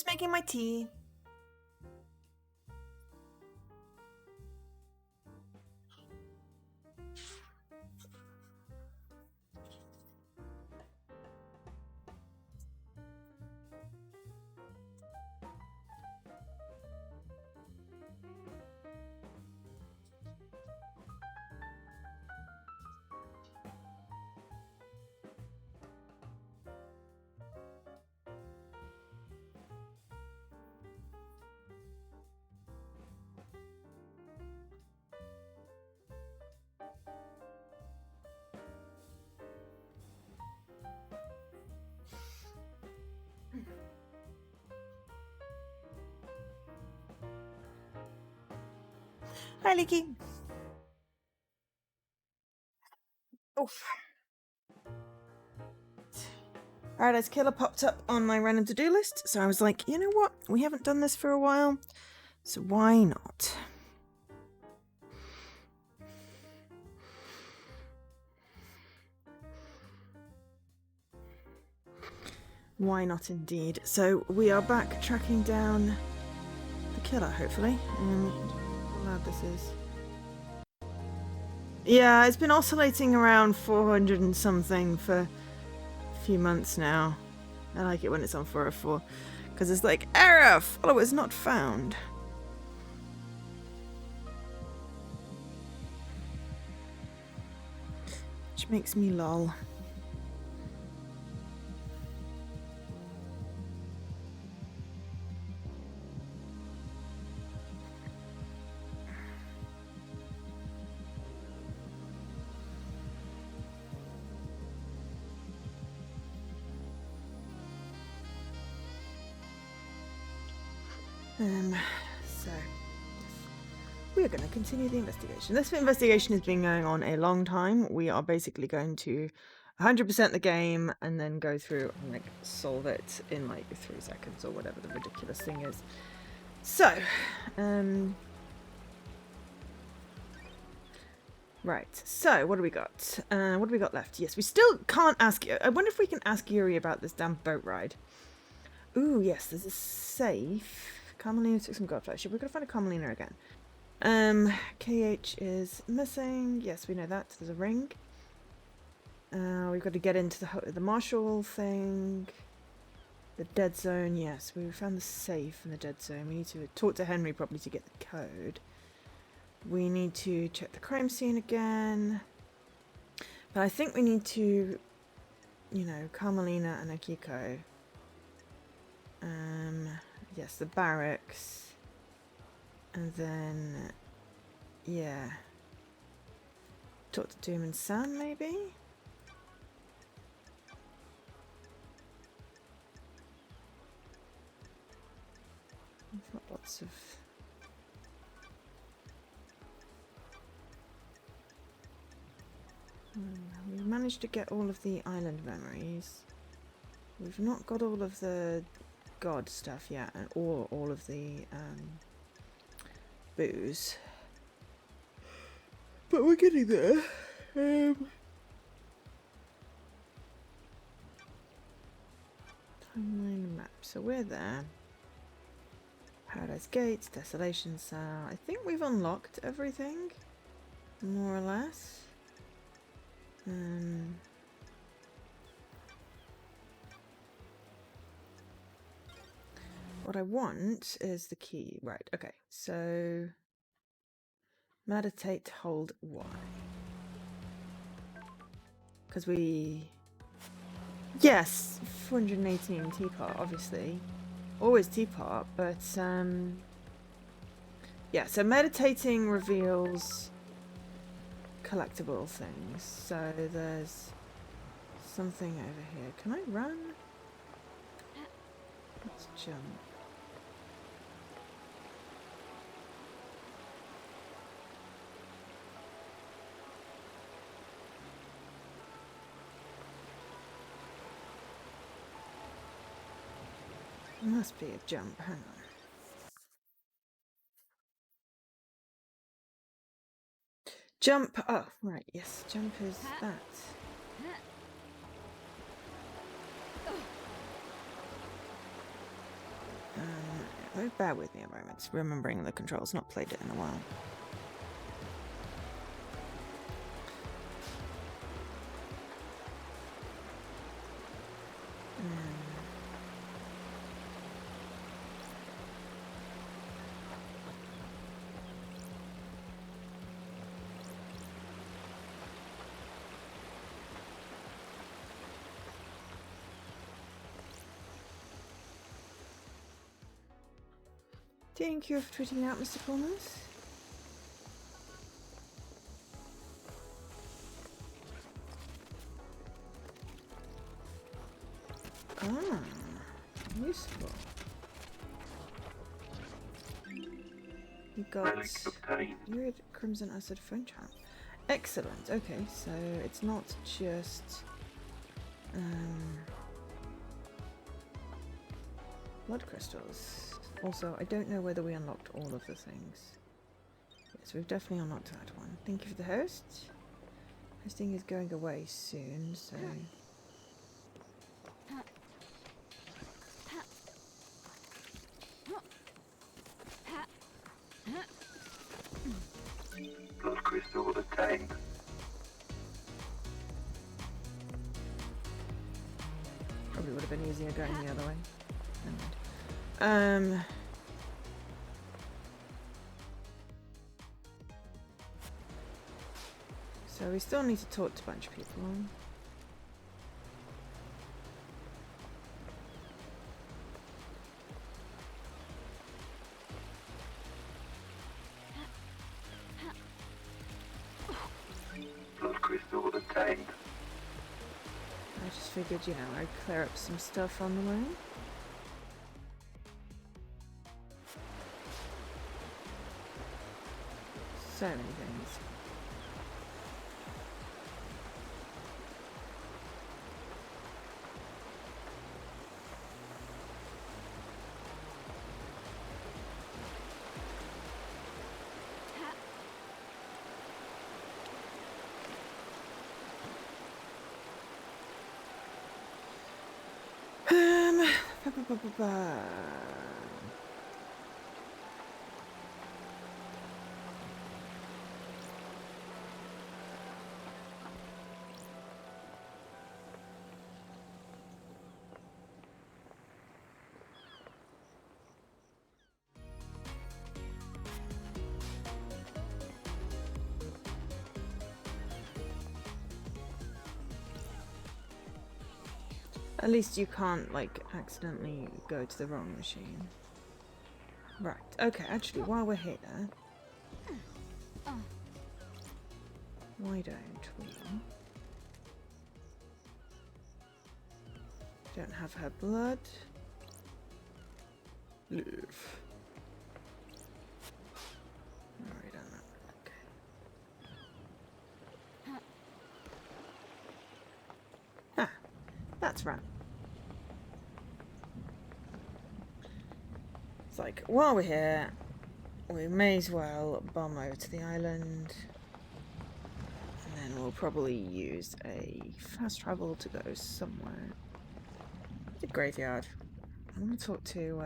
making my tea. Hi, Leaky. Oof. Paradise Killer popped up on my random to-do list, so I was like, you know what? We haven't done this for a while, so why not? Why not indeed? So we are back tracking down the killer, hopefully. How loud this is. Yeah, it's been oscillating around 400 and something for a few months now. I like it when it's on 404, because it's like, error! Followers not found. Which makes me lol. So we are going to continue the investigation. This investigation has been going on a long time. We are basically going to 100% the game and then go through and like solve it in like 3 seconds or whatever the ridiculous thing is. So, right. So what do we got? What do we got left? Yes, we still can't ask. I wonder if we can ask Yuri about this damn boat ride. Ooh, yes, there's a safe. Carmelina took some godflesh. We're gonna find a Carmelina again. KH is missing. Yes, we know that. There's a ring. We've got to get into the marshal thing. The dead zone. Yes, we found the safe in the dead zone. We need to talk to Henry probably to get the code. We need to check the crime scene again. But I think we need to, you know, Carmelina and Akiko. Yes, the barracks. And then, yeah. Talk to Doom and Sam, maybe? We've got lots of... we managed to get all of the island memories. We've not got all of the god stuff yet, or all of the booze. But we're getting there. Timeline map. So we're there. Paradise Gates, Desolation Cell. I think we've unlocked everything, more or less. What I want is the key. Right, okay. So meditate, hold Y. Because we... Yes, 418 teapot, obviously. Always teapot, but yeah, so meditating reveals collectible things. So there's something over here. Can I run? Let's jump. Must be a jump. Hang on. Jump. Oh, right. Yes, jump is that. Bear with me a moment. Remembering the controls, not played it in a while. Thank you for tweeting out, Mr. Pullmans. Ah, useful. You got Lurid Crimson Acid phone trap. Excellent. Okay, so it's not just blood crystals. Also, I don't know whether we unlocked all of the things. Yes, we've definitely unlocked that one. Thank you for the host. Hosting is going away soon, so... Blood crystal obtained. Probably would have been easier going the other way. So we still need to talk to a bunch of people. Blood crystal obtained. I just figured, you know, I'd clear up some stuff on the way. So many things. Ba, ba, ba. At least you can't, like, accidentally go to the wrong machine. Right, okay, actually, while we're here, why don't we... Don't have her blood. Live. Already done that. Okay. Ah, that's right. It's like, while we're here, we may as well bomb over to the island. And then we'll probably use a fast travel to go somewhere. The graveyard. I want to talk to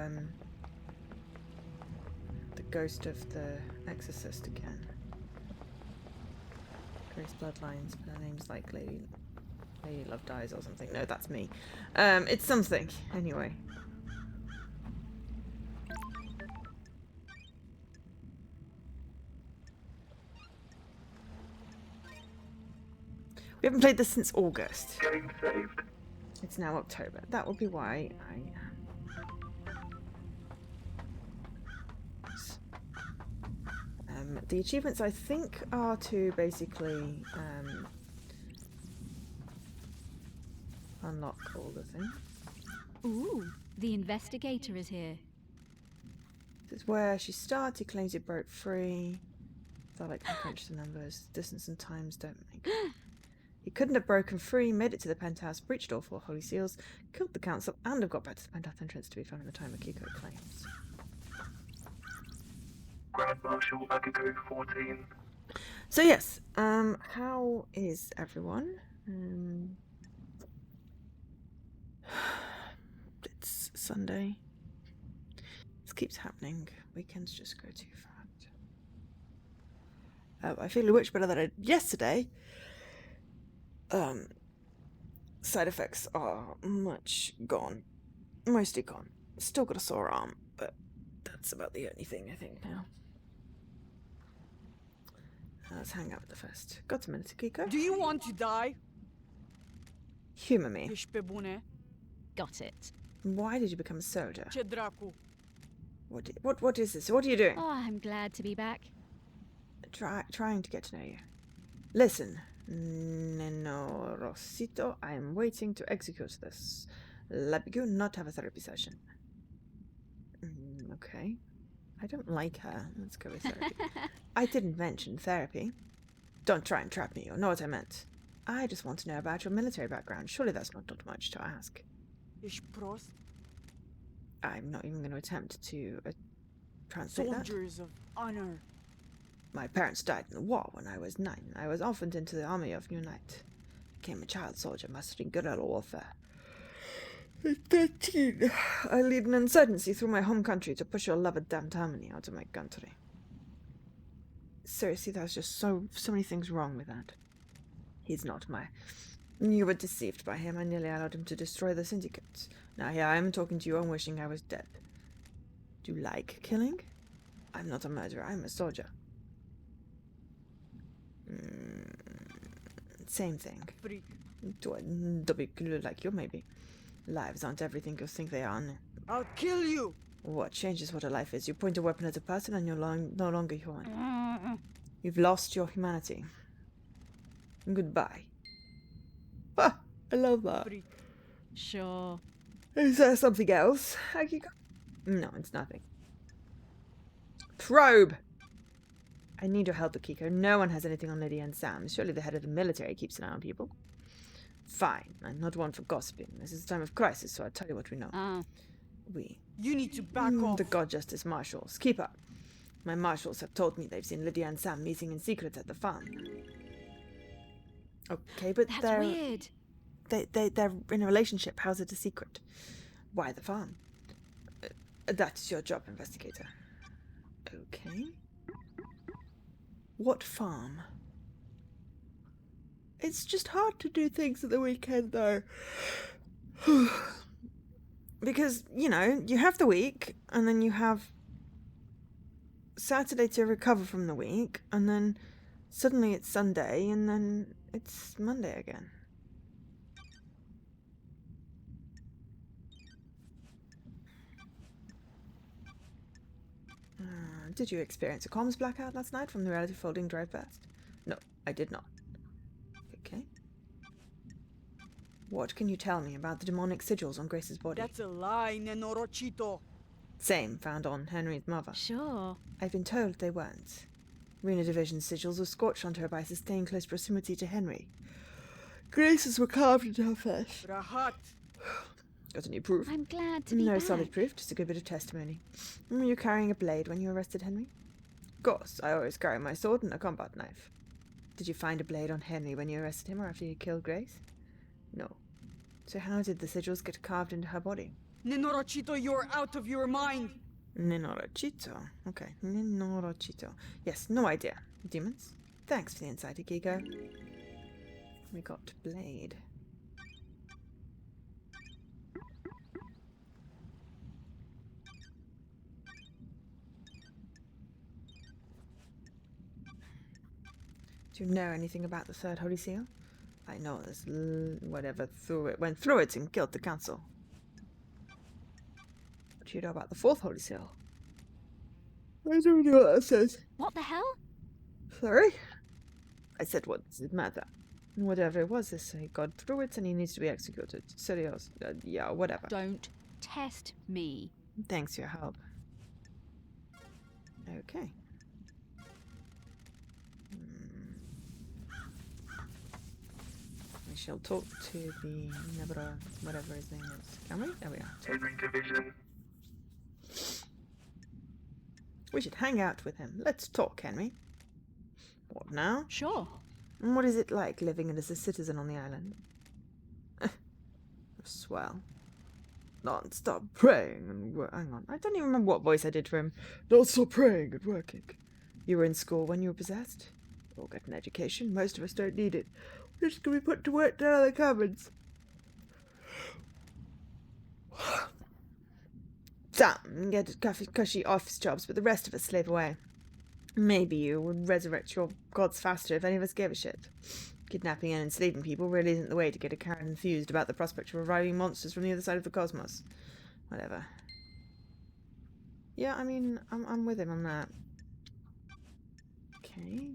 the ghost of the exorcist again. Grace Bloodlines, but her name's like Lady Love Dies or something. No, that's me. It's something. Anyway. We haven't played this since August. Game saved. It's now October. That will be why I am. The achievements, I think, are to basically unlock all the things. Ooh, the investigator is here. This is where she started, claims it broke free. Thought I can crunch the numbers. Distance and times don't make it. He couldn't have broken free, made it to the penthouse, breached all 4 holy seals, killed the council, and have got back to the penthouse entrance to be found in the time Akiko claims. Grand Marshal Akiko 14. So yes, how is everyone? It's Sunday. else keeps happening. Weekends just go too fast. I feel a witch better than I did yesterday. Side effects are much gone. Mostly gone. Still got a sore arm, but that's about the only thing I think now. Let's hang out with the first. Got a minute, Kiko? Do you want to die? Humour me. Ești pe bune? Got it. Why did you become a soldier? Ce dracu? What is this? What are you doing? Oh, I'm glad to be back. Trying to get to know you. Listen, Neno Rosito, I am waiting to execute this. Let me not have a therapy session. Okay. I don't like her. Let's go with therapy. I didn't mention therapy. Don't try and trap me, you know what I meant. I just want to know about your military background. Surely that's not much to ask. Ești prost? I'm not even going to attempt to translate that. Soldiers of honor. My parents died in the war when I was 9. I was orphaned into the army of New Knight. Became a child soldier, mastering guerrilla warfare. At 13, I lead an insurgency through my home country to push your loved damned harmony out of my country. Seriously, there's just so many things wrong with that. He's not my... You were deceived by him. I nearly allowed him to destroy the syndicate. Now here I am talking to you and wishing I was dead. Do you like killing? I'm not a murderer. I'm a soldier. Same thing. Freak. To a double like you, maybe. Lives aren't everything you think they are. I'll kill you! What changes what a life is? You point a weapon at a person and you're no longer human. You've lost your humanity. Goodbye. Ah, I love that. Freak. Sure. Is there something else, Akiko? No, it's nothing. Probe! I need your help, Akiko. No one has anything on Lydia and Sam. Surely the head of the military keeps an eye on people. Fine. I'm not one for gossiping. This is a time of crisis, so I'll tell you what we know. Ah, You need to back off. The God Justice Marshals. Keep up. My marshals have told me they've seen Lydia and Sam meeting in secret at the farm. Okay, but that's weird. they're in a relationship. How's it a secret? Why the farm? That's your job, investigator. Okay. What farm? It's just hard to do things at the weekend, though. Because, you know, you have the week, and then you have Saturday to recover from the week, and then suddenly it's Sunday, and then it's Monday again. Did you experience a comms blackout last night from the reality folding drive past? No, I did not. Okay. What can you tell me about the demonic sigils on Grace's body? That's a lie, Nenorocito. Same found on Henry's mother. Sure. I've been told they weren't. Rena Division's sigils were scorched onto her by sustained close proximity to Henry. Grace's were carved into her flesh. Rahat. Got any proof? I'm glad to be No back. solid proof, just a good bit of testimony. Were you carrying a blade when you arrested Henry? Of course, I always carry my sword and a combat knife. Did you find a blade on Henry when you arrested him or after you killed Grace? No. So how did the sigils get carved into her body? Nenorocito, you're out of your mind. Nenorocito. Okay, Nenorocito. Yes, no idea. Demons? Thanks for the insight, Akiko. We got blade. Do you know anything about the third Holy Seal? I know this whatever went through it and killed the council. What do you know about the fourth Holy Seal? I don't know what that says. What the hell? Sorry? I said, what does it matter? Whatever it was, he got through it and he needs to be executed. Serious. Yeah, whatever. Don't test me. Thanks for your help. Okay. We shall talk to the Nebra, whatever his name is. Can we? There we are. Henry Division. We should hang out with him. Let's talk, Henry. What now? Sure. And what is it like living as a citizen on the island? Swell. Non-stop praying and hang on. I don't even remember what voice I did for him. Non-stop praying and working. You were in school when you were possessed? We'll get an education. Most of us don't need it. We're just going to be put to work down in the cabins. Some get cushy office jobs, but the rest of us slave away. Maybe you would resurrect your gods faster if any of us gave a shit. Kidnapping and enslaving people really isn't the way to get a cat enthused about the prospect of reviving monsters from the other side of the cosmos. Whatever. Yeah, I mean, I'm with him on that. Okay.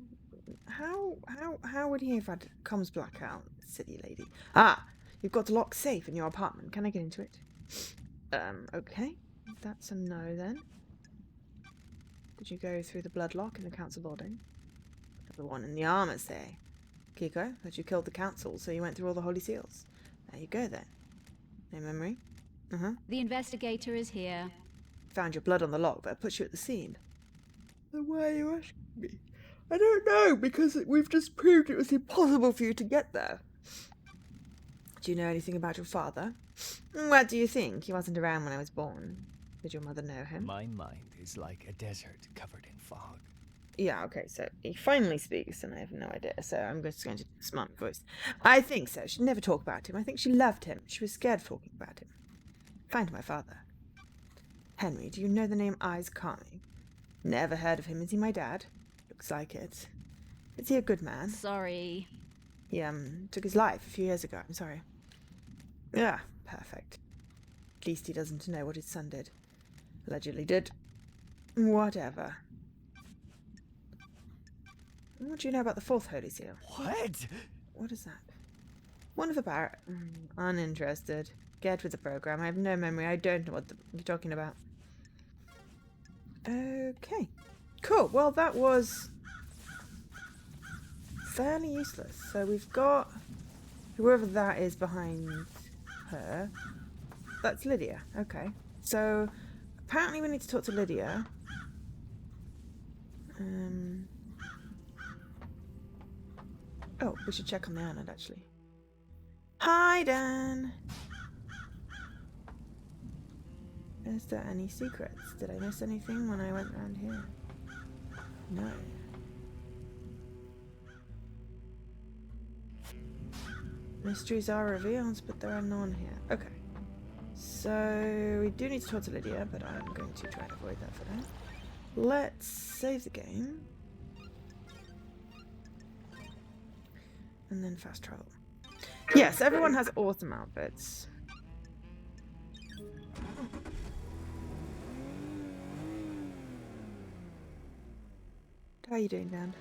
How would he have had comms blackout, silly lady? Ah, you've got a locked safe in your apartment. Can I get into it? Okay. That's a no then. Did you go through the bloodlock in the council building? The one in the armour, say. Kiko, that you killed the council, so you went through all the holy seals. There you go then. No memory? The investigator is here. Found your blood on the lock, but it puts you at the scene. Then why are you asking me? I don't know, because we've just proved it was impossible for you to get there. Do you know anything about your father? What do you think? He wasn't around when I was born. Did your mother know him? My mind is like a desert covered in fog. Yeah, okay, so he finally speaks, and I have no idea, so I'm just going to do a smart voice. I think so. She'd never talk about him. I think she loved him. She was scared of talking about him. Find my father. Henry, do you know the name Eyes Calming? Never heard of him. Is he my dad? Looks like it. Is he a good man? Sorry. He, took his life a few years ago. I'm sorry. Yeah, perfect. At least he doesn't know what his son did. Allegedly did. Whatever. What do you know about the fourth Holy Seal? What? What is that? One of the Barrett. Uninterested. Get with the program. I have no memory. I don't know what you're talking about. Okay. Cool. Well, that was fairly useless. So we've got whoever that is behind her. That's Lydia. Okay. So apparently we need to talk to Lydia. Oh, we should check on the island, actually. Hi, Dan! Is there any secrets? Did I miss anything when I went around here? No. Mysteries are revealed, but there are none here. Okay. So, we do need to talk to Lydia, but I'm going to try and avoid that for now. Let's save the game. And then fast travel. Yes, everyone has awesome outfits. How are you doing, Dan?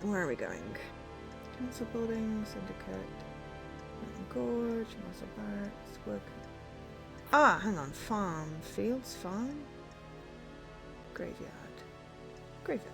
Where are we going? Council building, syndicate, Mountain Gorge, muscle barracks, work. Ah, hang on. Farm. Fields, farm? Graveyard. Graveyard.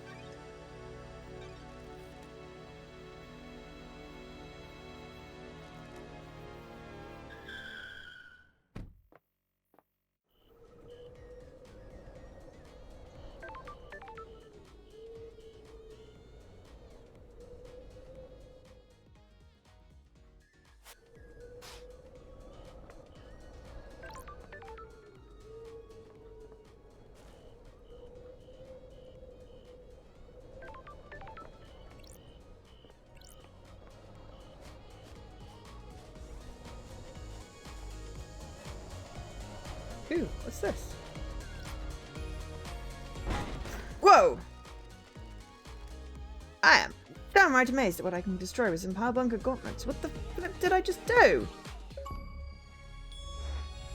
Ooh, what's this? Whoa! I am downright amazed at what I can destroy with some power bunker gauntlets. What the flip did I just do?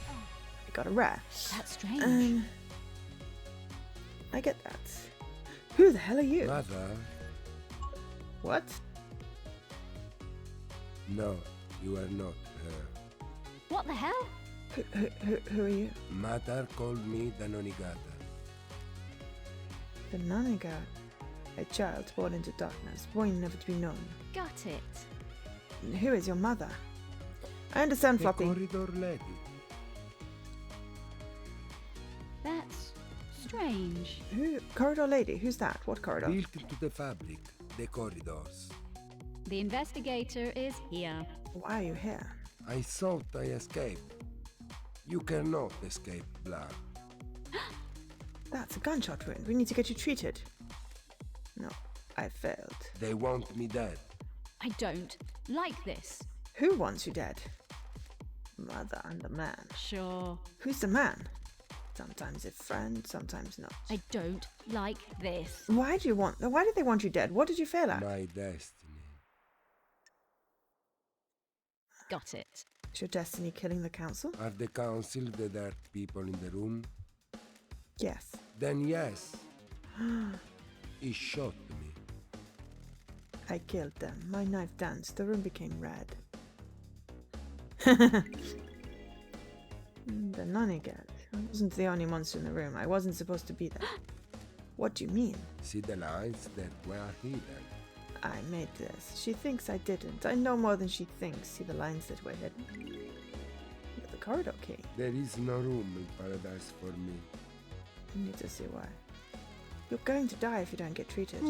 I got a rare. That's strange. I get that. Who the hell are you? Mother? What? No, you are not her. What the hell? Who are you? Mother called me the Nonigata. The Naniga. A child born into darkness, born never to be known. Got it. Who is your mother? I understand, The Floppy. corridor lady. That's strange. Who? Corridor lady? Who's that? What corridor? Built into the fabric, the corridors. The investigator is here. Why are you here? I thought I escaped. You cannot escape blood. That's a gunshot wound. We need to get you treated. No, I failed. They want me dead. I don't like this. Who wants you dead? Mother and the man. Sure. Who's the man? Sometimes a friend, sometimes not. I don't like this. Why do they want you dead? What did you fail at? My destiny. Got it. Is your destiny killing the council? Are the council the dirt people in the room? Yes. Then yes. He shot me. I killed them. My knife danced. The room became red. The unedited. I wasn't the only monster in the room. I wasn't supposed to be there. What do you mean? See the lines that were hidden. I made this. She thinks I didn't. I know more than she thinks. See the lines that were hidden? Look at the corridor key. There is no room in paradise for me. You need to see why. You're going to die if you don't get treated.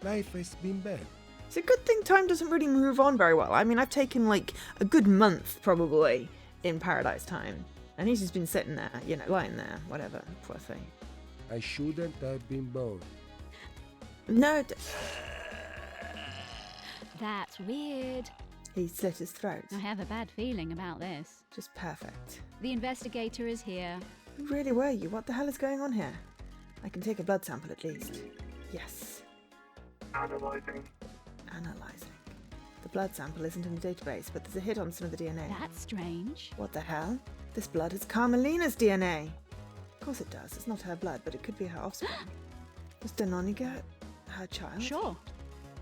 Life has been bad. It's a good thing time doesn't really move on very well. I mean, I've taken like a good month probably in paradise time. And he's just been sitting there, you know, lying there, whatever. Poor thing. I shouldn't have been born. No, That's weird. he slit his throat. I have a bad feeling about this. Just perfect. The investigator is here. Who really were you? What the hell is going on here? I can take a blood sample at least. Yes. Analyzing. Analyzing. The blood sample isn't in the database, but there's a hit on some of the DNA. That's strange. What the hell? This blood is Carmelina's DNA. Of course it does. It's not her blood, but it could be her offspring. Was Danoniga her child? Sure.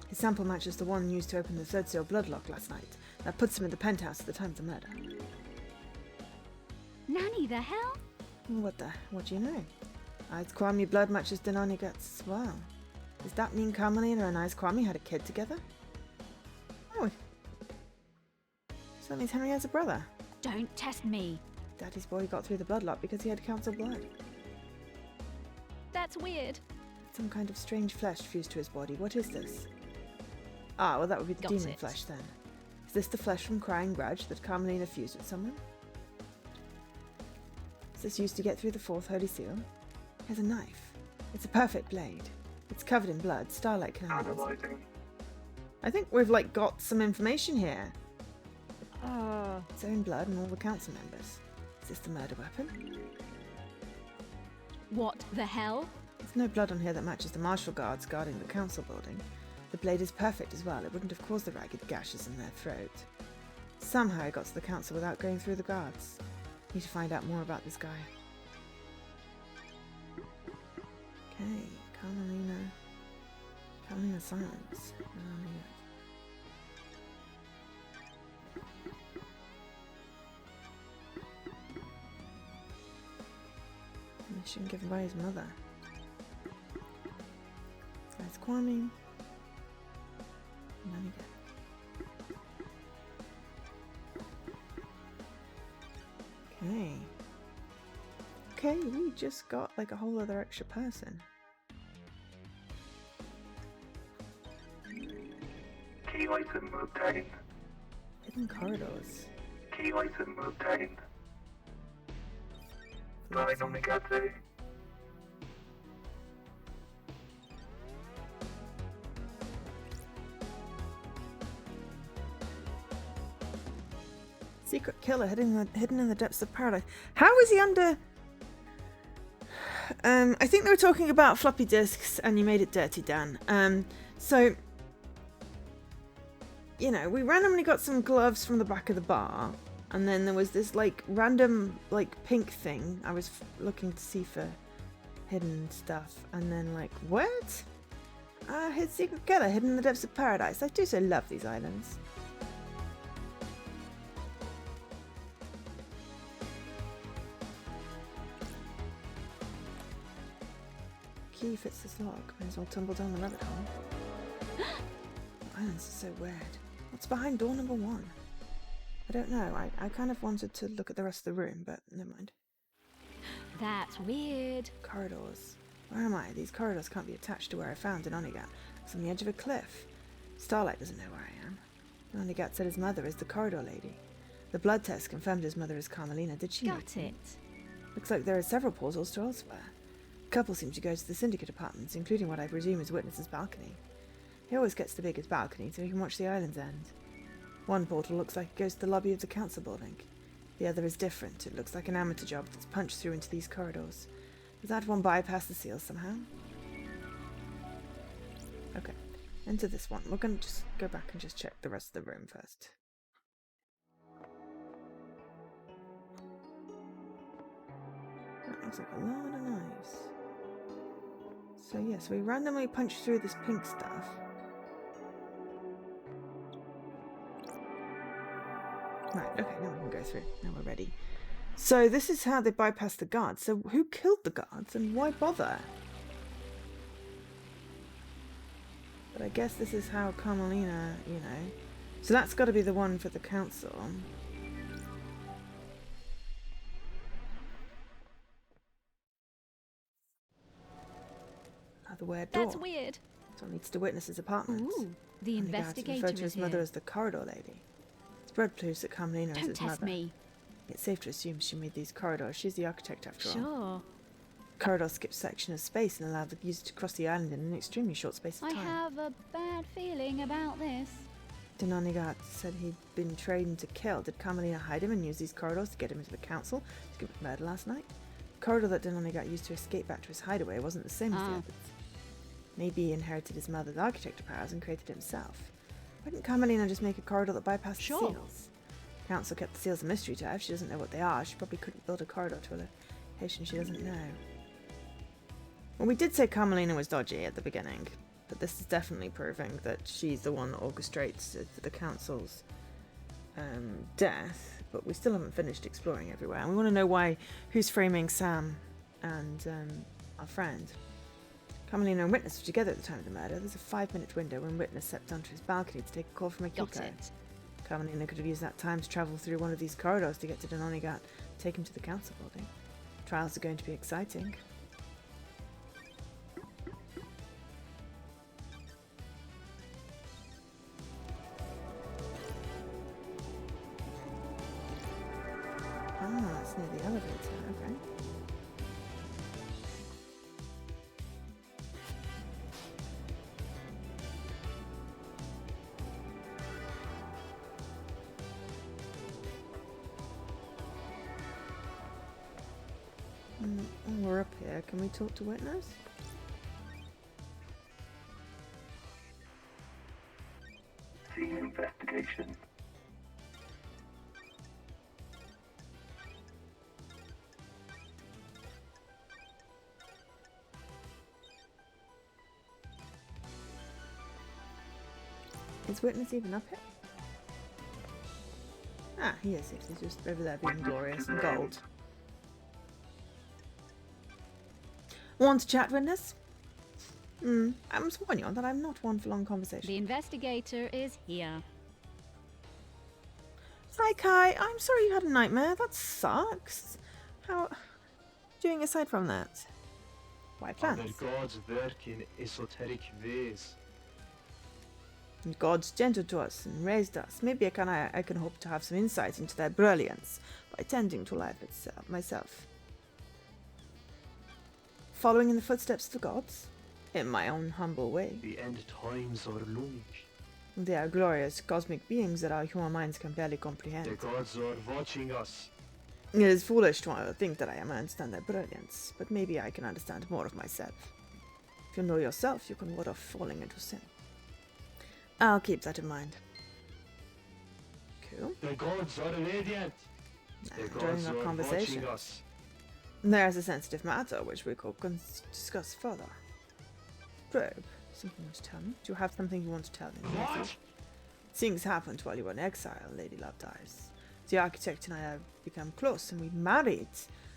His sample matches the one used to open the third seal blood lock last night. That puts him in the penthouse at the time of the murder. Nanny, the hell? What do you know? Ice Kwame blood matches Danoniga's as well. Does that mean Carmelina and Ice Kwame had a kid together? Oh. So that means Henry has a brother. Don't test me. Daddy's boy got through the blood lock because he had council blood. That's weird. Some kind of strange flesh fused to his body. What is this? Ah, well that would be the Got demon it. flesh then. Is this the flesh from Crying Grudge that Carmelina fused with someone? Is this used to get through the fourth holy seal? Here's a knife. It's a perfect blade. It's covered in blood. Starlight can handle it. Analyzing. I think we've like got some information here. Its own blood and all the council members. Is this the murder weapon? What the hell? There's no blood on here that matches the martial guards guarding the council building. The blade is perfect as well. It wouldn't have caused the ragged gashes in their throat. Somehow it got to the council without going through the guards. Need to find out more about this guy. Okay, Carmelina silence. Mission given by his mother. That's Kwame. Okay. Okay, we just got like a whole other extra person. Key item obtained. Hidden corridors. Key item obtained. Line on the gate. Secret killer hidden in the depths of paradise. How is he under? I think they were talking about floppy disks, and you made it dirty, Dan. So you know, we randomly got some gloves from the back of the bar, and then there was this like random like pink thing. I was looking to see for hidden stuff, and then like what? His secret killer hidden in the depths of paradise. I do so love these islands. Key fits this lock. May as well tumble down the rabbit hole. Islands are so weird. What's behind door number 1? I don't know. I kind of wanted to look at the rest of the room, but never mind. That's weird. Corridors. Where am I? These corridors can't be attached to where I found an Oniga. It's on the edge of a cliff. Starlight doesn't know where I am. Onlygat said his mother is the corridor lady. The blood test confirmed his mother is Carmelina. Did she? Got it. Looks like there are several portals to elsewhere. A couple seem to go to the syndicate apartments, including what I presume is Witness's balcony. He always gets the biggest balcony so he can watch the island's end. One portal looks like it goes to the lobby of the council building. The other is different. It looks like an amateur job that's punched through into these corridors. Does that one bypass the seals somehow? Okay, into this one. We're going to just go back and just check the rest of the room first. That looks like a lot of knives. So yes, we randomly punch through this pink stuff. Right, okay, now we can go through. Now we're ready. So this is how they bypass the guards. So who killed the guards and why bother? But I guess this is how Carmelina, you know. So that's got to be the one for the council. Another weird door. That's weird. So it leads to Witness's apartment. Ooh, the And the guards investigator refer to is his mother here. as the corridor lady. It's blood proves that Carmelina is Don't his test mother. me. It's safe to assume she made these corridors. She's the architect after all. Sure. Corridor skips section of space and allowed the user to cross the island in an extremely short space of I time. have a bad feeling about this. Denonigat said he'd been trained to kill. Did Carmelina hide him and use these corridors to get him into the council to commit murder last night? The corridor that Denonigat used to escape back to his hideaway wasn't the same as the others. Maybe he inherited his mother's architecture powers and created it himself. Why didn't Carmelina just make a corridor that bypassed Sure. the seals? The council kept the seals a mystery to her. If she doesn't know what they are, she probably couldn't build a corridor to a location she doesn't know. Well, we did say Carmelina was dodgy at the beginning, but this is definitely proving that she's the one that orchestrates the council's death. But we still haven't finished exploring everywhere, and we want to know who's framing Sam and our friend. Carmelina and Witness were together at the time of the murder. There's a 5-minute window when Witness stepped onto his balcony to take a call from Akiko. Got it. Carmelina could have used that time to travel through one of these corridors to get to Denonigat, take him to the council building. Trials are going to be exciting. Ah, it's near the elevator, okay. We're up here. Can we talk to Witness? Scene investigation. Is Witness even up here? Ah, he is. He's just over there being glorious and gold. Want to chat, Witness? I must warn you that I'm not one for long conversation. The investigator is here. Hi, Kai. I'm sorry you had a nightmare. That sucks. How doing aside from that? Why plans? Their gods work in esoteric ways. And God's gentle to us and raised us. Maybe I can hope to have some insight into their brilliance by tending to life itself myself. Following in the footsteps of the gods, in my own humble way. The end times are looming. They are glorious cosmic beings that our human minds can barely comprehend. The gods are watching us. It is foolish to think that I understand their brilliance, but maybe I can understand more of myself. If you know yourself, you can ward off falling into sin. I'll keep that in mind. Cool. The gods are radiant. The During gods our are conversation, watching us. there's a sensitive matter which we could discuss further. Probe, something you want to tell me? Do you have something you want to tell me? What? Things happened while you were in exile, Lady Love dies. The architect and I have become close and we married.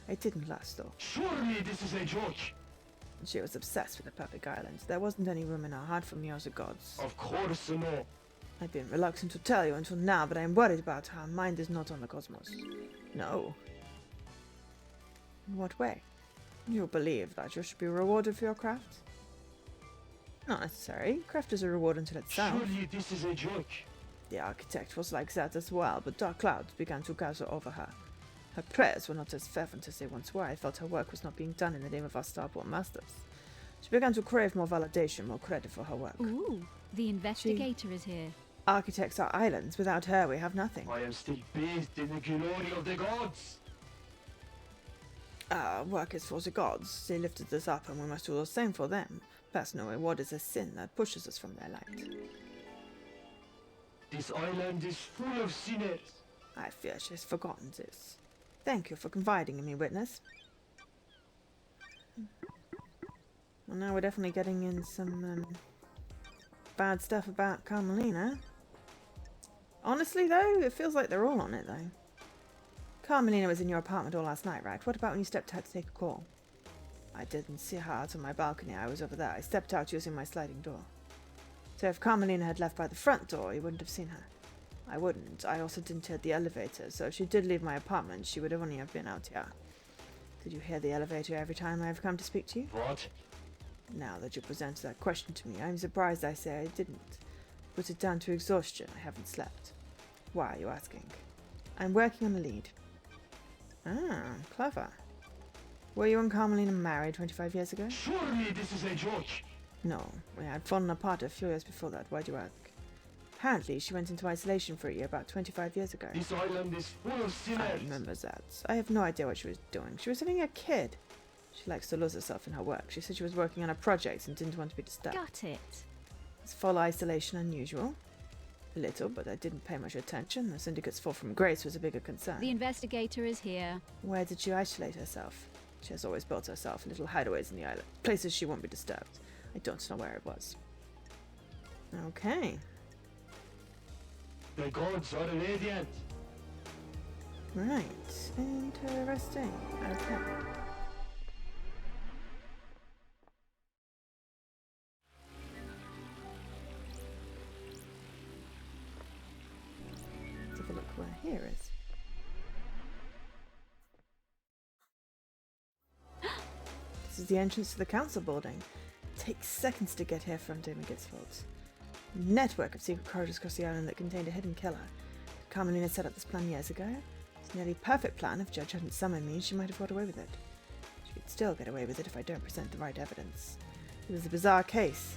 It didn't last though. Surely this is a joke. She was obsessed with the perfect island. There wasn't any room in her heart for me or the gods. Of course no. I've been reluctant to tell you until now, but I'm worried about her mind is not on the cosmos. No. In what way? You believe that you should be rewarded for your craft? Not necessary. Craft is a reward unto itself. Surely this is a joke. The architect was like that as well, but dark clouds began to gather over her. Her prayers were not as fervent as they once were. I felt her work was not being done in the name of our starborn masters. She began to crave more validation, more credit for her work. Ooh, the investigator is here. Architects are islands. Without her, we have nothing. I am still bathed in the glory of the gods. Our work is for the gods. They lifted us up, and we must do the same for them. Personal reward is a sin that pushes us from their light. This island is full of sinners. I fear she has forgotten this. Thank you for confiding in me, witness. Well, now we're definitely getting in some bad stuff about Carmelina. Honestly, though, it feels like they're all on it, though. Carmelina was in your apartment all last night, right? What about when you stepped out to take a call? I didn't see her out on my balcony. I was over there. I stepped out using my sliding door. So if Carmelina had left by the front door, you wouldn't have seen her. I wouldn't. I also didn't hear the elevator, so if she did leave my apartment, she would have only have been out here. Did you hear the elevator every time I've come to speak to you? What? Now that you present that question to me, I'm surprised I say I didn't. Put it down to exhaustion. I haven't slept. Why are you asking? I'm working on a lead. Ah, clever. Were you and Carmelina married 25 years ago? Surely this is a joke. No, we had fallen apart a few years before that. Why do you ask? Apparently, she went into isolation for a year about 25 years ago. This island is full of sinners. I remember that. I have no idea what she was doing. She was having a kid. She likes to lose herself in her work. She said she was working on a project and didn't want to be disturbed. Got it. Is full isolation unusual? A little, but I didn't pay much attention. The syndicate's fall from grace was a bigger concern. The investigator is here. Where did she isolate herself? She has always built herself little hideaways in the island. Places she won't be disturbed. I don't know where it was. Okay. The gods are radiant. Right. Interesting. Okay. Let's have a look where here is. This is the entrance to the council building. It takes seconds to get here from Demigott's fault. Network of secret corridors across the island that contained a hidden killer. Carmelina set up this plan years ago. It's a nearly perfect plan. If Judge hadn't summoned me, she might have got away with it. She could still get away with it if I don't present the right evidence. It was a bizarre case.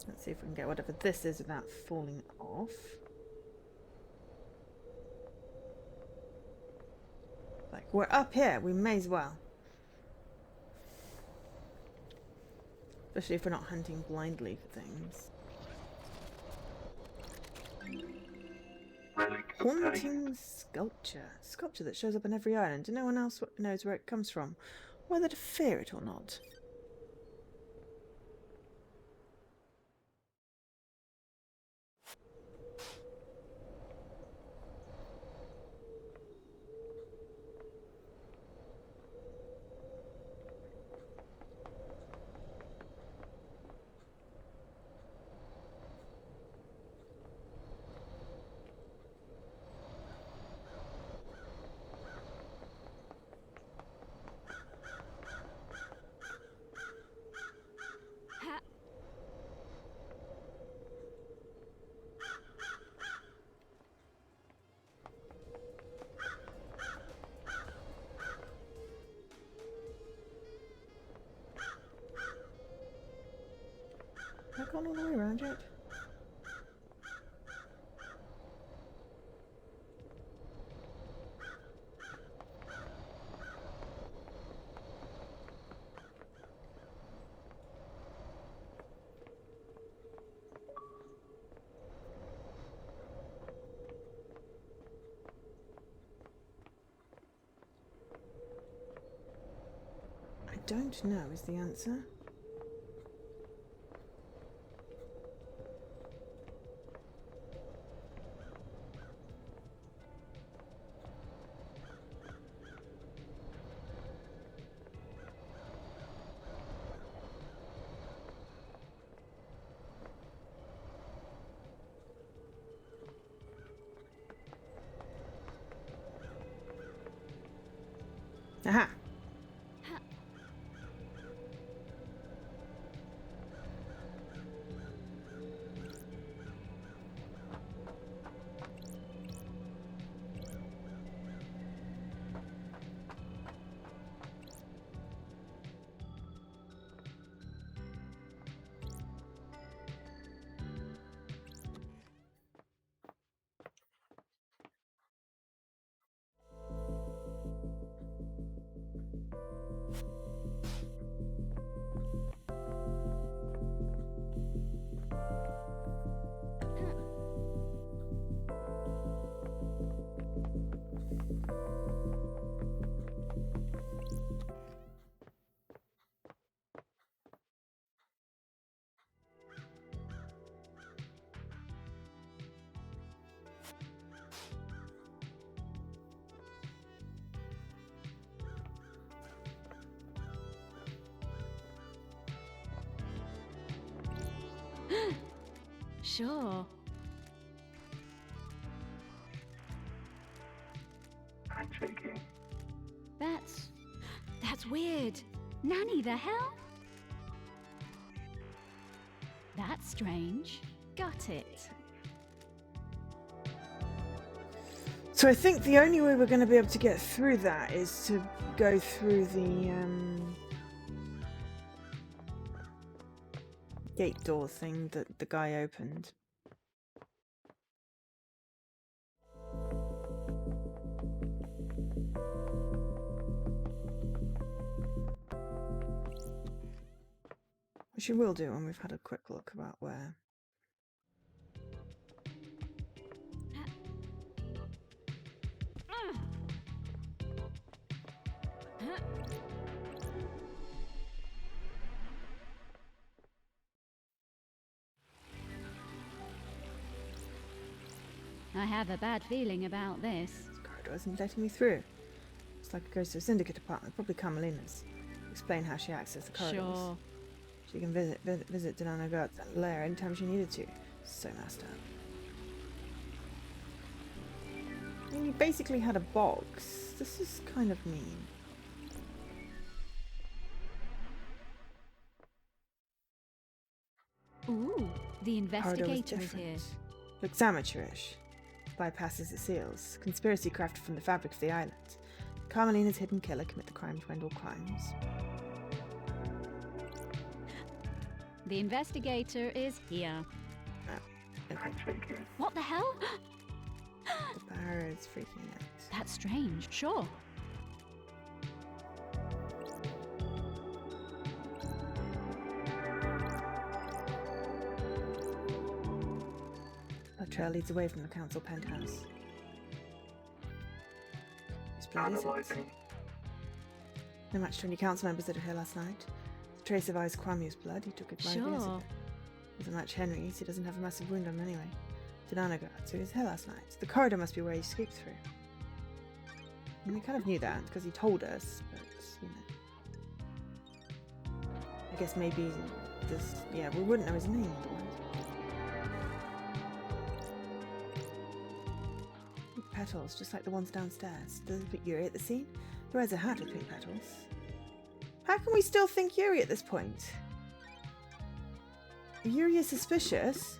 Let's see if we can get whatever this is without falling off. Like, we're up here, we may as well. Especially if we're not hunting blindly for things. Relic Haunting sculpture. Sculpture that shows up on every island. No one else knows where it comes from. Whether to fear it or not. found yet? I don't know is the answer. Aha! Sure. Handshaking. That's weird. Nanny, the hell? That's strange. Got it. So I think the only way we're going to be able to get through that is to go through the gate door thing that the guy opened. Which we will do when we've had a quick look about where. I have a bad feeling about this. This corridor isn't letting me through. It's like it goes to a syndicate apartment, probably Carmelina's. Explain how she accessed the corridors. Sure. She can visit Denana Gut's lair anytime she needed to. So messed up. I mean, you basically had a box. This is kind of mean. Ooh, the Corridor was investigator is here. different. Looks amateurish. Bypasses the seals. Conspiracy crafted from the fabric of the island. Carmelina's hidden killer commit the crime to end all crimes. The investigator is here. Okay. Handshaking. What the hell? The barrier is freaking out. That's strange. Sure. That trail leads away from the council penthouse. Whose blood is it? Analyzing. No match to any council members that were here last night. The trace of Ice Kwamu's blood, he took it 5 years Sure. ago. Doesn't match Henry's, he doesn't have a massive wound on him anyway. Denanagat, so he was here last night. The corridor must be where he escaped through. And we kind of knew that, because he told us, but, you know. I guess maybe this, yeah, we wouldn't know his name otherwise. Pink petals, just like the ones downstairs. Does it put Yuri at the scene? He wears a hat with pink petals. How can we still think Yuri at this point? If Yuri is suspicious.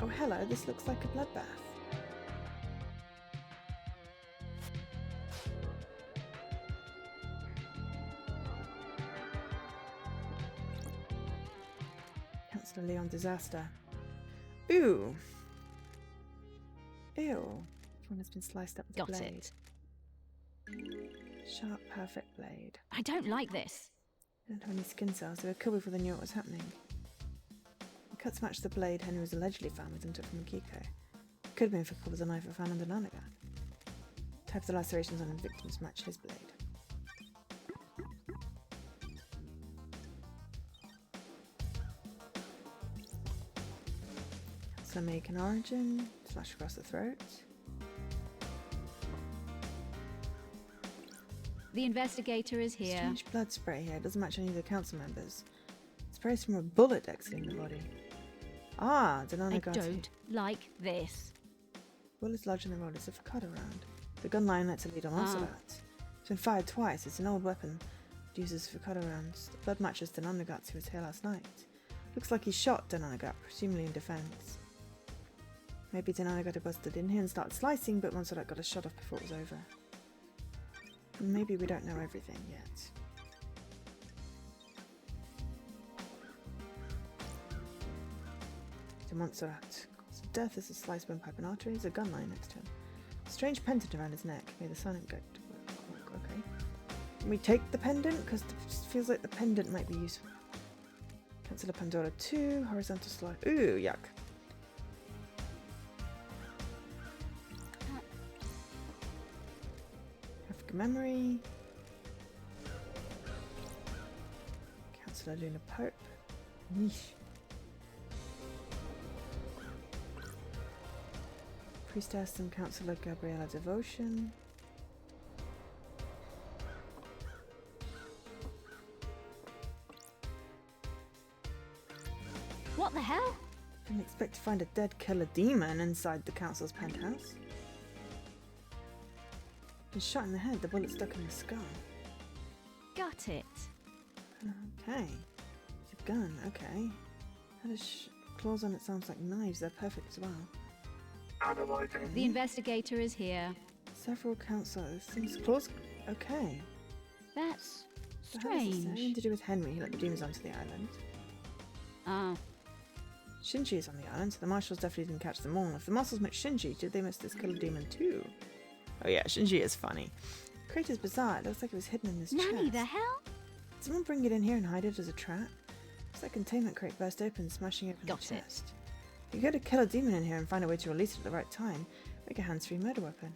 Oh, hello, this looks like a bloodbath. Councillor Leon disaster. Ooh. Ew. One has been sliced up with a Got blade. it. Sharp, perfect blade. I don't like this. They don't have any skin cells. They were killed before they knew what was happening. The cuts matched the blade Henry was allegedly found with and took from Akiko. Could have been for as a knife found under Nanaga. Type of the lacerations on the victims match his blade. So make an origin, slash across the throat. The investigator is here. Strange blood spray here. Doesn't match any of the council members. Sprays from a bullet exiting the body. Ah, I Denanagati. don't like this. Bullets lodged in the road is a avocado round. The gun line lets a lead on Montserrat. It's been fired twice. It's an old weapon. It uses avocado rounds. The blood matches Denanagat who was here last night. Looks like he shot Denanagat, presumably in defense. Maybe Denanagat had busted in here and started slicing, but Montserrat got a shot off before it was over. Maybe we don't know everything yet. To Montserrat. Cause of death is a sliced windpipe and artery. There's a gun line next to him. Strange pendant around his neck. May the silent goat work. Okay. Can we take the pendant? Because it feels like the pendant might be useful. Councillor Pandora 2. Horizontal slide. Ooh, yuck. African memory. Councillor Luna Pope. Niche. Priestess and Councillor Gabriella Devotion. What the hell? Didn't expect to find a dead killer demon inside the council's penthouse. Been shot in the head, the bullet stuck in the skull. Got it. Okay. It's a gun, okay. Had a claws on it sounds like knives, they're perfect as well. Analyzing. The investigator is here. Several councillors. Seems claws. Okay. That's So how does this say? Anything strange. to do with Henry, he let the demons onto the island. Ah, Shinji is on the island, so the marshals definitely didn't catch them all. If the marshals met Shinji, did they miss this killer demon too? Oh yeah, Shinji is funny. Crate is bizarre. It looks like it was hidden in this Nanny, chest. the hell? Did someone bring it in here and hide it as a trap? Looks like containment crate burst open, smashing open Got the it. chest. If you go to kill a demon in here and find a way to release it at the right time, make a hands-free murder weapon.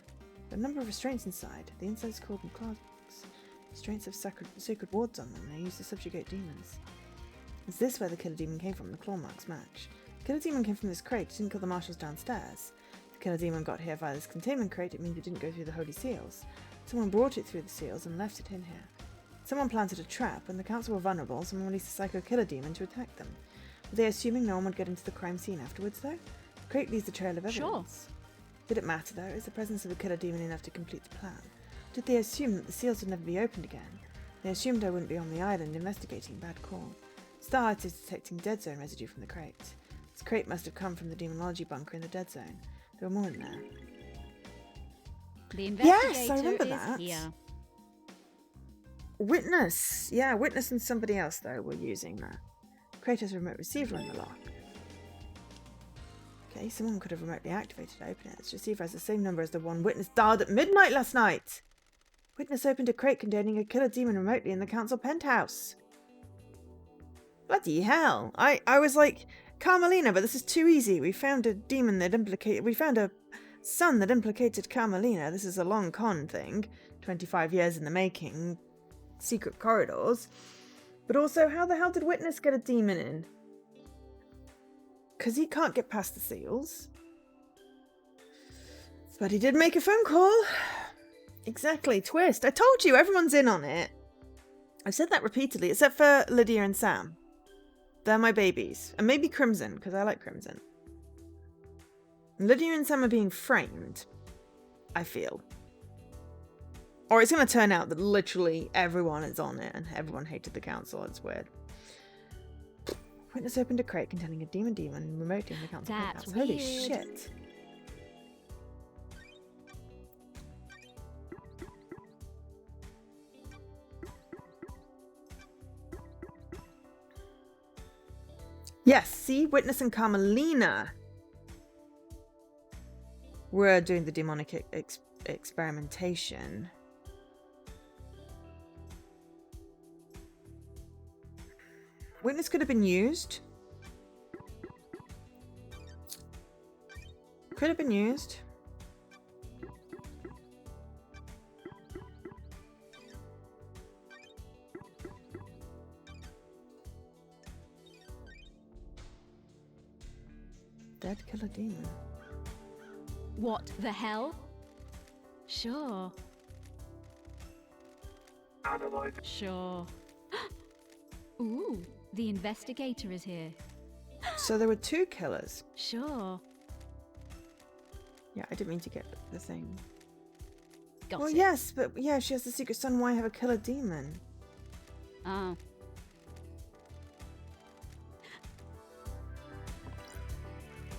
There are a number of restraints inside. The inside's called claws. Restraints have sacred wards on them, and they're used to subjugate demons. Is this where the killer demon came from? The claw marks match. The killer demon came from this crate. It didn't kill the marshals downstairs. The killer demon got here via this containment crate. It means it didn't go through the holy seals. Someone brought it through the seals and left it in here. Someone planted a trap. When the council were vulnerable, someone released a psycho killer demon to attack them. Were they assuming no one would get into the crime scene afterwards, though? The crate leaves a trail of evidence. Sure. Did it matter, though? Is the presence of a killer demon enough to complete the plan? Did they assume that the seals would never be opened again? They assumed I wouldn't be on the island investigating. Bad call. Starlight is detecting dead zone residue from the crate. This crate must have come from the demonology bunker in the dead zone. There were more in there. The Yes, investigator I remember is that. here. Witness! Yeah, Witness and somebody else, though, were using that. Crate has a remote receiver on the lock. Okay, someone could have remotely activated to open it. Its receiver has the same number as the one Witness dialed at midnight last night! Witness opened a crate containing a killer demon remotely in the council penthouse. Bloody hell. I was like, Carmelina, but this is too easy. We found a demon that implicated... We found a son that implicated Carmelina. This is a long con thing. 25 years in the making. Secret corridors. But also, how the hell did Witness get a demon in? Because he can't get past the seals. But he did make a phone call. Exactly, twist. I told you, everyone's in on it. I've said that repeatedly, except for Lydia and Sam. They're my babies. And maybe Crimson, because I like Crimson. Lydia and Sam are being framed, I feel. Or it's going to turn out that literally everyone is on it and everyone hated the council. It's weird. Witness opened a crate containing a demon remotely in the council That's penthouse. Holy weird. shit. Yes, see, Witness and Carmelina were doing the demonic experimentation. Witness could have been used. Could have been used. Dead killer demon. What the hell? Sure. Analyzing. Sure. Ooh, the investigator is here. So there were two killers. Sure. Yeah, I didn't mean to get the thing. Got Well, it. yes, but yeah, she has the secret son. Why have a killer demon? Oh.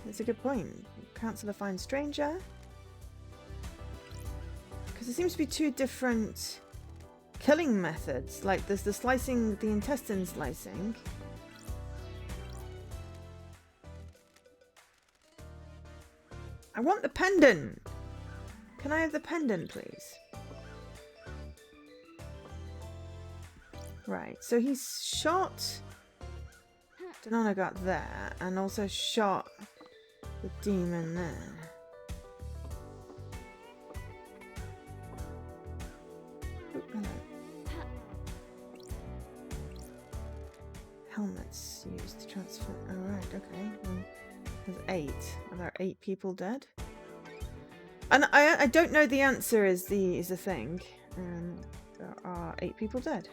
That's a good point. Counselor finds stranger. Because there seems to be two different killing methods. Like there's the slicing, the intestine slicing. I want the pendant. Can I have the pendant, please? Right, so he's shot Denana got there and also shot the demon there. Ooh, hello. Helmets used to transfer. Oh, right, okay. Well, there's 8. Are there 8 people dead? And I don't know the answer is the thing. There are 8 people dead.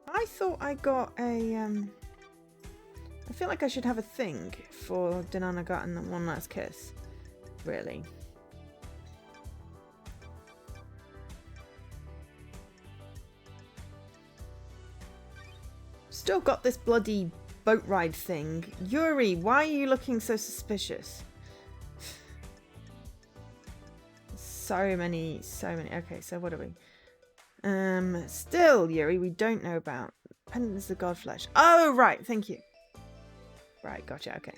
I thought I got a I feel like I should have a thing for Denana gotten one last kiss. Really. Still got this bloody boat ride thing. Yuri, why are you looking so suspicious? So many. Okay, so what are we? Still, Yuri, we don't know about. Pendant is the god flesh. Oh, right, thank you. Right, gotcha, okay.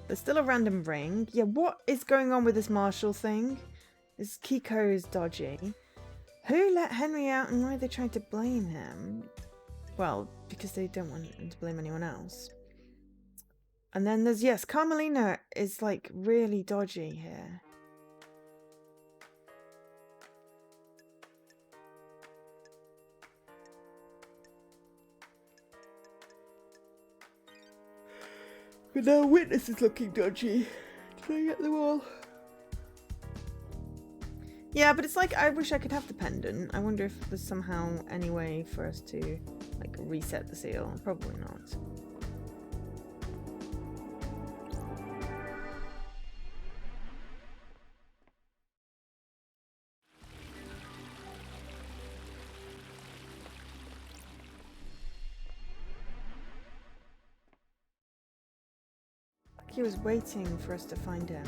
There's still a random ring. Yeah, what is going on with this Marshall thing? This Kiko's dodgy. Who let Henry out and why are they trying to blame him? Well, because they don't want him to blame anyone else. And then there's, yes, Carmelina is like really dodgy here. But now Witness is looking dodgy. Did I get them all? Yeah, but it's like, I wish I could have the pendant. I wonder if there's somehow any way for us to, like, reset the seal. Probably not. He was waiting for us to find him.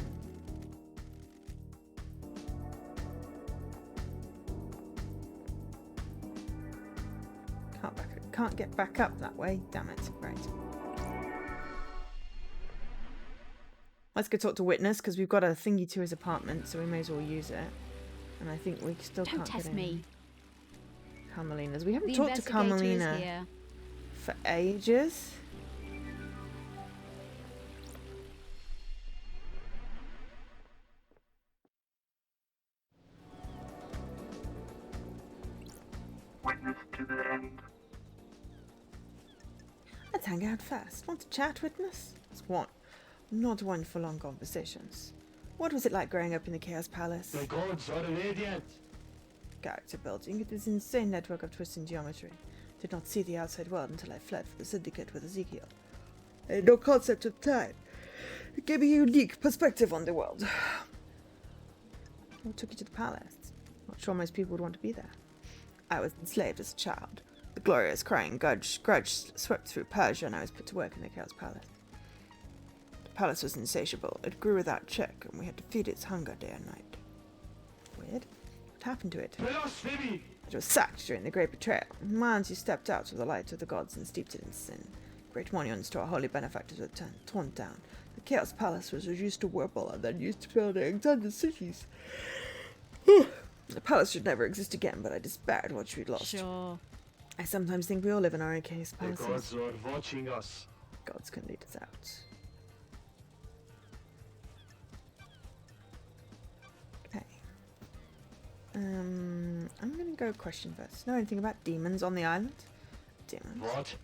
Can't get back up that way. Damn it. Right. Let's go talk to Witness because we've got a thingy to his apartment, so we may as well use it. And I think we still Don't can't test get in. me. Carmelina's. We haven't The talked to investigator is Carmelina here. for ages. Witness to the end. Let's hang out first. Want to chat, Witness? It's one. Not one for long conversations. What was it like growing up in the Chaos Palace? The gods are radiant. Character building. It is an insane network of twisting geometry. Did not see the outside world until I fled for the Syndicate with Ezekiel. I had no concept of time. It gave me a unique perspective on the world. What took you to the palace? Not sure most people would want to be there. I was enslaved as a child. The glorious crying grudge swept through Persia and I was put to work in the Chaos Palace. palace was insatiable. It grew without check, and we had to feed its hunger day and night. Weird. What happened to it? Blasphemy! It was sacked during the Great Betrayal. Mans who stepped out of the light of the gods and steeped it in sin. Great monuments to our holy benefactors were torn down. The Chaos Palace was reduced to rubble and then used to build extended cities. The palace should never exist again, but I despaired what we'd lost. Sure. I sometimes think we all live in our chaos The palaces. gods are watching us. Gods can lead us out. Okay. I'm gonna go question first. Know anything about demons on the island? Demons. What?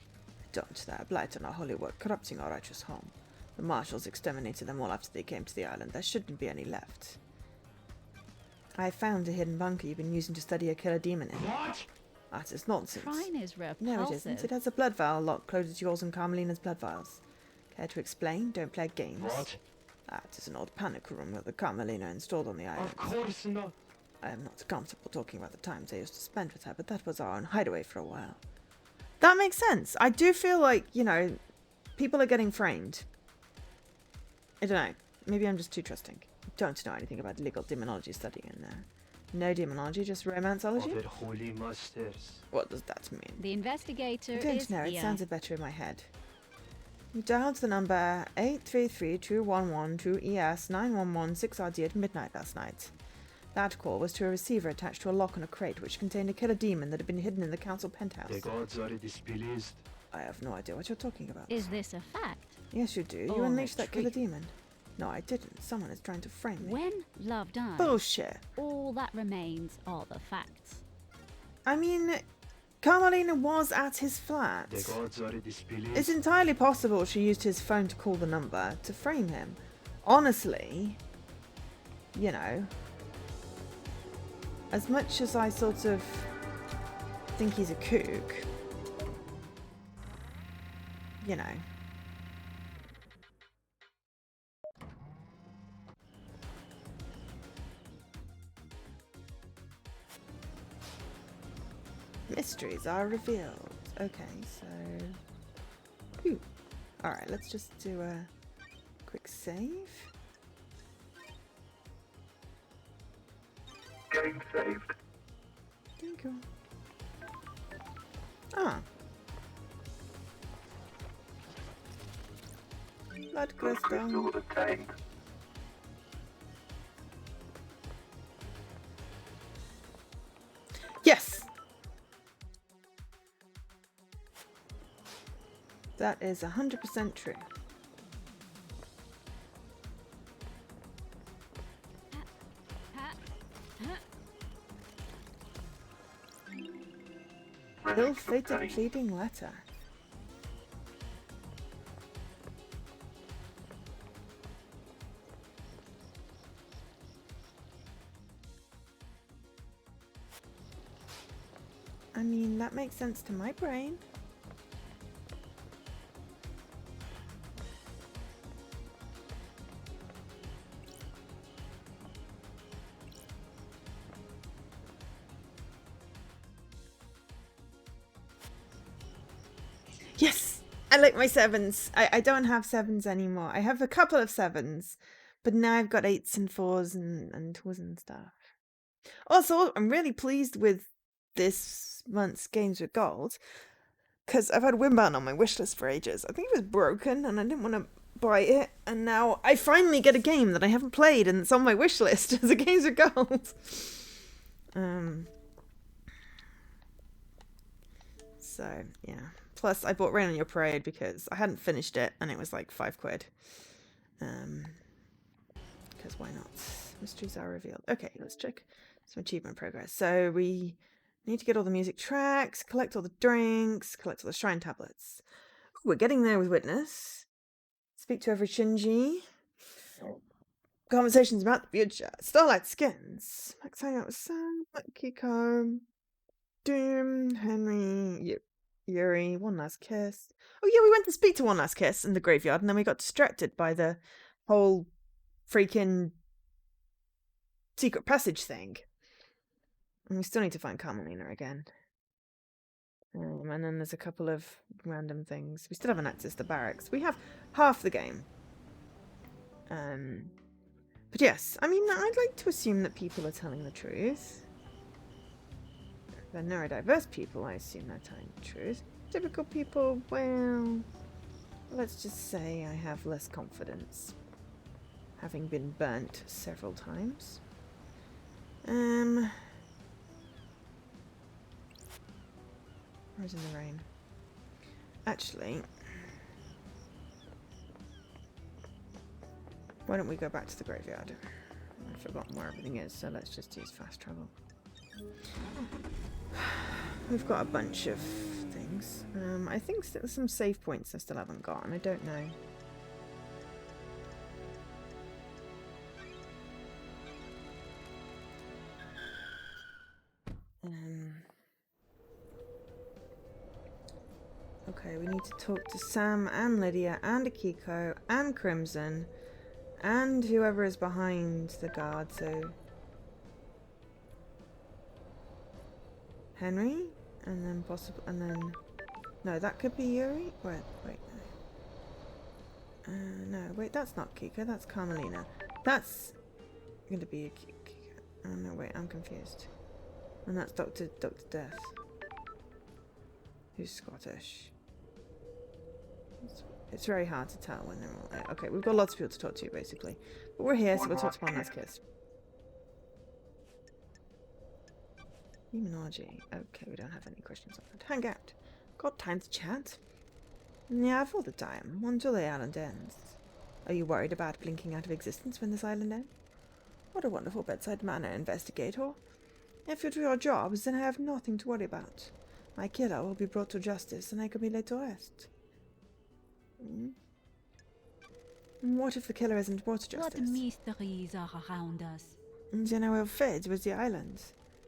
Don't. They're a blight on our holy work, corrupting our righteous home. The marshals exterminated them all after they came to the island. There shouldn't be any left. I found a hidden bunker you've been using to study a killer demon in. What? That is nonsense. Crime is repulsive. No, it isn't. It has a blood vial locked closer to yours and Carmelina's blood vials. Care to explain? Don't play games. What? That is an old panic room that the Carmelina installed on the island. Of course not. I am not comfortable talking about the times I used to spend with her, but that was our own hideaway for a while. That makes sense. I do feel like, you know, people are getting framed. I don't know. Maybe I'm just too trusting. Don't know anything about legal demonology studying in there. No demonology, just romanceology? Our holy masters. What does that mean? The investigator I don't is know. It here. sounded better in my head. You dialed the number 833-211-2ES-9116RD at midnight last night. That call was to a receiver attached to a lock on a crate which contained a killer demon that had been hidden in the council penthouse. The gods are displeased. I have no idea what you're talking about. Is this a fact? Yes, you do. You Or unleashed that killer truth? demon. No, I didn't. Someone is trying to frame me. When love dies, Bullshit. all that remains are the facts. I mean, Carmelina was at his flat. The gods are displeased. It's entirely possible she used his phone to call the number to frame him. Honestly, you know, as much as I sort of think he's a kook, you know. Mysteries are revealed. Okay, so... Ooh. Alright, let's just do a quick save. Game saved. Thank you. Ah. Blood crystal. Crystal obtained. Yes! That is 100% true. Ill-fated pleading letter. I mean, that makes sense to my brain. Yes! I like my sevens. I don't have sevens anymore. I have a couple of sevens, but now I've got eights and fours and twos and stuff. Also, I'm really pleased with this month's Games with Gold, because I've had Wimbound on my wish list for ages. I think it was broken and I didn't want to buy it, and now I finally get a game that I haven't played and it's on my wish list as a Games with Gold. So, yeah. Plus, I bought Rain on Your Parade because I hadn't finished it and it was like £5. Because why not? Mysteries are revealed. Okay, let's check some achievement progress. So we need to get all the music tracks, collect all the drinks, collect all the shrine tablets. Ooh, we're getting there with Witness. Speak to every Shinji. Conversations about the future. Starlight Skins. Max hang out with Sam, Kiko, Doom, Henry, Yuri, One Last Kiss. Oh yeah, we went to speak to One Last Kiss in the graveyard and then we got distracted by the whole freaking secret passage thing. And we still need to find Carmelina again. And then there's a couple of random things. We still haven't accessed the barracks. We have half the game. But yes, I mean, I'd like to assume that people are telling the truth. They're neurodiverse people, I assume they're telling the truth. Typical people, well, let's just say I have less confidence, having been burnt several times. Where's in the rain? Actually, why don't we go back to the graveyard? I've forgotten where everything is, so let's just use fast travel. We've got a bunch of things. I think there's some save points I still haven't got, and I don't know. Okay, we need to talk to Sam and Lydia and Akiko and Crimson and whoever is behind the guard, so Henry, and then possible, and then no, that could be Yuri. Wait, no, wait, that's not Kika, that's Carmelina. That's gonna be a Kika. Oh no, wait, I'm confused. And that's Dr. Death, who's Scottish. It's very hard to tell when they're all there. Okay, we've got lots of people to talk to, basically. But we're here, so we'll talk to one last kiss. Demonology. Okay, we don't have any questions on that. Hang out. Got time to chat? Yeah, for the time. Until the island ends. Are you worried about blinking out of existence when this island ends? What a wonderful bedside manner, investigator. If you do your jobs, then I have nothing to worry about. My killer will be brought to justice, and I can be laid to rest. What if the killer isn't brought to justice? What mysteries are around us? Then I will fade with the island.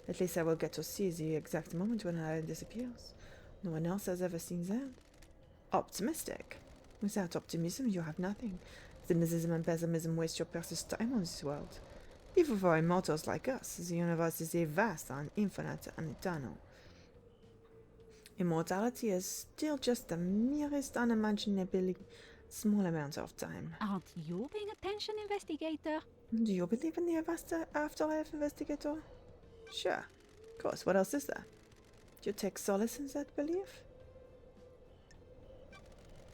At least I will get to see the exact moment when an island disappears. No one else has ever seen that. Optimistic. Without optimism, you have nothing. Cynicism and pessimism waste your precious time on this world. Even for immortals like us, the universe is a vast and infinite and eternal. Immortality is still just the merest unimaginably small amount of time. Aren't you paying attention, investigator? Do you believe in the afterlife, investigator? Sure. Of course. What else is there? Do you take solace in that belief?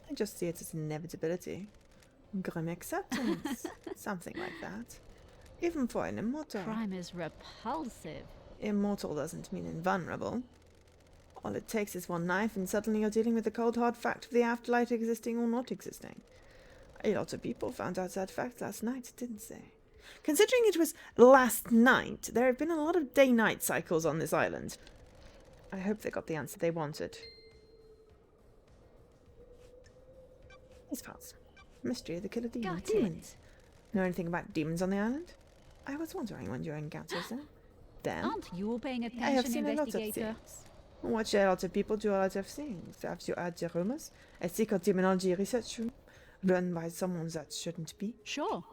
I just see it as inevitability. Grim acceptance. Something like that. Even for an immortal. Crime is repulsive. Immortal doesn't mean invulnerable. All it takes is one knife and suddenly you're dealing with the cold hard fact of the afterlife existing or not existing. A lot of people found out that fact last night, didn't they? Considering it was last night, there have been a lot of day-night cycles on this island. I hope they got the answer they wanted. These files. Mystery of the killer demon. Got Demons. it. Know anything about demons on the island? I was wondering when your encounters there. Then, Aren't you paying attention, I have seen a lot of investigator? things. Watch a lot of people do a lot of things. Have you heard the rumors? A secret demonology research room run by someone that shouldn't be. Sure.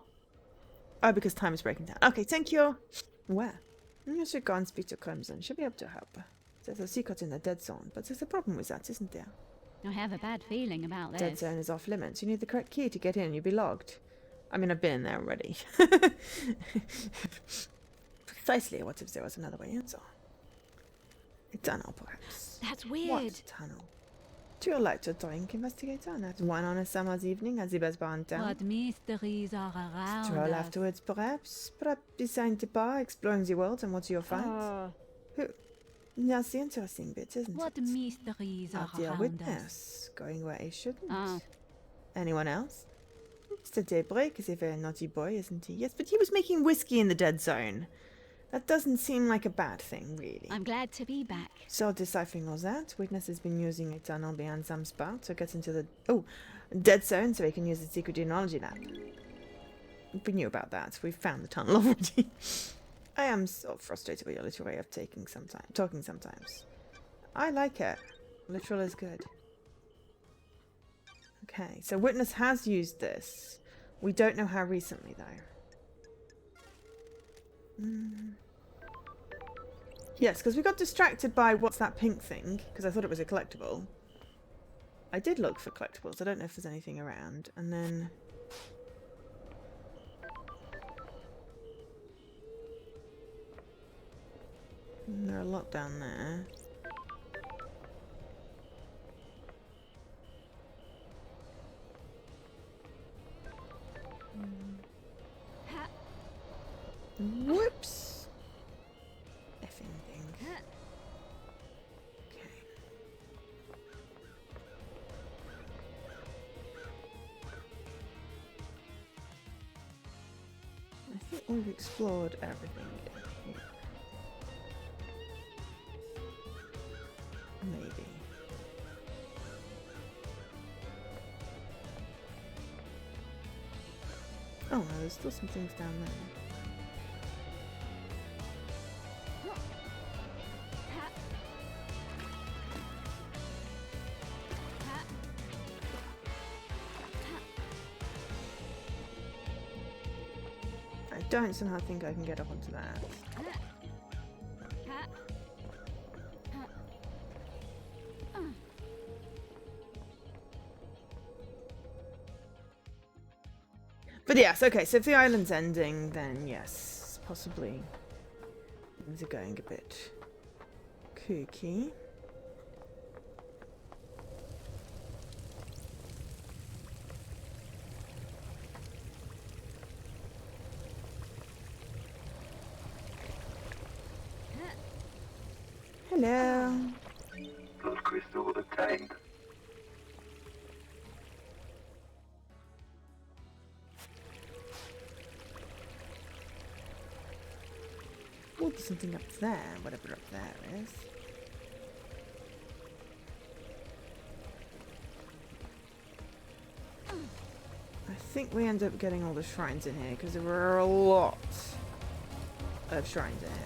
Oh, because time is breaking down. Okay, thank you. Where? You should go and speak to Crimson. She'll be able to help. There's a secret in the dead zone, but there's a problem with that, isn't there? I have a bad feeling about this. Dead zone is off limits. You need the correct key to get in. You'll be logged. I mean, I've been in there already. Precisely. What if there was another way in? So, a tunnel, perhaps. That's weird. What tunnel? Do you like to drink, investigator? And have one on a summer's evening at the best bar in town? What mysteries are around Stroll us? afterwards, perhaps? Perhaps beside the bar, exploring the world, and what do you find? That's the interesting bit, isn't What it? mysteries are Our dear around us? witness, going where he shouldn't. Ah. Anyone else? Mr. Daybreak is a very naughty boy, isn't he? Yes, but he was making whiskey in the dead zone. That doesn't seem like a bad thing, really. I'm glad to be back. So, deciphering all that, witness has been using a tunnel behind some spot to get into the dead zone so he can use the secret genealogy lab. We knew about that. We found the tunnel already. I am so frustrated with your little way of talking sometimes. I like it. Literal is good. Okay, so witness has used this. We don't know how recently, though. Yes, because we got distracted by what's that pink thing, because I thought it was a collectible. I did look for collectibles. I don't know if there's anything around. And then are a lot down there. Whoops! Effing thing. Okay. I think we've explored everything. Maybe. Oh no, there's still some things down there. I don't somehow think I can get up onto that. But yes, okay, so if the island's ending, then yes, possibly things are going a bit kooky. Hello. Blood crystal obtained. Oh, there's something up there, whatever up there is. I think we end up getting all the shrines in here because there were a lot of shrines in here.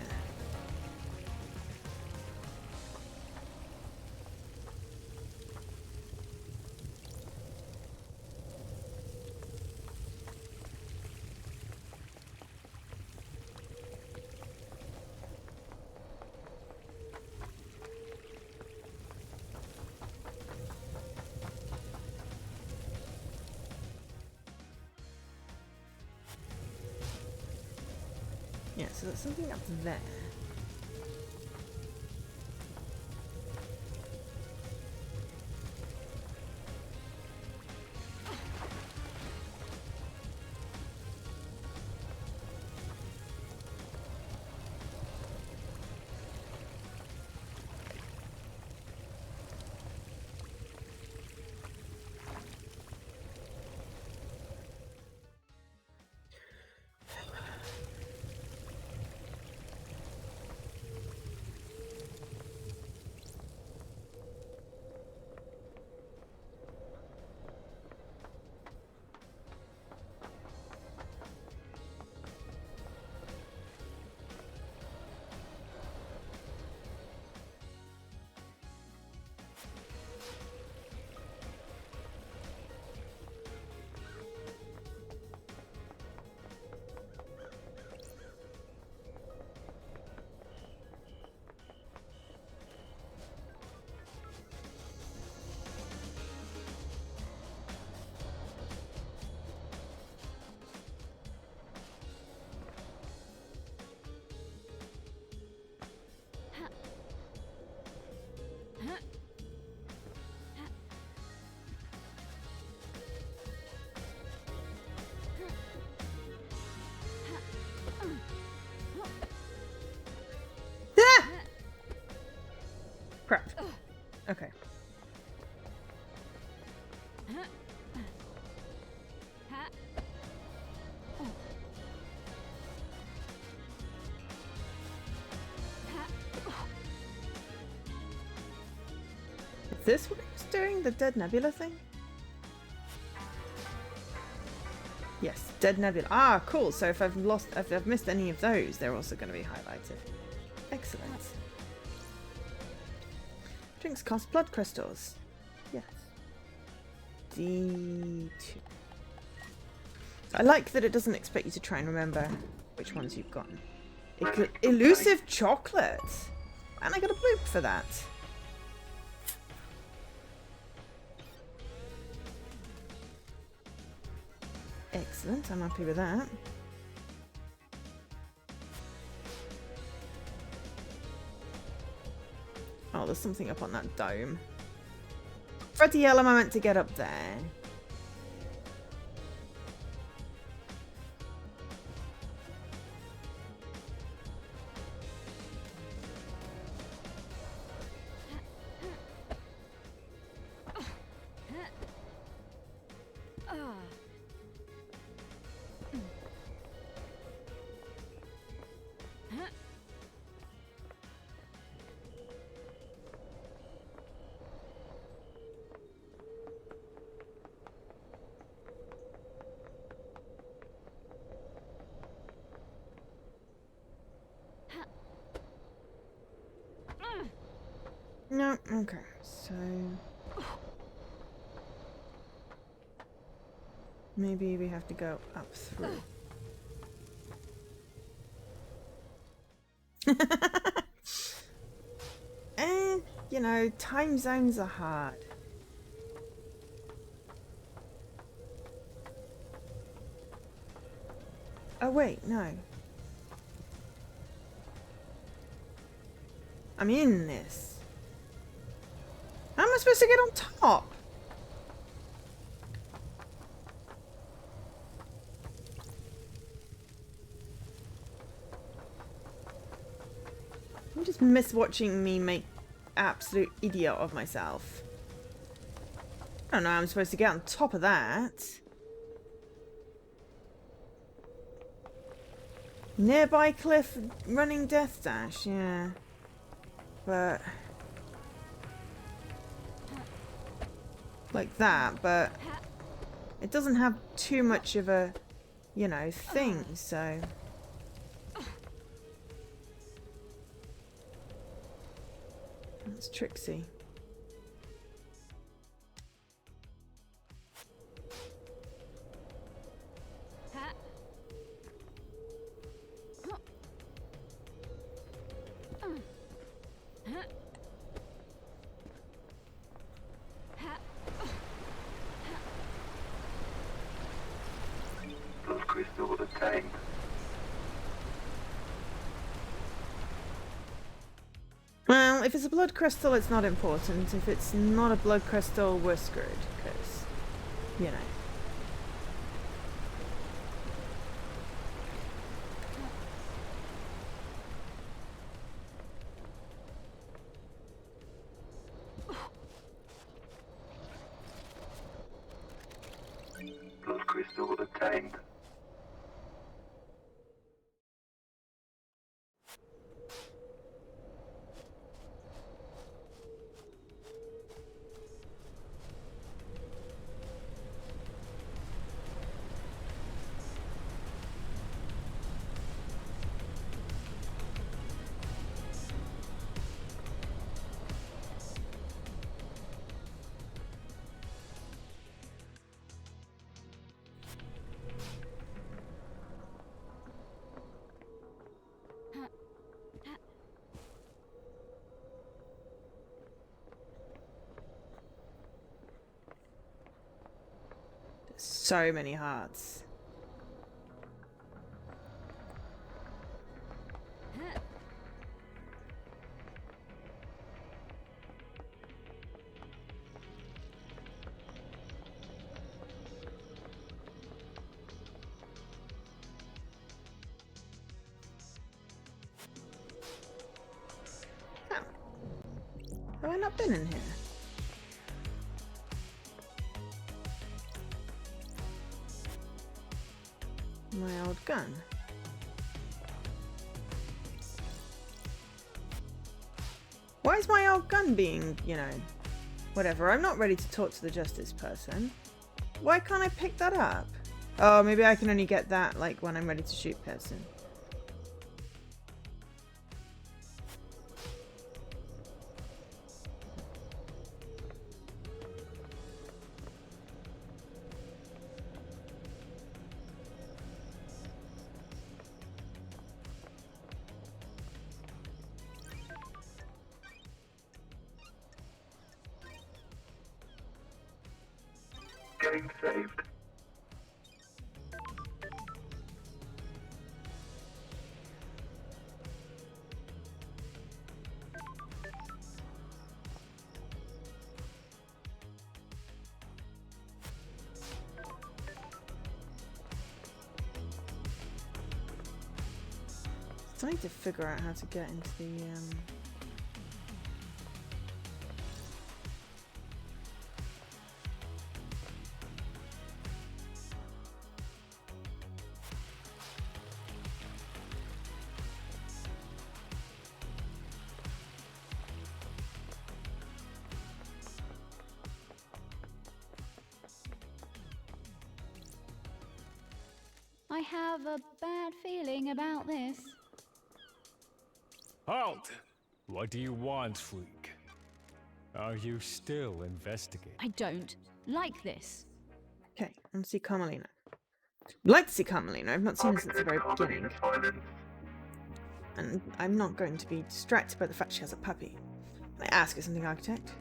Yeah, so there's something up there. Ah! Crap. Okay. Is this what he was doing? The Dead Nebula thing? Yes, Dead Nebula. Ah, cool. So if I've missed any of those, they're also going to be highlighted. Excellent. Drinks cost blood crystals. Yes. D2. I like that it doesn't expect you to try and remember which ones you've gotten. Elusive chocolate. And I got a bloop for that. Excellent, I'm happy with that. Oh, there's something up on that dome. Bloody hell, am I meant to get up there? No, okay, so maybe we have to go up through. You know, time zones are hard. Oh wait, no. I'm in this. How am I supposed to get on top? You just miss watching me make absolute idiot of myself. I don't know how I'm supposed to get on top of that. Nearby cliff running death dash, yeah. But like that, but it doesn't have too much of a, you know, thing, so that's tricksy. Blood crystal obtained. Well, if it's a blood crystal, it's not important. If it's not a blood crystal, we're screwed, because, you know. Blood crystal obtained. So many hearts. Oh. Have I not been in here? My old gun. Why is my old gun being, you know, whatever? I'm not ready to talk to the justice person. Why can't I pick that up? Oh, maybe I can only get that, like, when I'm ready to shoot person. Game saved. Still need to figure out how to get into the I have a bad feeling about this. Halt! What do you want, freak? Are you still investigating? I don't like this. Okay, I want to see Carmelina. I'd like to see Carmelina. I've not seen her since the very beginning. And I'm not going to be distracted by the fact she has a puppy. Can I ask you something, Architect?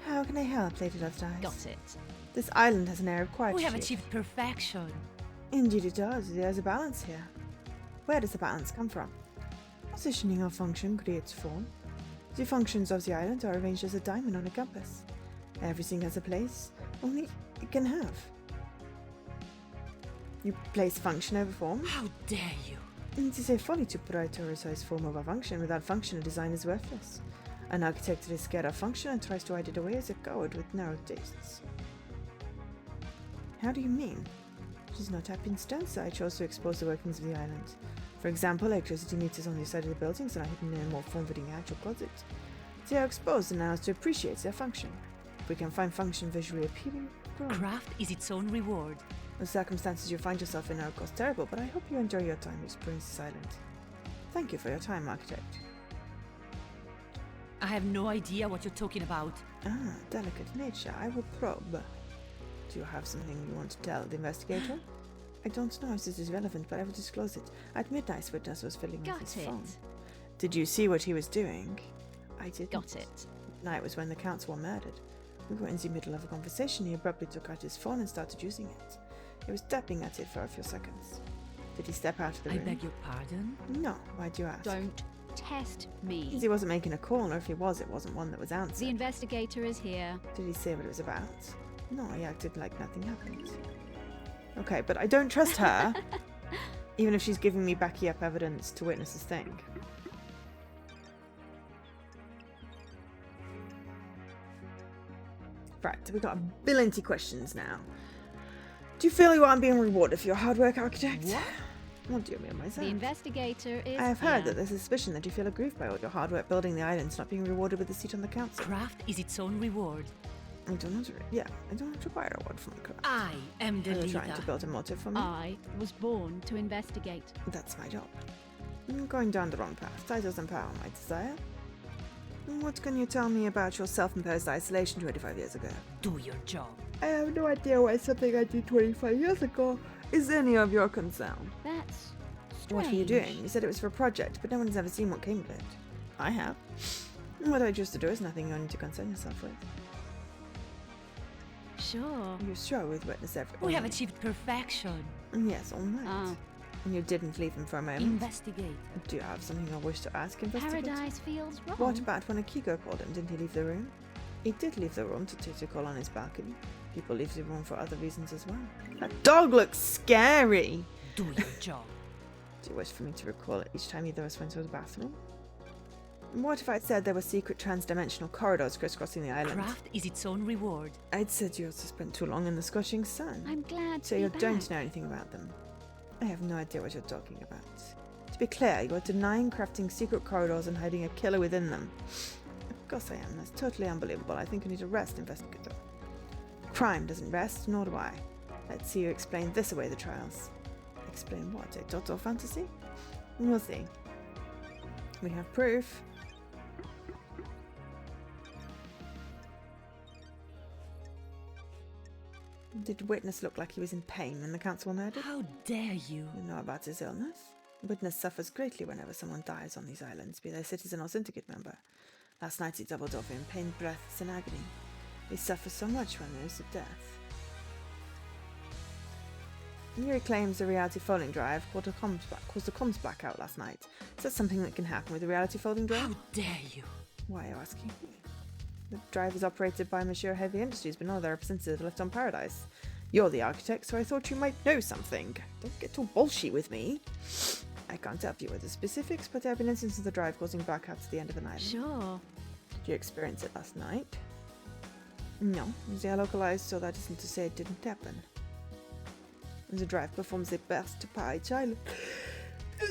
How can I help, Lady Love's Got it. This island has an air of quiet. We have achieved perfection. Indeed it does. There's a balance here. Where does the balance come from? Positioning or function creates form. The functions of the island are arranged as a diamond on a compass. Everything has a place, only it can have. You place function over form? How dare you? It is a folly to prioritize form over function. Without function, a design is worthless. An architect that is scared of function and tries to hide it away is a coward with narrow tastes. How do you mean? She's not happy in stone, so I chose to expose the workings of the island. For example, electricity meters on the side of the buildings are hidden in a more form-fitting actual closet. They are exposed and allows to appreciate their function. If we can find function visually appealing, grow. Craft is its own reward. The circumstances you find yourself in are of course terrible, but I hope you enjoy your time exploring this island. Thank you for your time, Architect. I have no idea what you're talking about. Ah, delicate nature. I will probe. Do you have something you want to tell the investigator? I don't know if this is relevant, but I will disclose it. At midnight, witness was filling up his phone. Did you see what he was doing? I didn't. Got it. Night was when the counts were murdered. We were in the middle of a conversation. He abruptly took out his phone and started using it. He was tapping at it for a few seconds. Did he step out of the I room? beg your pardon? No. Why do you ask? Don't test me. He wasn't making a call, or if he was, it wasn't one that was answered. The investigator is here. Did he say what it was about? No, he acted like nothing happened. Okay, but I don't trust her, even if she's giving me backy up evidence to witness this thing. Right, we've got a billion questions now. Do you feel you aren't being rewarded for your hard work, Architect? What? Not do me and myself. The investigator is I have heard here. that there's a suspicion that you feel aggrieved by all your hard work building the islands not being rewarded with a seat on the council. Craft is its own reward. I don't require a reward from the craft. I am the Are you leader. trying to build a motive for me? I was born to investigate. That's my job. I'm going down the wrong path. Titles and power, my desire. What can you tell me about your self-imposed isolation 25 years ago? Do your job. I have no idea why something I did 25 years ago is any of your concern. That's strange. What were you doing? You said it was for a project, but no one's ever seen what came of it. I have. What I choose to do is nothing you need to concern yourself with. Sure. You sure with witness every... We have achieved perfection. Yes, all right. Ah. And you didn't leave him for a moment. Investigate. Do you have something I wish to ask, investigator? Paradise feels wrong. What about when Akiko called him? Didn't he leave the room? He did leave the room to take a call on his balcony. People leave the room for other reasons as well. That dog looks scary! Do your job. Do you wish for me to recall it each time either of us went to the bathroom? And what if I'd said there were secret trans-dimensional corridors crisscrossing the island? Craft is its own reward. I'd said you also spent too long in the scorching sun. I'm glad So to you be don't back. know anything about them. I have no idea what you're talking about. To be clear, you are denying crafting secret corridors and hiding a killer within them. Of course I am. That's totally unbelievable. I think you need to rest, investigator. Crime doesn't rest, nor do I. Let's see you explain this away the trials. Explain what? A total fantasy? We'll see. We have proof. Did Witness look like he was in pain when the council were murdered? How dare you? You know about his illness? Witness suffers greatly whenever someone dies on these islands, be they citizen or syndicate member. Last night he doubled over in pain, breaths, and agony. He suffers so much when there is a death. Yuri claims the reality folding drive caused a comms blackout last night. Is that something that can happen with the reality folding drive? How dare you? Why are you asking me? The drive is operated by Monsieur Heavy Industries, but none of their representatives left on Paradise. You're the architect, so I thought you might know something. Don't get all bullshit with me. I can't help you with the specifics, but there have been instances of the drive causing blackouts at the end of an island. Sure. Did you experience it last night? No, they are localized, so that isn't to say it didn't happen. The drive performs a burst to power each island.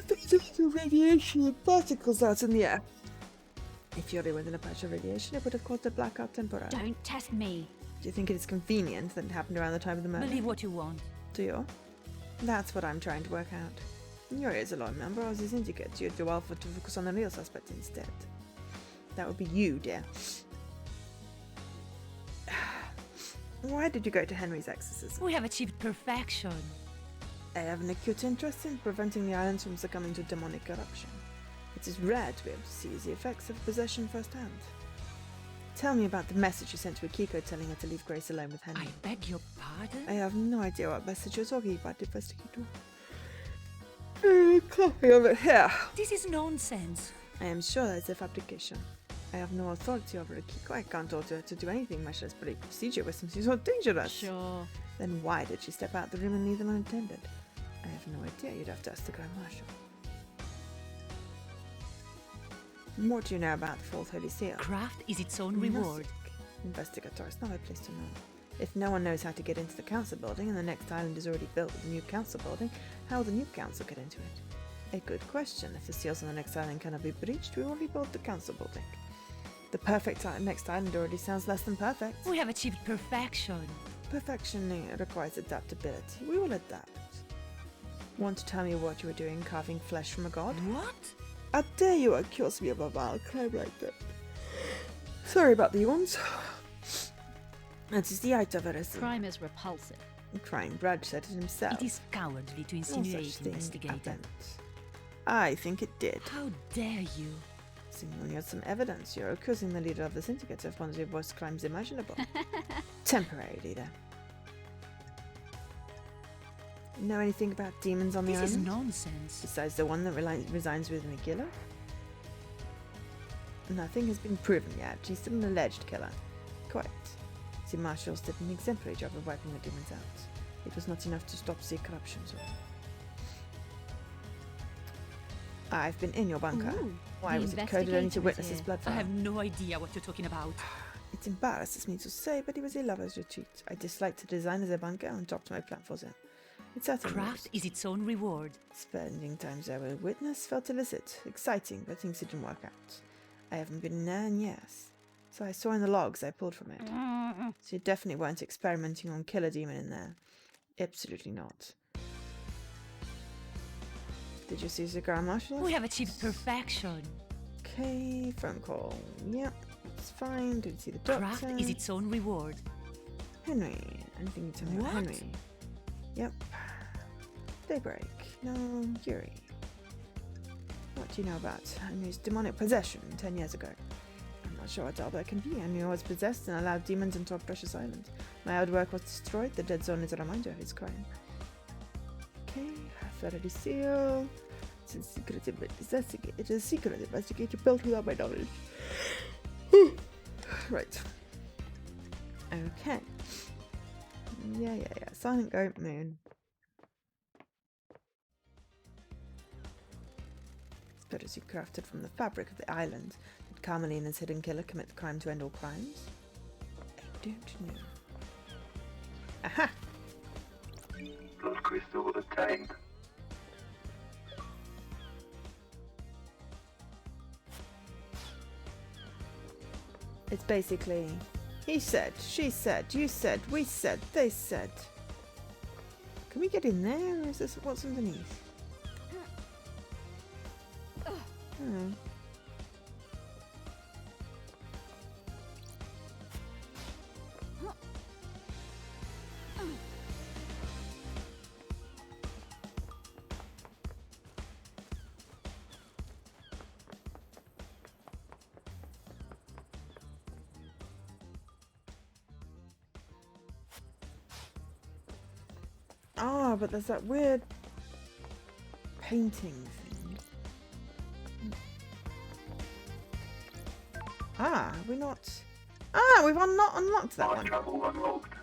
There's also radiation and particles out in the air. If you're within a patch of radiation, it would have caused a blackout temporarily. Don't test me. Do you think it is convenient that it happened around the time of the murder? Believe what you want. Do you? That's what I'm trying to work out. You're a lone member of the syndicate. You'd do well to focus on the real suspect instead. That would be you, dear. Why did you go to Henry's exorcism? We have achieved perfection. I have an acute interest in preventing the islands from succumbing to demonic corruption. It is rare to be able to see the effects of possession firsthand. Tell me about the message you sent to Akiko telling her to leave Grace alone with Henry. I beg your pardon? I have no idea what message you're talking about, investigator. Copy of it here. This is nonsense. I am sure that it's a fabrication. I have no authority over Akiko. I can't order her to do anything, much less break procedure with since she's so dangerous. Sure. Then why did she step out the room and leave them unattended? I have no idea. You'd have to ask the Grand Marshal. What do you know about the Fourth Holy Seal? Craft is its own reward. Investigator, it's not a place to know. If no one knows how to get into the council building and the next island is already built with the new council building, how will the new council get into it? A good question. If the seals on the next island cannot be breached, we will rebuild the council building. The perfect next island already sounds less than perfect. We have achieved perfection. Perfection requires adaptability. We will adapt. Want to tell me what you were doing carving flesh from a god? What? How dare you accuse me of a vile crime like that? Sorry about the yawns. That is the height of heresy. Crime is repulsive. Crime, Brad said it himself. It is cowardly to No such insinuate, thing investigator. happened. I think it did. How dare you? Seemingly had some evidence. You're accusing the leader of the syndicate of one of the worst crimes imaginable. Temporary leader. Know anything about demons on the This is island? nonsense. Besides the one that resigns with a killer? Nothing has been proven yet. She's still an alleged killer. Quite. The marshals did an exemplary job of wiping the demons out. It was not enough to stop the corruption zone. I've been in your bunker. Ooh, Why the was it coded only to investigator is witnesses' here. blood I vow? have no idea what you're talking about. It embarrasses me to say, but it was a lover's retreat. I disliked the design of the bunker and dropped my plan for it. It certainly Craft is its own reward. Spending times there with a witness felt illicit, exciting, but things didn't work out. I haven't been in there in years. So I saw in the logs I pulled from it. So you definitely weren't experimenting on Killer Demon in there. Absolutely not. Did you see the Grand Marshal? We have achieved perfection. Okay, phone call. Yep, it's fine. Didn't see the doctor. Craft is its own reward. Henry. Anything you tell me about What? Henry? Yep. Daybreak. No, Yuri. What do you know about Henry's demonic possession 10 years ago? I'm not sure what all that can be. Henry was possessed and allowed demons into our precious island. My hard work was destroyed. The dead zone is a reminder of his crime. Okay, Faraday seal. It's a secret investigation. It is a secret investigator built without my knowledge. Right. Okay. Yeah. Silent Goat Moon. Spirits you crafted from the fabric of the island. Did Carmeline and his hidden killer commit the crime to end all crimes? I don't know. Aha! Blood crystal obtained. It's basically he said, she said, you said, we said, they said. Can we get in there, or is this what's underneath? Hmm. Ah, but there's that weird painting thing. Ah, we're not. Ah, we've not unlocked that Fast one. travel unlocked.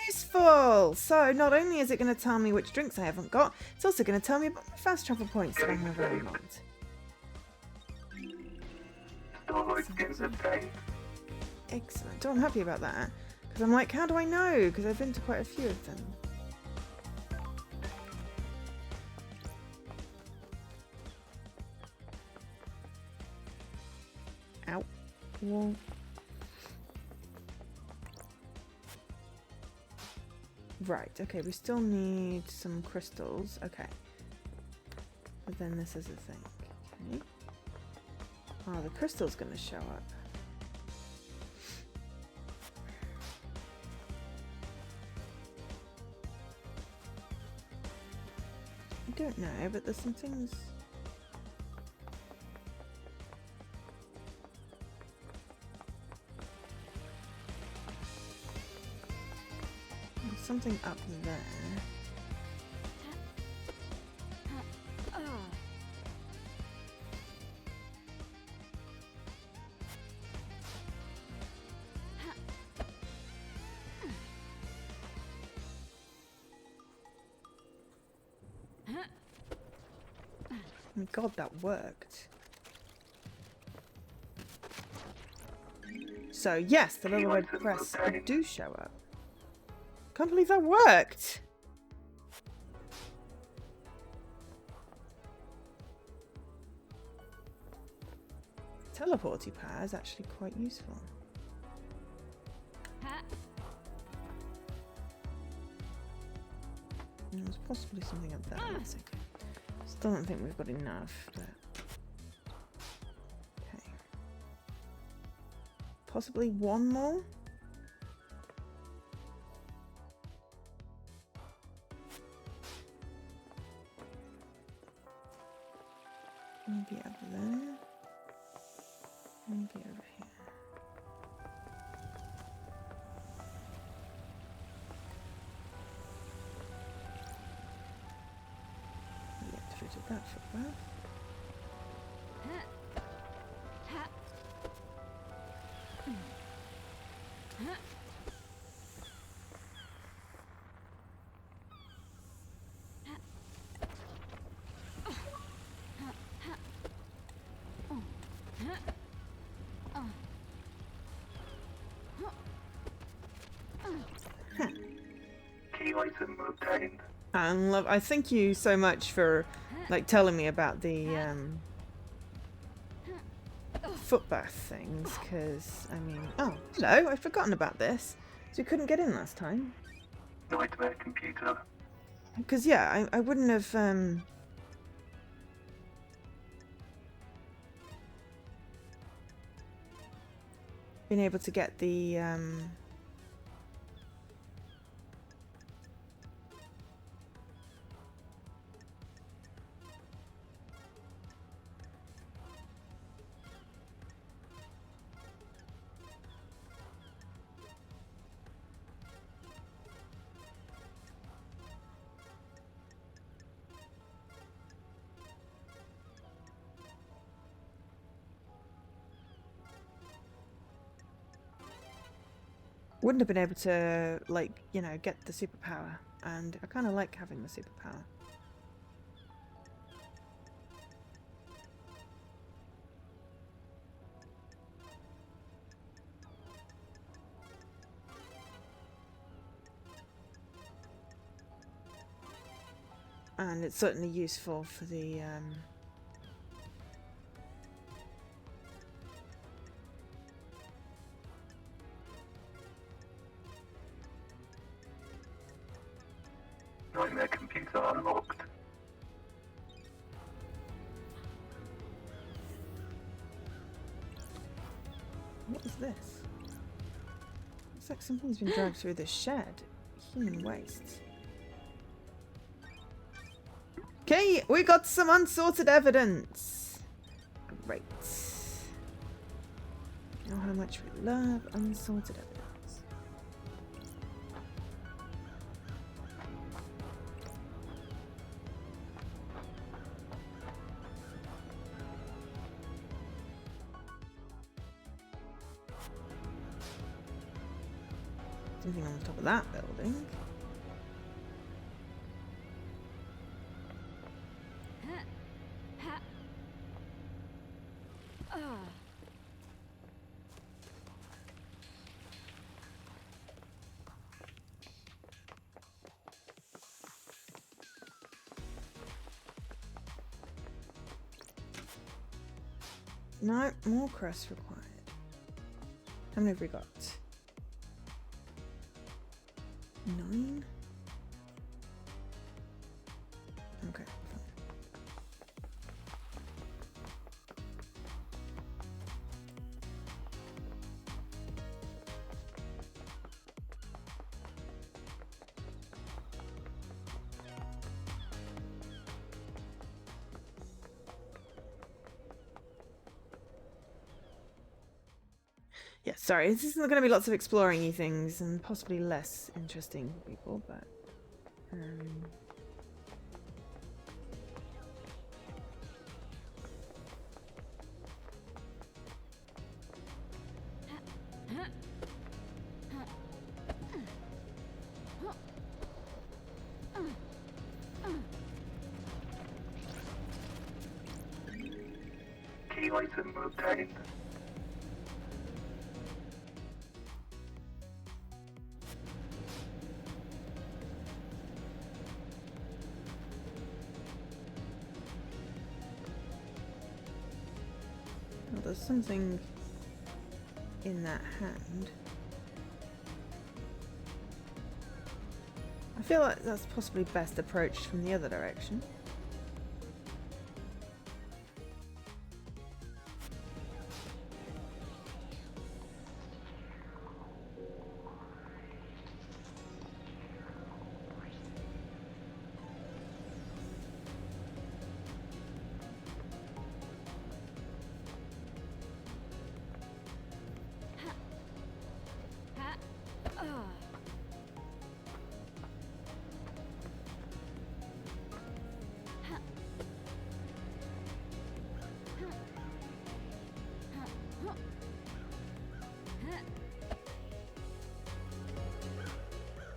Use Wonderful! So not only is it going to tell me which drinks I haven't got, it's also going to tell me about my fast travel points that I have unlocked. Storage bins obtained. Excellent. Oh, I'm happy about that. Because I'm like, how do I know? Because I've been to quite a few of them. Ow. Whoa. Right, okay, we still need some crystals. Okay. But then this is a thing. Okay. Oh, the crystal's gonna show up. I don't know, but there's some things. There's something up there. Oh my god, that worked. So yes, the little red crests do show up. Can't believe that worked! Teleporty power is actually quite useful. There's possibly something up there. That's okay. Still don't think we've got enough, but okay. Possibly one more? Maybe over there. Maybe over here. Get rid of that footpath. Key item obtained. I thank you so much for like telling me about the footbath things, because I mean, oh hello, I'd forgotten about this, so we couldn't get in last time. Nightmare computer. Because yeah, I wouldn't have been able to get the wouldn't have been able to, like, you know, get the superpower, and I kind of like having the superpower. And it's certainly useful for the Nightmare computer unlocked. what is this? Looks like something's been dragged through this shed. Human waste. Okay, we got some unsorted evidence. Great. You know how much we love unsorted evidence. anything on the top of that building. No, more crests required. How many have we got? 9? Okay, fine. Yeah, sorry, this is going to be lots of exploring-y things and possibly less interesting for people, but... Key item obtained. Well, there's something in that hand. I feel like that's possibly best approached from the other direction.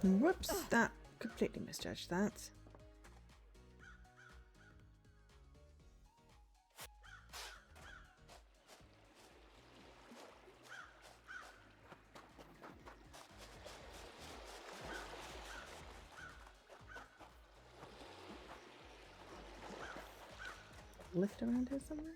Whoops, that completely misjudged that. Lift around here somewhere?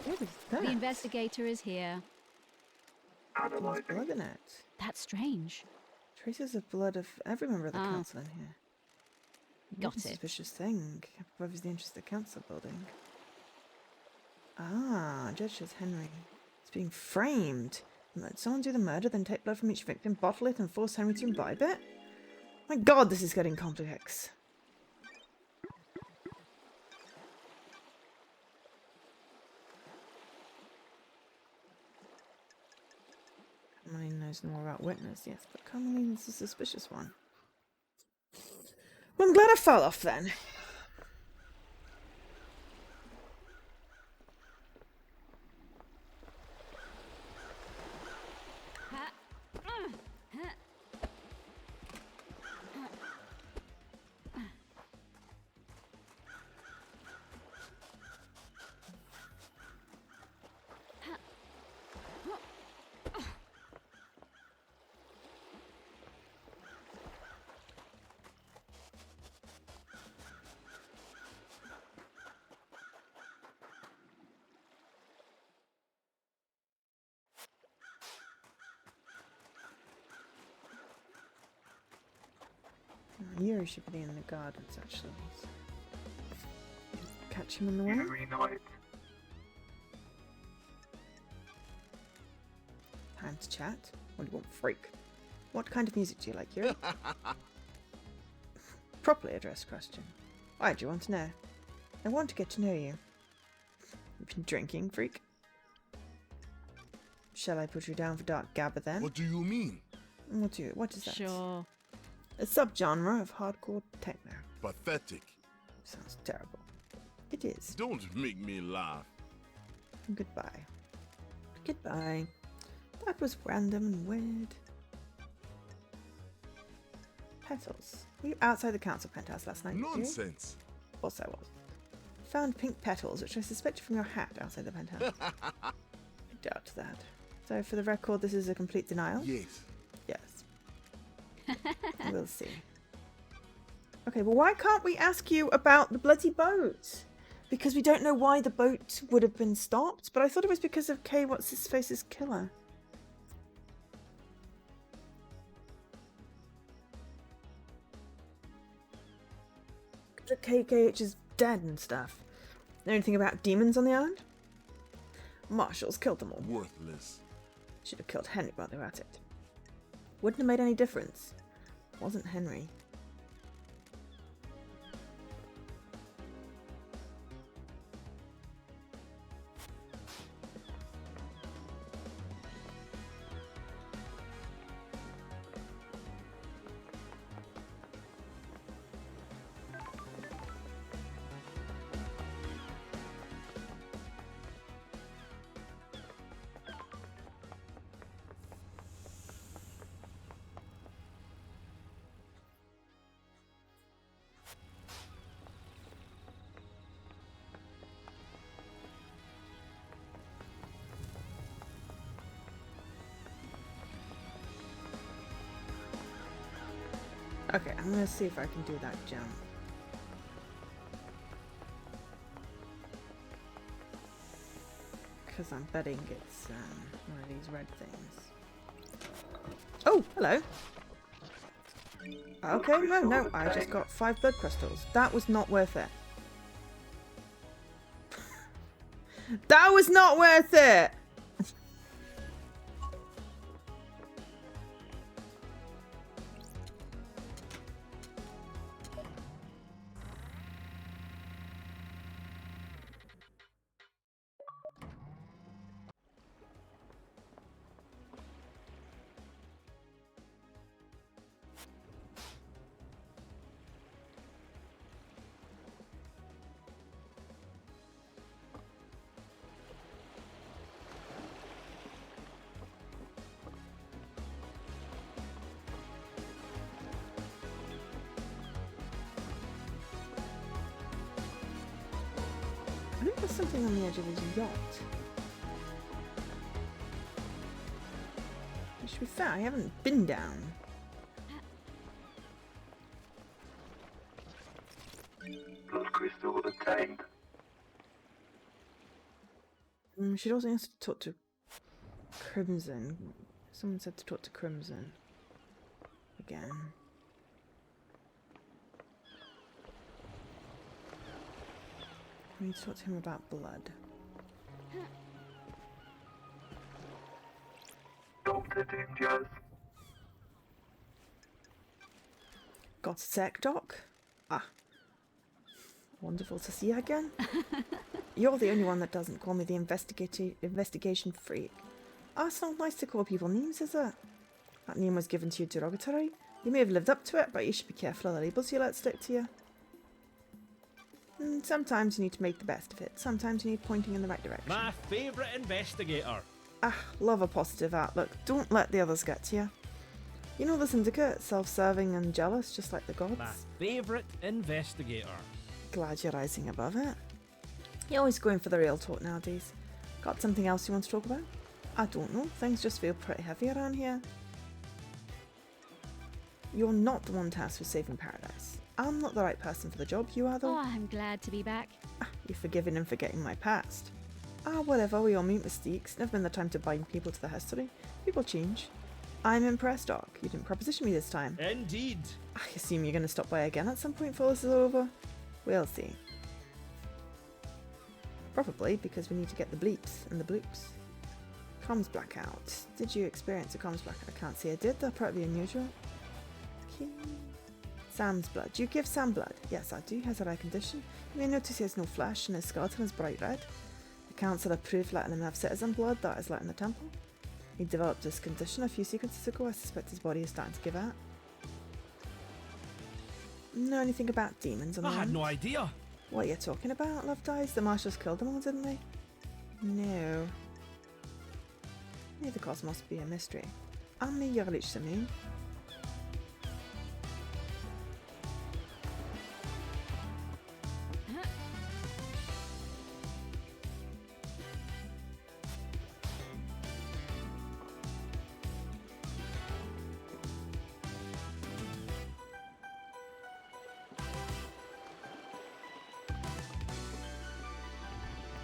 What is that? The investigator is here. There's blood in it. That's strange. Traces of blood of every member of the council in here. Got What a it. suspicious thing. Above is the entrance to the council building. Ah, Judge says Henry is being framed. Let someone do the murder, then take blood from each victim, bottle it, and force Henry to imbibe it? My god, this is getting complex. Carmeline knows more about witness, yes, but Carmeline's a suspicious one. Well, I'm glad I fell off then. Yuri should be in the gardens, actually. Catch him on the way. Unite. Time to chat. What do you want, freak? What kind of music do you like, Yuri? Properly addressed question. Why do you want to know? I want to get to know you. You've been drinking, freak? Shall I put you down for dark gabba then? What do you mean? What is that? Sure. A subgenre of hardcore techno. Pathetic. Sounds terrible. It is. Don't make me laugh. Goodbye. Goodbye. That was random and weird. Petals. Were you outside the council penthouse last night? Nonsense. Of course I was. Found pink petals, which I suspected from your hat outside the penthouse. I doubt that. So for the record, this is a complete denial? Yes. Yes. We'll see. Okay, well why can't we ask you about the bloody boat? Because we don't know why the boat would have been stopped, but I thought it was because of K. What's-his-face's killer. KKH is dead and stuff. Know anything about demons on the island? Marshals killed them all. Worthless. Should have killed Henry while they were at it. Wouldn't have made any difference. It wasn't Henry. Okay, I'm gonna see if I can do that jump. Because I'm betting it's one of these red things. Oh, hello. Okay, no, I just got 5 blood crystals. That was not worth it. That was not worth it! I think there's something on the edge of his yacht. Which, to be fair, I haven't been down. Blood crystal obtained. She'd also asked to talk to Crimson. Someone said to talk to Crimson. Again. We need to talk to him about blood. Dr. Dangers. Got a sec, Doc? Ah. Wonderful to see you again. You're the only one that doesn't call me the investigation freak. Ah, it's not nice to call people names, is it? That name was given to you derogatory. You may have lived up to it, but you should be careful of the labels you let stick to you. Sometimes you need to make the best of it. Sometimes you need pointing in the right direction. My favourite investigator. Ah, love a positive outlook. Don't let the others get to you. You know the Syndicate, self-serving and jealous, just like the gods. My favourite investigator. Glad you're rising above it. You're always going for the real talk nowadays. Got something else you want to talk about? I don't know. Things just feel pretty heavy around here. You're not the one tasked with saving paradise. I'm not the right person for the job, you are though. Oh, I'm glad to be back. Ah, you're forgiving and forgetting my past. Ah, whatever, we all make mistakes. Never been the time to bind people to the history. People change. I'm impressed, Doc. You didn't proposition me this time. Indeed. I assume you're going to stop by again at some point before this is over? We'll see. Probably, because we need to get the bleeps and the bloops. Comms blackout. Did you experience a comms blackout? I can't say I did. That's probably unusual. Okay. Sam's blood. Do you give Sam blood? Yes, I do. He has a rare condition. You may notice he has no flesh and his skeleton is bright red. The council approved letting him have citizen blood. That is let in the temple. He developed this condition a few sequences ago. I suspect his body is starting to give out. Know anything about demons on I had no idea. What are you talking about, Love Dies? The marshals killed them all, didn't they? No. Maybe the cause must be a mystery. Ami Yarlich Samin.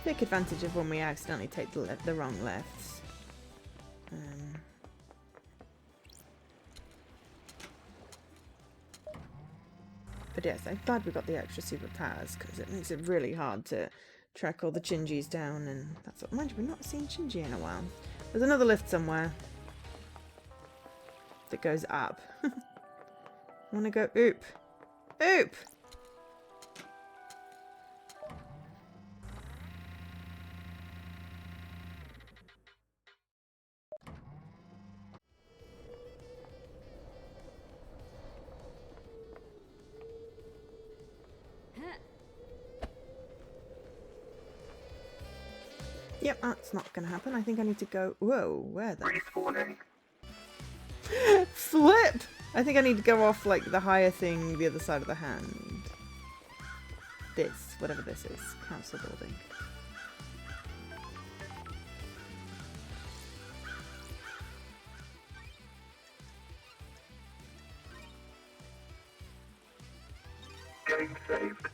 Take advantage of when we accidentally take the wrong lefts. But yes, I'm glad we got the extra superpowers because it makes it really hard to track all the Chinjis down, and that's what. Mind you, we've not seen Chinji in a while. There's another lift somewhere that goes up. I want to go oop, oop. Yep, that's not going to happen. I think I need to go... Whoa, where the... Respawning. Flip! I think I need to go off, like, the higher thing, the other side of the hand. This, whatever this is. Council building. Game saved.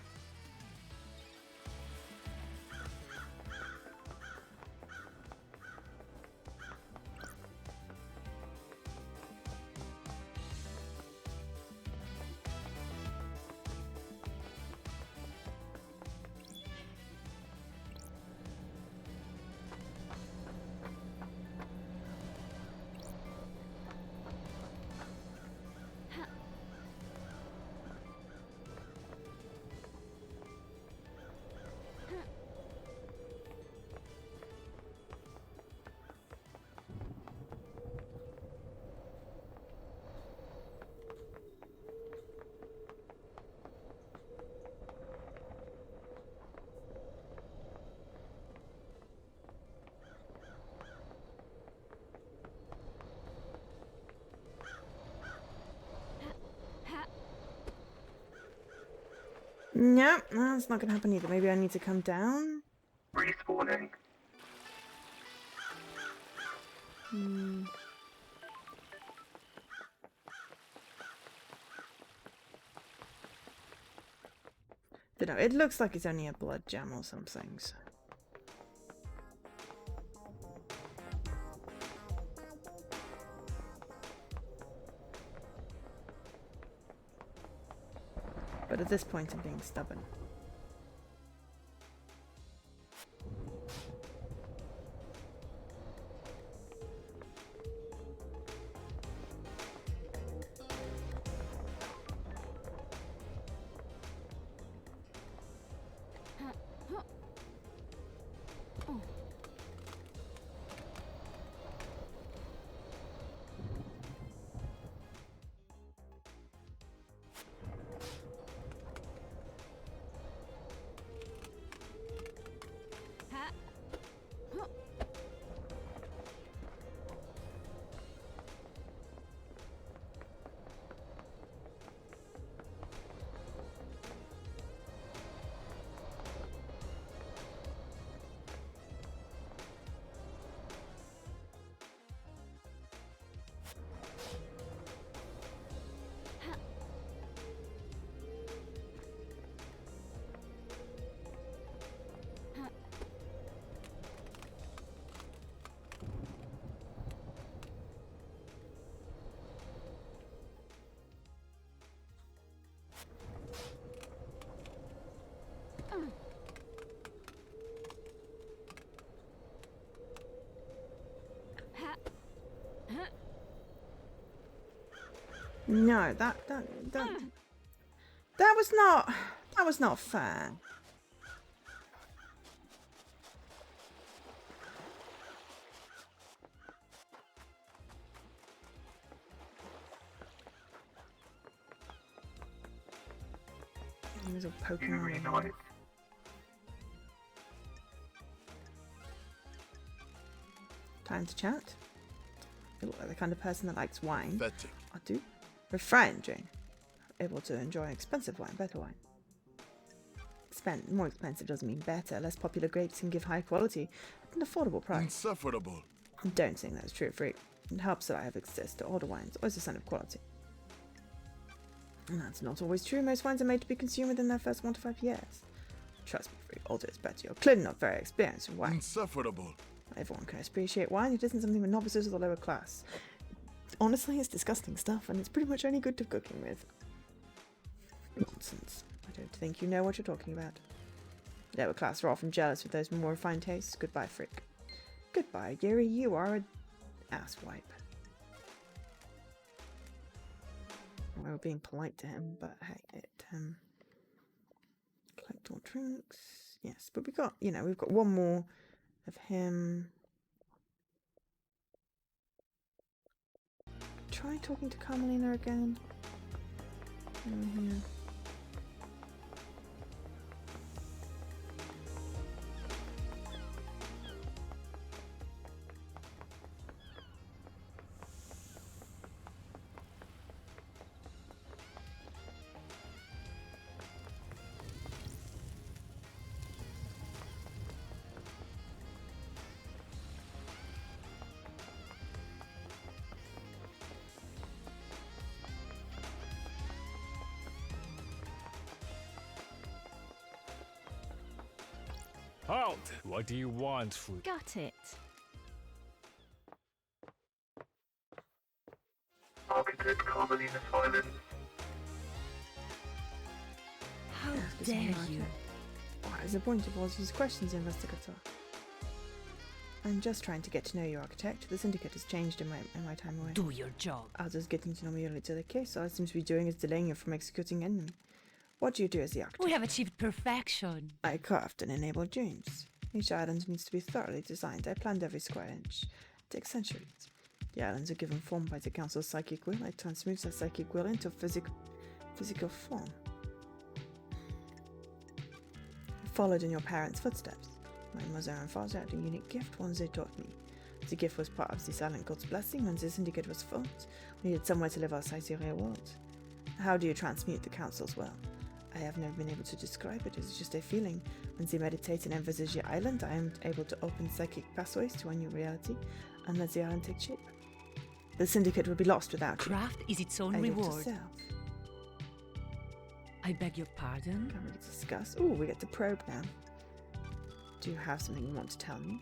Nope, that's not going to happen either. Maybe I need to come down? Respawning. Don't know. It looks like it's only a blood gem or something, so... But at this point I'm being stubborn. No, that was not fair. There's a Pokemon. Very nice. Time to chat. You look like the kind of person that likes wine. Pathetic. I do. Refined drink. Able to enjoy expensive wine, better wine. More expensive doesn't mean better. Less popular grapes can give high quality at an affordable price. Insufferable. Don't think that's true, Freak. It helps that I have access to older wines, always a sign of quality. And that's not always true. Most wines are made to be consumed within their first 1 to 5 years. Trust me, Freak, older is better. You're clearly not very experienced with wine. Insufferable. Everyone can appreciate wine. It isn't something for novices or the lower class. Honestly, it's disgusting stuff, and it's pretty much only good to cooking with. Nonsense. I don't think you know what you're talking about. Lower class are often jealous of those with more refined tastes. Goodbye, Frick. Goodbye, Yuri. You are an asswipe. We were being polite to him, but hey, collect all drinks. Yes, but we've got one more of him. Try talking to Carmelina again. Over here. Halt! What do you want, Freak? Got it. Targeted Carmelina silence. How Yes, dare like you? it. What is the point of all these questions, Investigator? I'm just trying to get to know your architect. The syndicate has changed in my time away. Do your job. Others getting to know me related to the case. All it seems to be doing is delaying you from executing enemy. What do you do as the architect? We have achieved perfection. I craft and enable dreams. Each island needs to be thoroughly designed. I planned every square inch. It takes centuries. The islands are given form by the council's psychic will. I transmute that psychic will into physical form. I followed in your parents' footsteps. My mother and father had a unique gift, one they taught me. The gift was part of the silent god's blessing when the syndicate was formed. We needed somewhere to live outside the real world. How do you transmute the council's will? I have never been able to describe it. It's just a feeling. When they meditate and envisage the island, I am able to open psychic pathways to a new reality and let the island take shape. The syndicate would be lost without you. Craft is its own I live to reward. serve. I beg your pardon? Can we discuss? Oh, we get to probe now. Do you have something you want to tell me?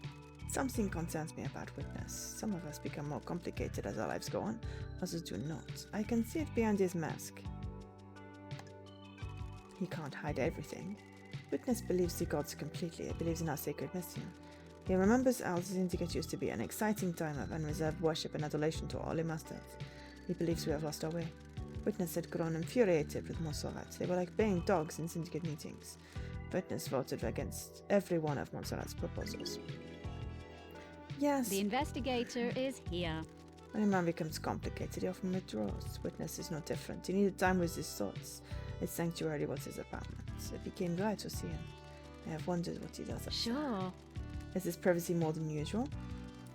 Something concerns me about Witness. Some of us become more complicated as our lives go on, others do not. I can see it behind his mask. He can't hide everything. Witness believes the gods completely. He believes in our sacred mission. He remembers how the syndicate used to be an exciting time of unreserved worship and adoration to all masters. He believes we have lost our way. Witness had grown infuriated with Montserrat. They were like baying dogs in syndicate meetings. Witness voted against every one of Montserrat's proposals. Yes, The investigator is here. when a man becomes complicated, he often withdraws. Witness is no different. He needed time with his thoughts. His sanctuary was his apartment. It became glad to see him. I have wondered what he does. Sure. Is his privacy more than usual?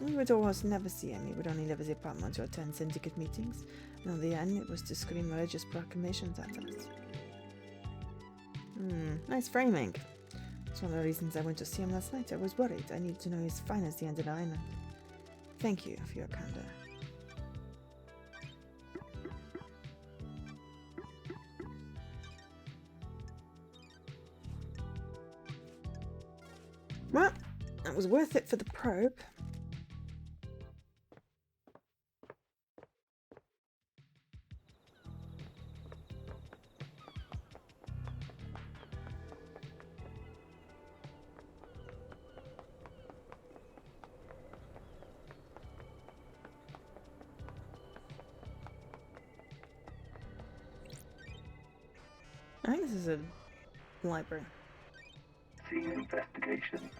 We would almost never see him. He would only leave his apartment to attend syndicate meetings, and in the end it was to scream religious proclamations at us. Nice framing. It's one of the reasons I went to see him last night. I was worried. I needed to know his fine as the end of the island. Thank you for your candor. Well, that was worth it for the probe. I think this is a library. See investigations.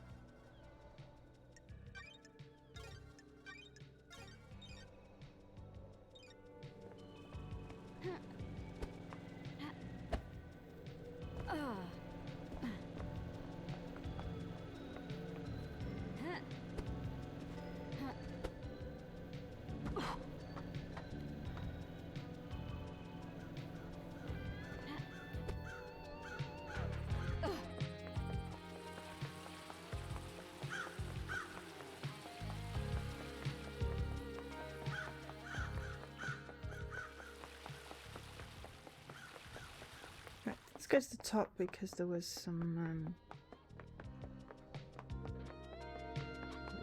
Right, let's go to the top because there was some.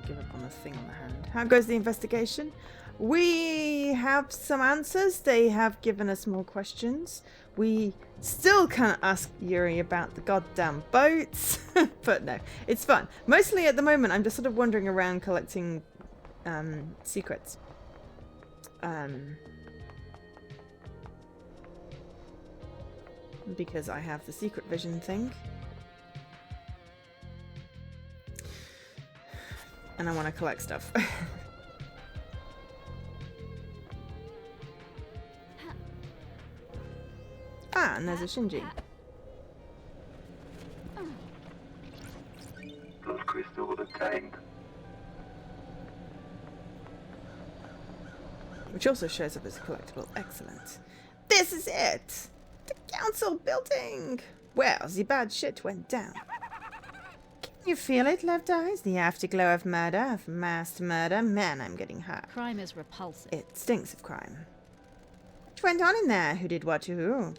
Give up on the thing on the hand. How goes the investigation? We have some answers. They have given us more questions. We still can't ask Yuri about the goddamn boats. But no, it's fun. Mostly at the moment, I'm just sort of wandering around collecting secrets. Because I have the secret vision thing. And I want to collect stuff. Ah, and there's a Shinji. Those crystals obtained. Which also shows up as a collectible. Excellent. This is it! The council building! Well, the bad shit went down. Can you feel it, Left Eyes? The afterglow of murder, of mass murder. Man, I'm getting hot. Crime is repulsive. It stinks of crime. What went on in there? Who did what to who?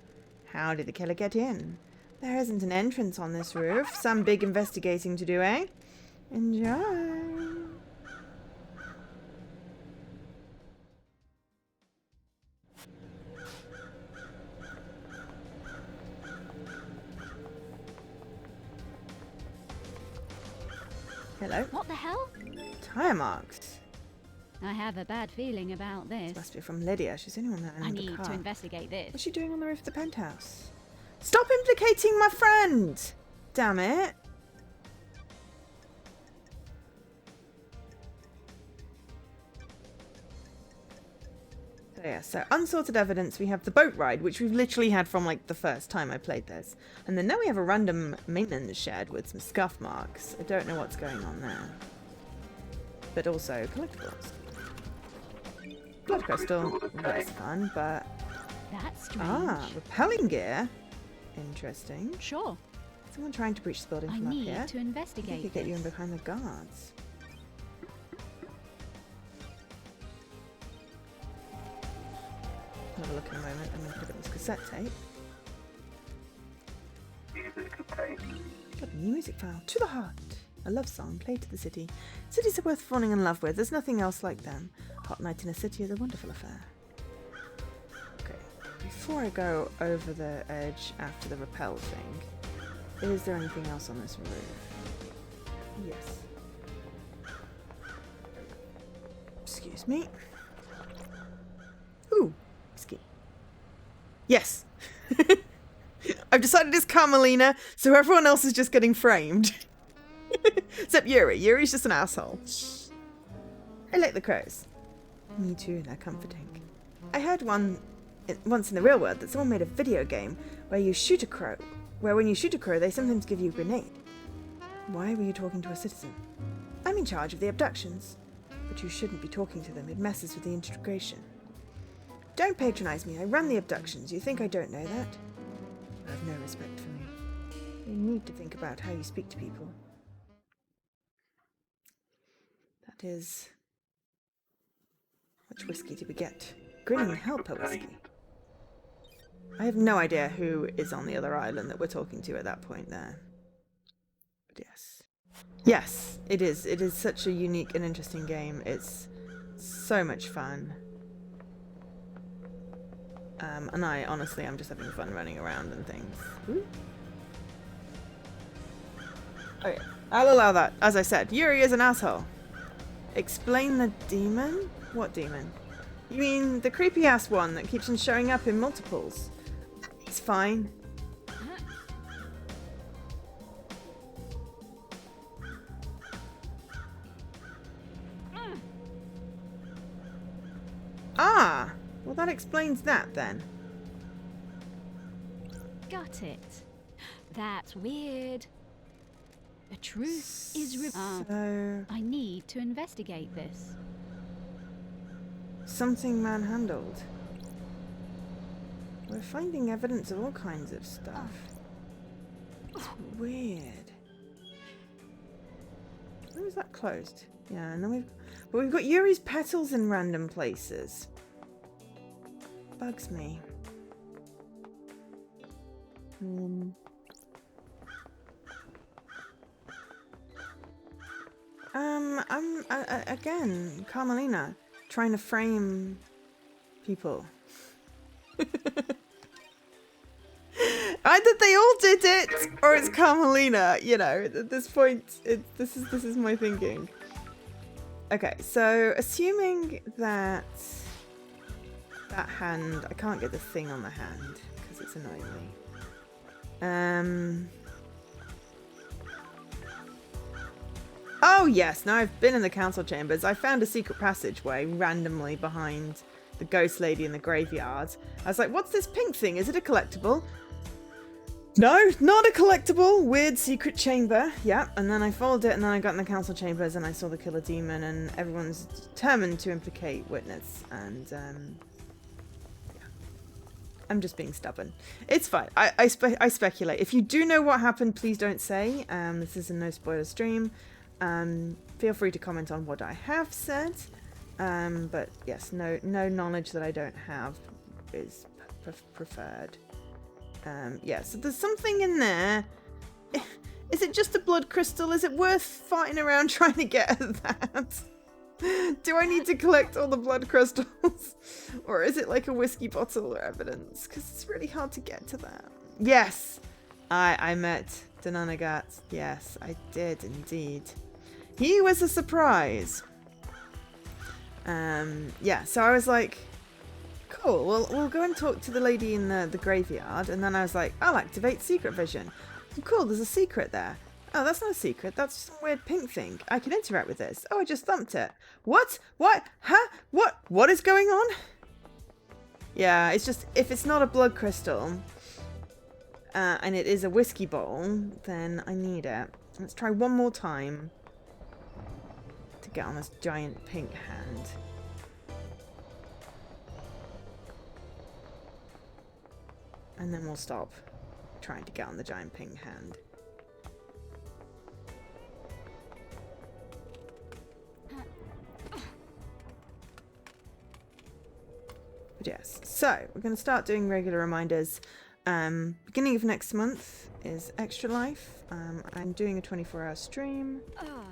How did the killer get in? There isn't an entrance on this roof. Some big investigating to do, eh? Enjoy. Hello? What the hell? Tire marks. I have a bad feeling about this. Must be from Lydia. She's the only one that I owned the need car. to investigate this. What's she doing on the roof of the penthouse? Stop implicating my friend! Damn it. So yeah, so unsorted evidence. We have the boat ride, which we've literally had from like the first time I played this. And then now we have a random maintenance shed with some scuff marks. I don't know what's going on there. But also collectibles. Blood crystal, that's fun, but... That's strange. Ah, repelling gear. Interesting. Sure. Someone trying to breach the building I from up need here. to investigate We could get you in this. behind the guards. Have a look in a moment. I'm going to look at this cassette tape. Music obtained. Got a new music file. To the Heart. A love song played to the city. Cities are worth falling in love with. There's nothing else like them. Hot night in a city is a wonderful affair. Okay. Before I go over the edge after the rappel thing, is there anything else on this roof? Yes. Excuse me. Ooh, whiskey. Yes. I've decided it's Carmelina, so everyone else is just getting framed. Except Yuri. Yuri's just an asshole. I like the crows. Me too, they're comforting. I heard once in the real world that someone made a video game where you shoot a crow, where when you shoot a crow they sometimes give you a grenade. Why were you talking to a citizen? I'm in charge of the abductions. But you shouldn't be talking to them, it messes with the integration. Don't patronize me, I run the abductions. You think I don't know that? I have no respect for me. You need to think about how you speak to people. That is... Which whiskey did we get? Grinning Helper whiskey. I have no idea who is on the other island that we're talking to at that point there. But yes. Yes, it is. It is such a unique and interesting game. It's so much fun. And I'm just having fun running around and things. Ooh. Okay, I'll allow that. As I said, Yuri is an asshole. Explain the demon? What demon? You mean the creepy ass one that keeps on showing up in multiples? It's fine. Well, that explains that then. Got it. That's weird. The truth is So I need to investigate this. something manhandled. We're finding evidence of all kinds of stuff. It's weird. Where is that closed? Yeah, and then we've got Yuri's petals in random places. Bugs me. I'm again, Carmelina, trying to frame people. Either they all did it, or it's Carmelina. You know, at this point, this is my thinking. Okay, so assuming that hand, I can't get the thing on the hand because it's annoying me. Oh yes, now I've been in the council chambers. I found a secret passageway randomly behind the ghost lady in the graveyard. I was like, what's this pink thing? Is it a collectible? No, not a collectible. Weird secret chamber. Yeah, and then I followed it and then I got in the council chambers and I saw the killer demon and everyone's determined to implicate witness and yeah. I'm just being stubborn. It's fine. I speculate. If you do know what happened, please don't say. This is a no spoiler stream. Feel free to comment on what I have said. But yes, no knowledge that I don't have is preferred. Yeah, so there's something in there. Is it just a blood crystal? Is it worth fighting around trying to get at that? Do I need to collect all the blood crystals? Or is it like a whiskey bottle or evidence? Because it's really hard to get to that. Yes, I met Dananagat. Yes, I did indeed. He was a surprise. Yeah, so I was like, cool, well, we'll go and talk to the lady in the graveyard. And then I was like, I'll activate secret vision. Cool, there's a secret there. Oh, that's not a secret. That's some weird pink thing. I can interact with this. Oh, I just thumped it. What? What? Huh? What? What is going on? Yeah, it's just, if it's not a blood crystal, and it is a whiskey bowl, then I need it. Let's try one more time to get on this giant pink hand. And then we'll stop trying to get on the giant pink hand. But yes, so we're going to start doing regular reminders. Beginning of next month is Extra Life. I'm doing a 24-hour stream. Oh!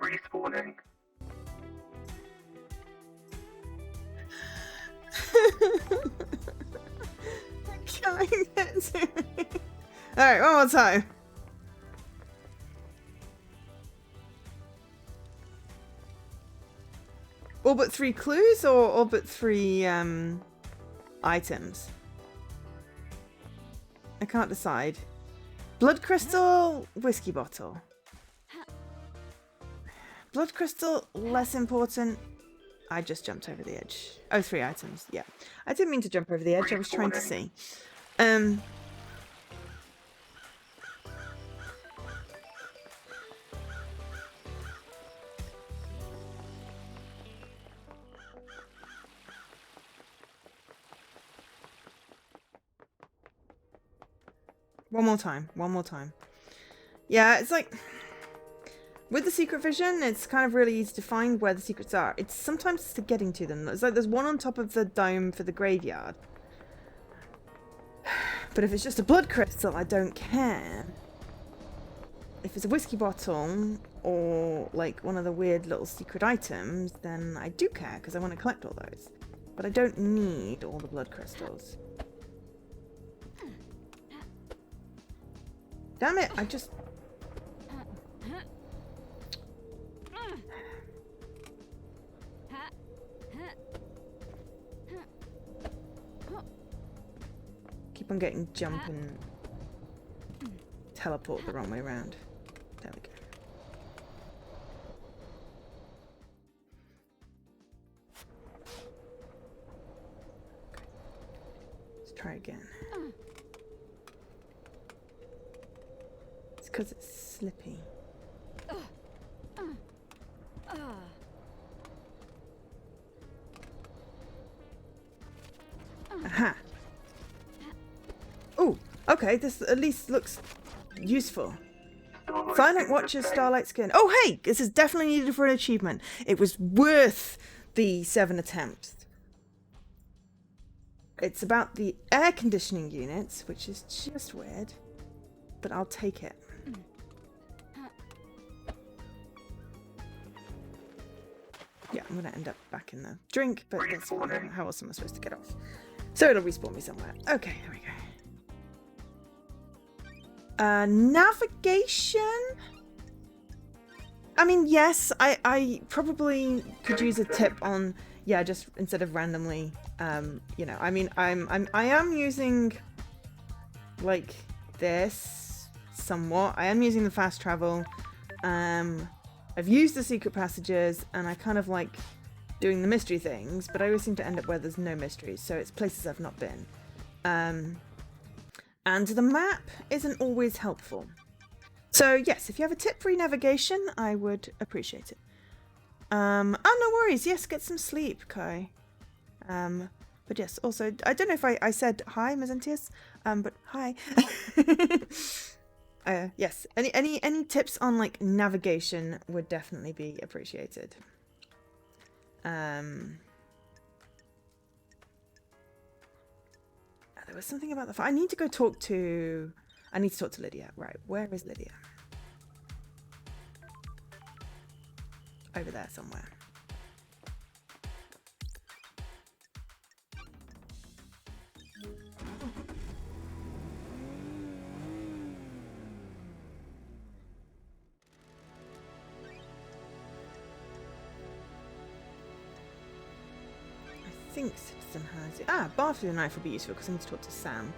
Respawning. Can't get to me. Alright, one more time. All but 3 clues or all but 3 items? I can't decide. Blood crystal, whiskey bottle. Blood crystal, less important. I just jumped over the edge. Oh, 3 items. Yeah. I didn't mean to jump over the edge. I was trying to see. One more time. One more time. Yeah, it's like... with the secret vision, it's kind of really easy to find where the secrets are. It's sometimes to getting to them. It's like there's one on top of the dome for the graveyard. But if it's just a blood crystal, I don't care. If it's a whiskey bottle or like one of the weird little secret items, then I do care because I want to collect all those. But I don't need all the blood crystals. Damn it, I just... keep on getting jump and teleport the wrong way around. There we go. Okay. Let's try again. It's because it's slippy. Aha! Oh, okay, this at least looks useful. Silent Watcher's Starlight Skin. Oh, hey! This is definitely needed for an achievement. It was worth the 7 attempts. It's about the air conditioning units, which is just weird. But I'll take it. Yeah, I'm going to end up back in the drink, but that's fine. How else am I supposed to get off? So it'll respawn me somewhere. Okay, here we go. Navigation? I mean, yes, I probably could use a tip on, yeah, just instead of randomly, you know, I mean, I am using, like, this somewhat. I am using the fast travel. I've used the secret passages, and I kind of like doing the mystery things, but I always seem to end up where there's no mysteries, so it's places I've not been. And the map isn't always helpful. So yes, if you have a tip for navigation, I would appreciate it. Oh, no worries. Yes, get some sleep, Kai. But yes, also, I don't know if I said hi, Mezentius, but hi. Yes, any tips on like navigation would definitely be appreciated. There was something about the I need to go talk to. I need to talk to Lydia. Right, where is Lydia? Over there somewhere. I think Citizen has it. Bar through the knife would be useful because I need to talk to Sam.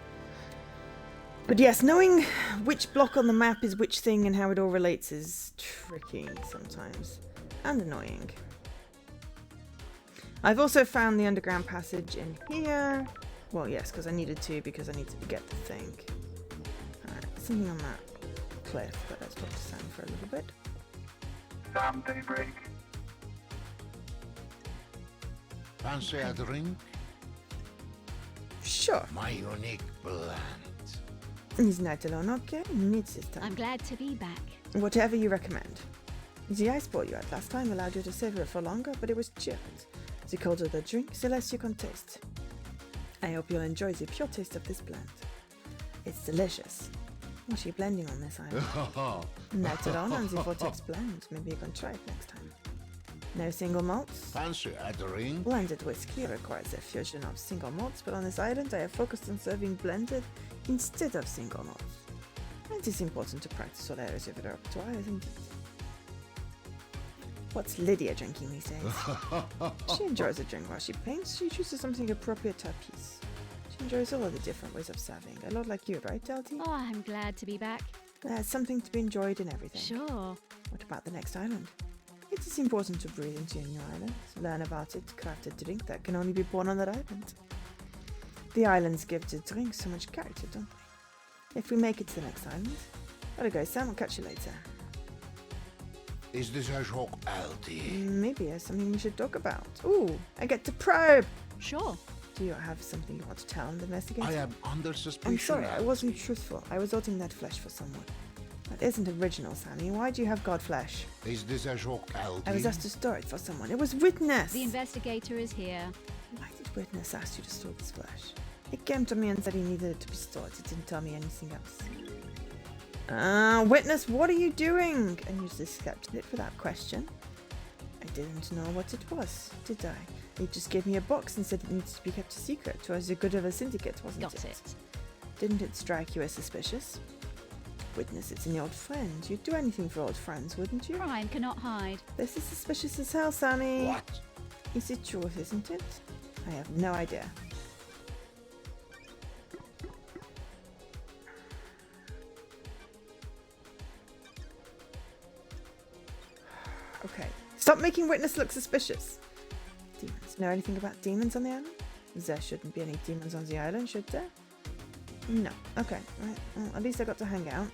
But yes, knowing which block on the map is which thing and how it all relates is tricky sometimes. And annoying. I've also found the underground passage in here. Well, yes, because I needed to, because I needed to get the thing. Something on that cliff, but let's talk to Sam for a little bit. Sam Daybreak. Fancy a drink? Sure. My unique blend. Is night alone okay? Needs this time. I'm glad to be back. Whatever you recommend. The ice ball you had last time allowed you to savor it for longer, but it was chilled. The colder the drink, the less you can taste. I hope you'll enjoy the pure taste of this blend. It's delicious. What are you blending on this island? Night alone and the Vortex blend. Maybe you can try it next time. No single malts? Fancy a drink? Blended whiskey requires a fusion of single malts, but on this island I have focused on serving blended instead of single malts. It is important to practice all areas of your repertoire, isn't it? What's Lydia drinking these days? She enjoys a drink while she paints. She chooses something appropriate to her piece. She enjoys all of the different ways of serving. A lot like you, right, Delty? Oh, I'm glad to be back. There's something to be enjoyed in everything. Sure. What about the next island? It is important to breathe into a new island, learn about it, craft a drink that can only be born on that island. The islands give the drink so much character, don't they? If we make it to the next island. Gotta go, Sam. I'll catch you later. Is this a joke, LT? Maybe there's something we should talk about. Ooh, I get to probe. Sure. Do you have something you want to tell and investigate? I am under suspicion. I'm sorry, I wasn't truthful. I was holding that flesh for someone. That isn't original, Sammy. Why do you have god flesh? Is this a joke, LT? I was asked to store it for someone. It was Witness! The investigator is here. Why did Witness ask you to store this flesh? He came to me and said he needed it to be stored. He didn't tell me anything else. Witness, what are you doing? And you just accepted it without question. I didn't know what it was, did I? He just gave me a box and said it needs to be kept a secret. It was the good of a syndicate, wasn't it? Got it. Didn't it strike you as suspicious? Witness, it's an old friend. You'd do anything for old friends, wouldn't you? Crime cannot hide. This is suspicious as hell, Sammy. What? Is it truth, isn't it? I have no idea. Okay. Stop making witness look suspicious. Demons. Know anything about demons on the island? There shouldn't be any demons on the island, should there? No. Okay. Right. Well, at least I got to hang out.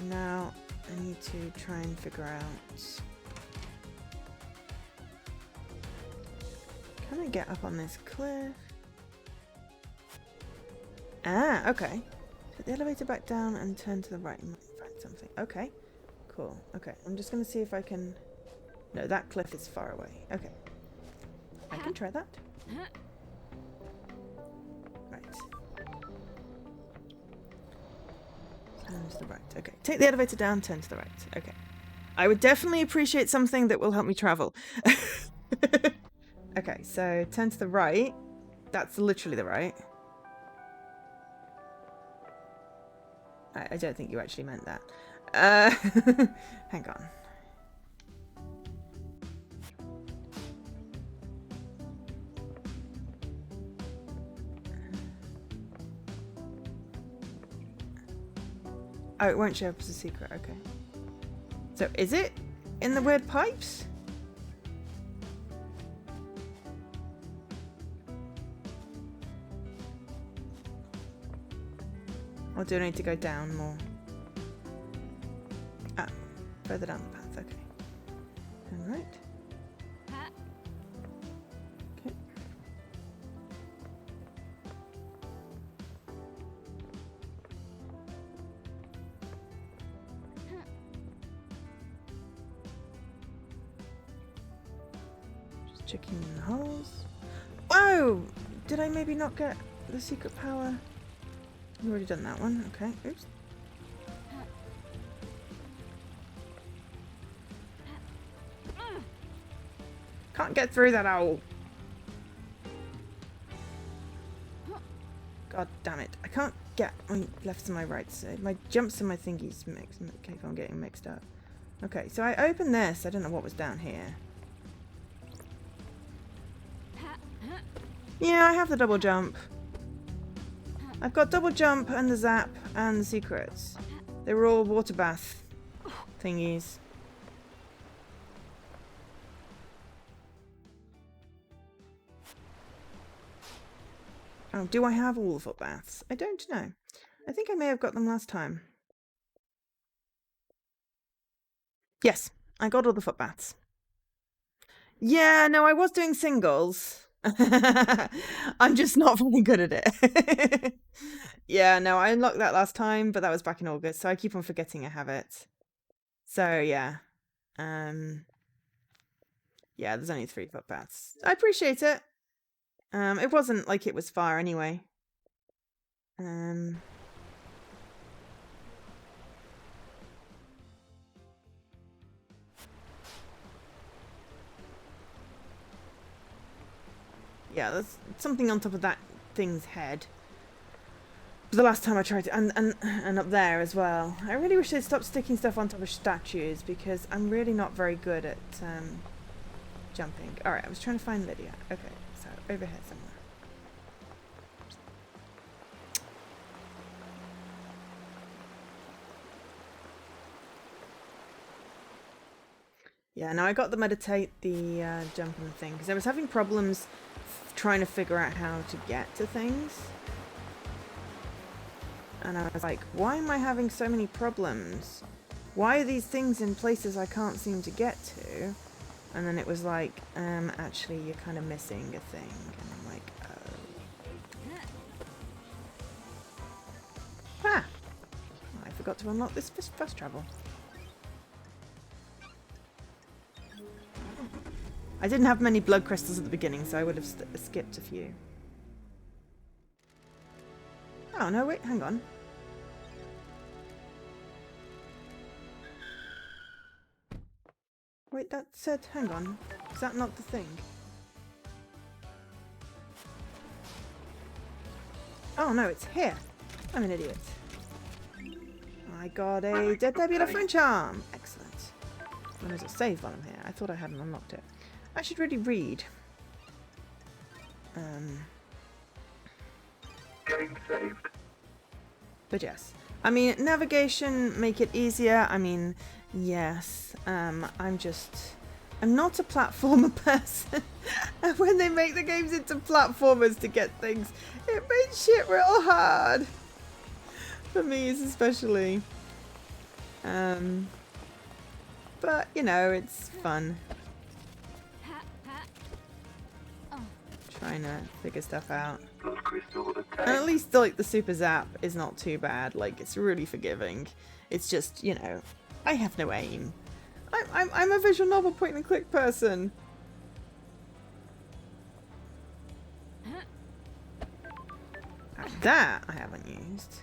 Now I need to try and figure out... Can I get up on this cliff? Ah, okay. Put the elevator back down and turn to the right and find something. Okay. Cool. Okay. I'm just going to see if I can... No, that cliff is far away. Okay. I can try that. Right. Turn to the right. Okay. Take the elevator down, turn to the right. Okay. I would definitely appreciate something that will help me travel. Okay, so turn to the right. That's literally the right. I don't think you actually meant that. Hang on. Oh, it won't show up as a secret. Okay. So is it in the weird pipes? Or do I need to go down more? Ah, further down the path, okay. Turn right. Okay. Just checking the holes. Whoa! Did I maybe not get the secret power? I've already done that one. Okay. Oops. Can't get through that owl. God damn it. I can't get my left and my right side. My jumps and my thingies mixed. Okay, I'm getting mixed up. Okay, so I opened this. I don't know what was down here. Yeah, I have the double jump. I've got double jump and the zap and the secrets. They were all water bath thingies. Oh, do I have all the foot baths? I don't know. I think I may have got them last time. Yes, I got all the foot baths. Yeah, no, I was doing singles. I'm just not very good at it. Yeah, no, I unlocked that last time, but that was back in August, so I keep on forgetting I have it. So yeah. Yeah, there's only 3 footpaths. I appreciate it. It wasn't like it was far anyway. Yeah, there's something on top of that thing's head. The last time I tried to, and up there as well. I really wish they'd stop sticking stuff on top of statues because I'm really not very good at jumping. Alright, I was trying to find Lydia. Okay, so over here somewhere. Yeah, now I got the meditate, the jumping thing, because I was having problems trying to figure out how to get to things. And I was like, why am I having so many problems? Why are these things in places I can't seem to get to? And then it was like, actually, you're kind of missing a thing. And I'm like, oh. Ah! I forgot to unlock this fast travel. I didn't have many blood crystals at the beginning, so I would have skipped a few. Oh, no, wait, hang on. Wait, that said, hang on. Is that not the thing? Oh, no, it's here. I'm an idiot. I got a Dead Nebula French Charm. Excellent. When there's a save while I'm here. I thought I hadn't unlocked it. I should really read. Getting saved. But yes. I mean, navigation, make it easier. I mean, yes. I'm just I'm not a platformer person. And when they make the games into platformers to get things, it makes shit real hard. For me, especially. But, you know, it's fun. Trying to figure stuff out. And at least, like, the Super Zap is not too bad. Like, it's really forgiving. It's just, you know, I have no aim. I'm a visual novel point and click person. That I haven't used.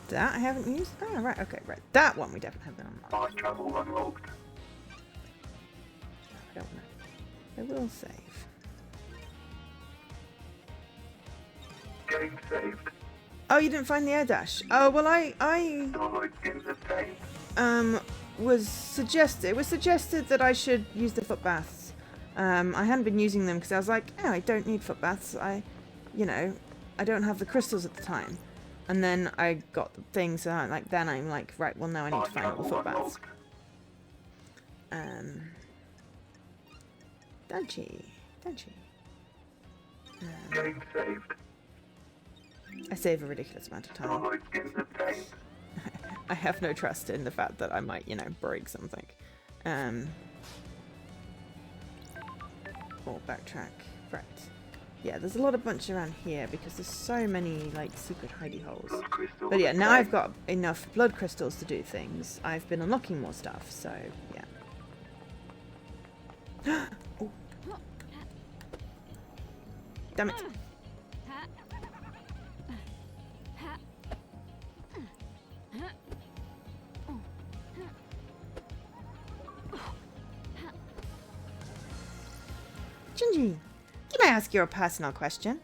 That I haven't used? Oh, right, okay, right. That one we definitely haven't unlocked. Fast travel unlocked. I don't know. I will save. Game saved. Oh, you didn't find the air dash? Oh, well, I Download skins obtained. it was suggested that I should use the foot baths. I hadn't been using them because I was like, oh, I don't need foot baths. You know, I don't have the crystals at the time. And then I got the thing, so I'm like, right, well, now I need to find all the foot baths. Don't you? Game saved. I save a ridiculous amount of time. Download skins obtained. I have no trust in the fact that I might, you know, break something. Or backtrack. Right. Yeah, there's a lot of bunch around here because there's so many, like, secret hidey holes. But yeah, now I've got enough blood crystals to do things. I've been unlocking more stuff, so, yeah. Oh. Damn it. Gingy, can I ask you a personal question?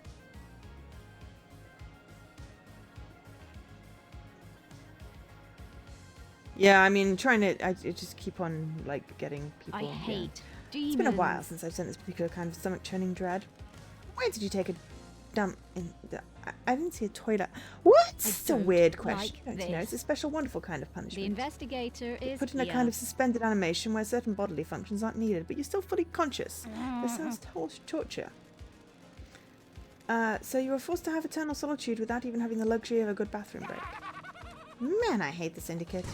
Yeah, I mean, I just keep on, like, getting people. I hate demons. It's been a while since I've sent this particular kind of stomach churning dread. Why did you take a dump in the... I didn't see a toilet. What? It's a weird question. Like You know, it's a special, wonderful kind of The punishment. investigator is Put in a here. kind of suspended animation where certain bodily functions aren't needed, but you're still fully conscious. This sounds torture. So you were forced to have eternal solitude without even having the luxury of a good bathroom break. Man, I hate the Syndicate.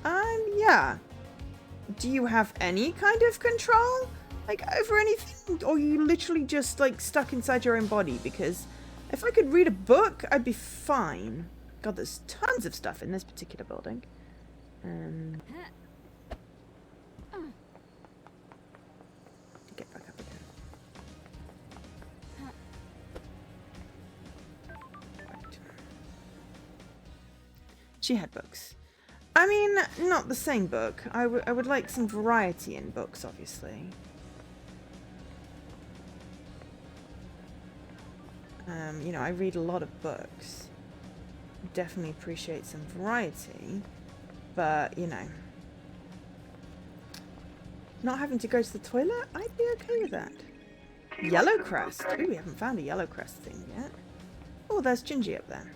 Yeah. Do you have any kind of control? Like, over anything? Or are you literally just, like, stuck inside your own body? Because if I could read a book, I'd be fine. God, there's tons of stuff in this particular building. Get back up again. Right. She had books. I mean, not the same book. I would like some variety in books, obviously. You know, I read a lot of books. Definitely appreciate some variety. But, you know, not having to go to the toilet, I'd be okay with that. Yellow crest. Ooh, we haven't found a yellow crest thing yet. Oh, there's Gingy up there.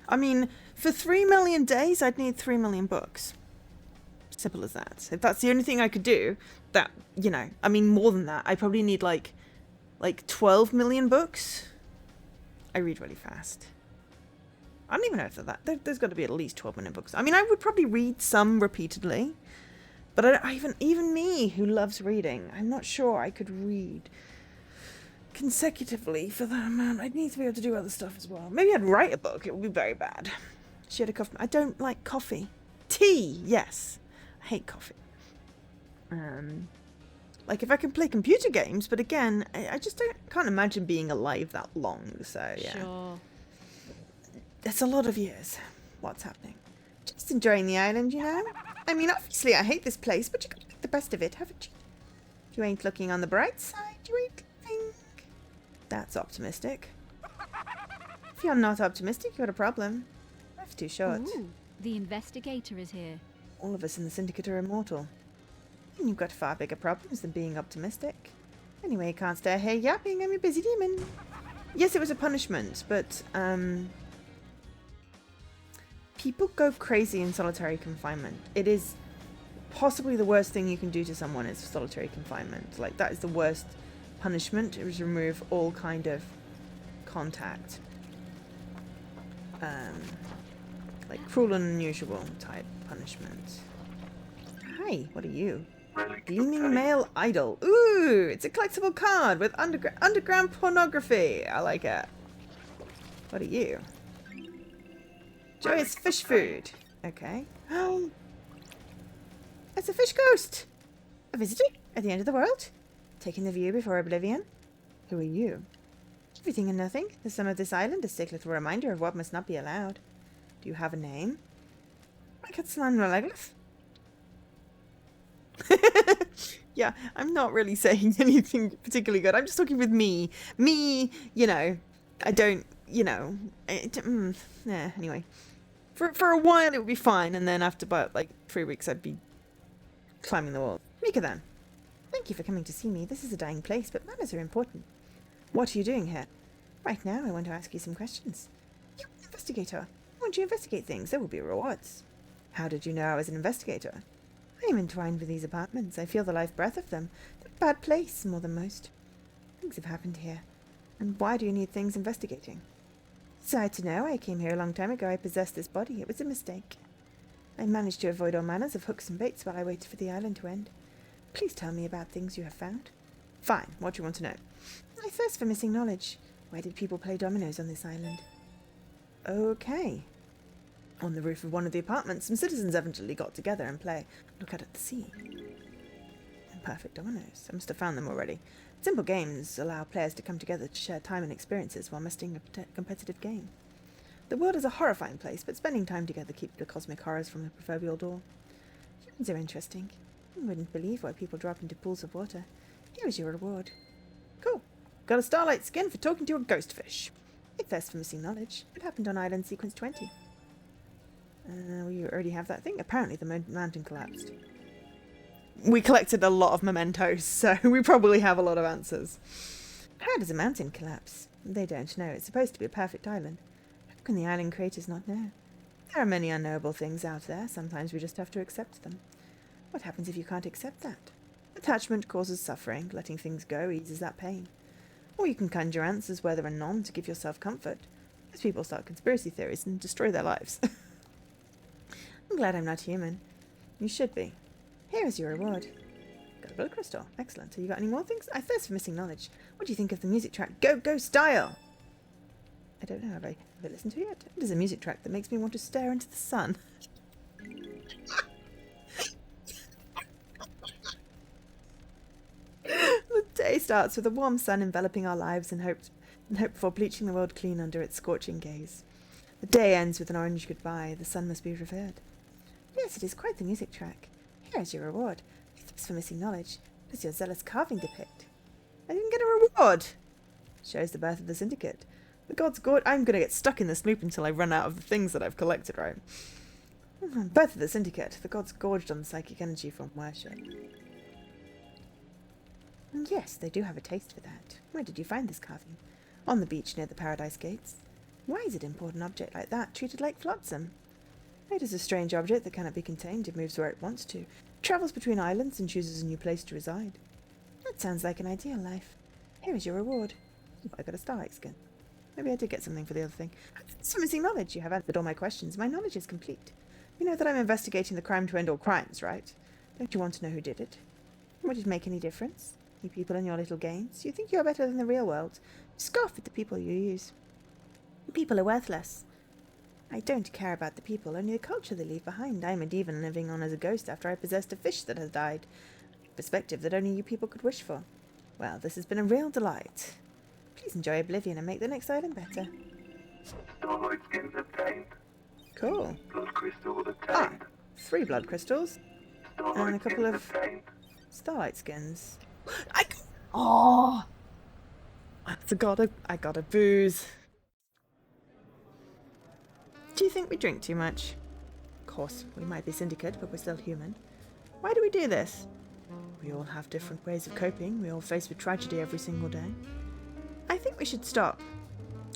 I mean, for 3 million days, I'd need 3 million books. Simple as that. If that's the only thing I could do, that, you know, I mean, more than that, I probably need like 12 million books. I read really fast. I don't even know if there's got to be at least 12 million books. I mean, I would probably read some repeatedly, but even me, who loves reading, I'm not sure I could read consecutively for that amount. I'd need to be able to do other stuff as well. Maybe I'd write a book. It would be very bad. She had a coffee. I don't like coffee. Tea, yes. I hate coffee. Like if I can play computer games, but again, I just can't imagine being alive that long. So yeah, Sure. It's a lot of years. What's happening? Just enjoying the island, you know. I mean, obviously I hate this place, but you got to make the best of it, haven't you? You ain't looking on the bright side. You ain't looking. That's optimistic. If you're not optimistic, you got a problem. Life's too short. Ooh, the investigator is here. All of us in the Syndicate are immortal. You've got far bigger problems than being optimistic. Anyway, you can't stay here yapping. I'm a busy demon. Yes, it was a punishment, but people go crazy in solitary confinement. It is possibly the worst thing you can do to someone is solitary confinement. Like, that is the worst punishment. It was remove all kind of contact. Like cruel and unusual type punishment. Hi, what are you? Gleaming male idol. Ooh, it's a collectible card with underground pornography. I like it. What are you? Joyous fish food. Okay. Oh, it's a fish ghost. A visitor at the end of the world. Taking the view before oblivion. Who are you? Everything and nothing. The sum of this island, a sick little reminder of what must not be allowed. Do you have a name? I got some Relaglith. Yeah, I'm not really saying anything particularly good. I'm just talking with me. Me, you know, I don't, you know, anyway. For a while it would be fine, and then after about like 3 weeks I'd be climbing the wall. Mika then. Thank you for coming to see me. This is a dying place, but manners are important. What are you doing here? Right now I want to ask you some questions. You're an investigator. Why don't you investigate things? There will be rewards. How did you know I was an investigator? I am entwined with these apartments. I feel the life breath of them. They're a bad place, more than most. Things have happened here. And why do you need things investigating? Sad to know, I came here a long time ago. I possessed this body. It was a mistake. I managed to avoid all manners of hooks and baits while I waited for the island to end. Please tell me about things you have found. Fine. What do you want to know? I thirst for missing knowledge. Why did people play dominoes on this island? Okay. On the roof of one of the apartments, some citizens eventually got together and look out at the sea. And perfect dominoes. I must have found them already. Simple games allow players to come together to share time and experiences while mastering a competitive game. The world is a horrifying place, but spending time together keeps the cosmic horrors from the proverbial door. Humans are interesting. You wouldn't believe why people drop into pools of water. Here is your reward. Cool. Got a starlight skin for talking to a ghost fish. A thirst for missing knowledge. It happened on island sequence 20. We already have that thing. Apparently the mountain collapsed. We collected a lot of mementos, so we probably have a lot of answers. How does a mountain collapse? They don't know. It's supposed to be a perfect island. How can the island creators not know? There are many unknowable things out there. Sometimes we just have to accept them. What happens if you can't accept that? Attachment causes suffering. Letting things go eases that pain. Or you can conjure answers whether or none to give yourself comfort. Most people start conspiracy theories and destroy their lives. I'm glad I'm not human. You should be. Here is your reward. Got a blood crystal. Excellent. Have you got any more things? I thirst for missing knowledge. What do you think of the music track Go Go Style? I don't know. Have I listened to it yet? It is a music track that makes me want to stare into the sun. The day starts with a warm sun enveloping our lives and hope before bleaching the world clean under its scorching gaze. The day ends with an orange goodbye. The sun must be revered. Yes, it is quite the music track. Here is your reward. Thanks for missing knowledge. What does your zealous carving depict? I didn't get a reward. Shows the birth of the syndicate. The gods gorge. I'm going to get stuck in this loop until I run out of the things that I've collected, right? Birth of the syndicate. The gods gorged on the psychic energy from worship. And yes, they do have a taste for that. Where did you find this carving? On the beach near the Paradise Gates. Why is an important object like that treated like flotsam? It is a strange object that cannot be contained. It moves where it wants to, travels between islands and chooses a new place to reside. That sounds like an ideal life. Here is your reward. I got a starlight skin. Maybe I did get something for the other thing. Thanks for missing knowledge. You have answered all my questions. My knowledge is complete. You know that I'm investigating the crime to end all crimes, right? Don't you want to know who did it? Would it make any difference? You people in your little games, you think you are better than the real world. You scoff at the people you use. People are worthless. I don't care about the people, only the culture they leave behind. I am a demon living on as a ghost after I possessed a fish that has died. A perspective that only you people could wish for. Well, this has been a real delight. Please enjoy Oblivion and make the next island better. Starlight skins obtained. Cool. Blood crystal obtained. 3 blood crystals. Starlight And a couple skins of obtained. starlight skins. Oh! I got a booze. Do you think we drink too much? Of course, we might be syndicate, but we're still human. Why do we do this? We all have different ways of coping. We all face with tragedy every single day. I think we should stop.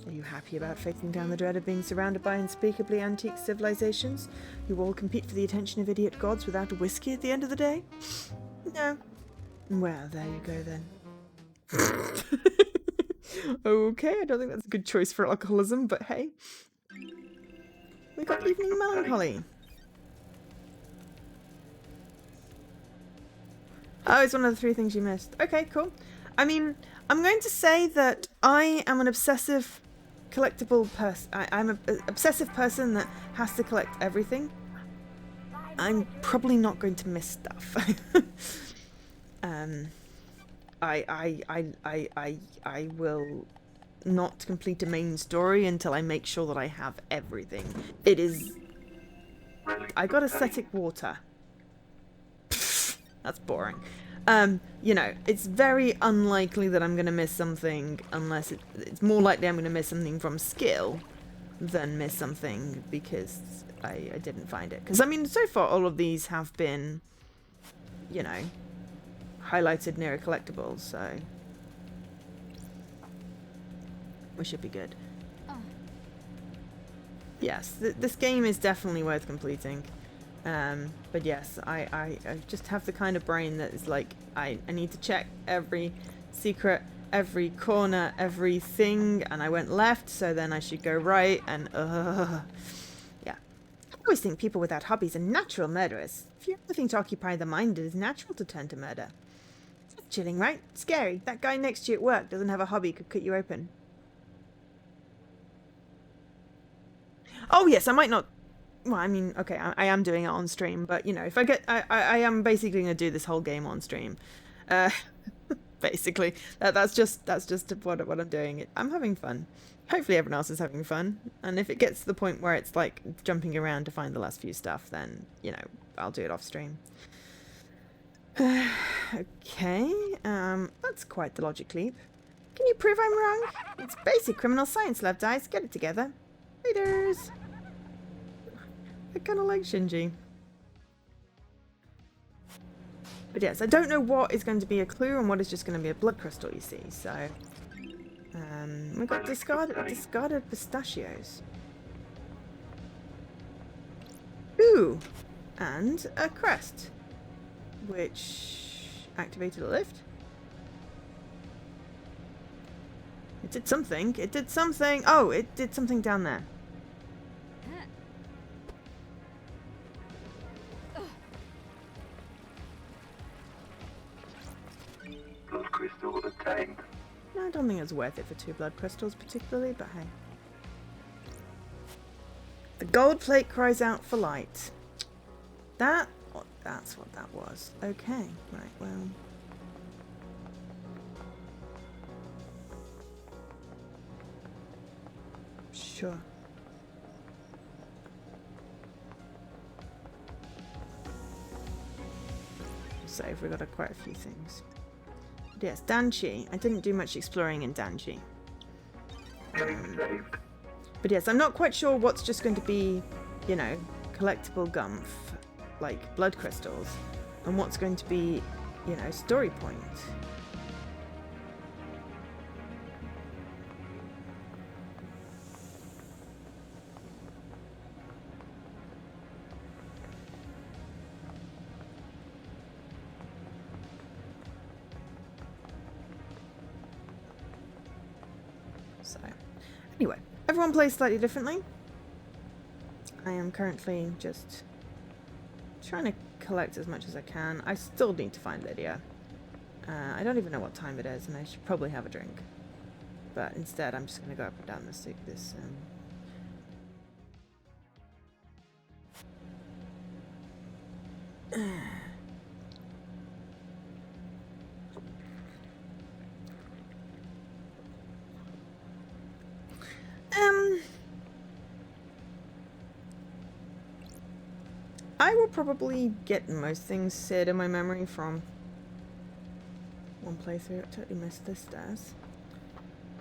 Are you happy about facing down the dread of being surrounded by unspeakably antique civilizations who all compete for the attention of idiot gods without a whiskey at the end of the day? No. Well, there you go then. Okay, I don't think that's a good choice for alcoholism, but hey. We got Evening Melancholy. Oh, it's one of the 3 things you missed. Okay, cool. I mean, I'm going to say that I am an obsessive collectible person. I'm an obsessive person that has to collect everything. I'm probably not going to miss stuff. I will not complete a main story until I make sure that I have everything. It is... I got ascetic water. That's boring. You know, it's very unlikely that I'm going to miss something unless it's more likely I'm going to miss something from skill than miss something because I didn't find it. Because, I mean, so far all of these have been, you know, highlighted near a collectible, so we should be good. Yes, this game is definitely worth completing. But yes, I just have the kind of brain that is like, I need to check every secret, every corner, everything, and I went left, so then I should go right, and yeah. I always think people without hobbies are natural murderers. If you have nothing to occupy the mind, it is natural to turn to murder. That's chilling, right? Scary. That guy next to you at work doesn't have a hobby, could cut you open. Oh yes, I might not... Well, I mean, okay, I am doing it on stream, but, you know, if I get... I am basically going to do this whole game on stream. Basically. That's just what I'm doing. I'm having fun. Hopefully everyone else is having fun. And if it gets to the point where it's, like, jumping around to find the last few stuff, then, you know, I'll do it off stream. Okay, that's quite the logic leap. Can you prove I'm wrong? It's basic criminal science, love dice. Get it together. Leaders! I kind of like Shinji. But yes, I don't know what is going to be a clue and what is just going to be a blood crystal, you see, so... we got discarded pistachios. Ooh! And a crest. Which activated a lift. It did something. It did something. Oh, it did something down there. Blood crystal obtained. No, I don't think it's worth it for 2 blood crystals particularly, but hey. The gold plate cries out for light. That's what that was. Okay, right, well. Sure. Save, we got quite a few things. But yes, Danchi. I didn't do much exploring in Danchi. But yes, I'm not quite sure what's just going to be, you know, collectible gumph, like blood crystals, and what's going to be, you know, story point. So, anyway, everyone plays slightly differently. I am currently just trying to collect as much as I can. I still need to find Lydia. I don't even know what time it is, and I should probably have a drink. But instead, I'm just going to go up and down this I will probably get most things seared in my memory from one playthrough. I totally missed this stairs.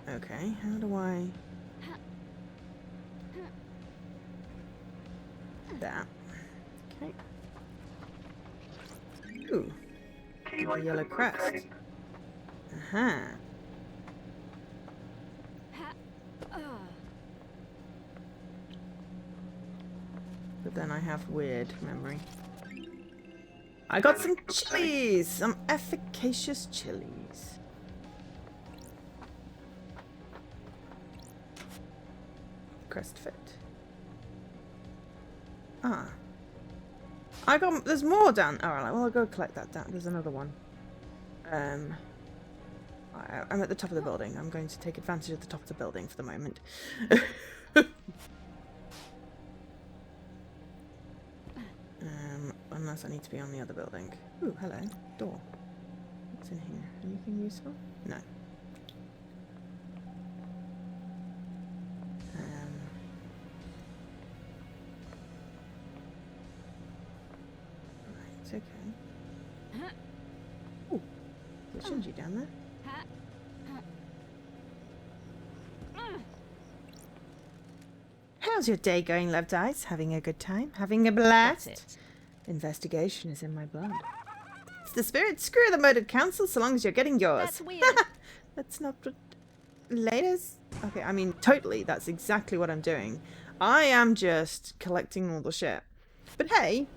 Okay, how do I... That. Okay. Ooh. the yellow crest. Uh-huh. But then I have weird memory. I got some chilies! Some efficacious chilies. Crest fit. Ah. There's more down. Alright, well I'll go collect that down. There's another one. I'm at the top of the building. I'm going to take advantage of the top of the building for the moment. Unless I need to be on the other building. Ooh, hello. Door. What's in here? Anything useful? No. Right, okay. Ooh, there's Shinji down there. How's your day going, loved eyes? Having a good time? Having a blast? That's it. Investigation is in my blood. It's the spirit. Screw the murdered council so long as you're getting yours. That's weird. That's not what... Laters? Okay, I mean, totally. That's exactly what I'm doing. I am just collecting all the shit. But hey,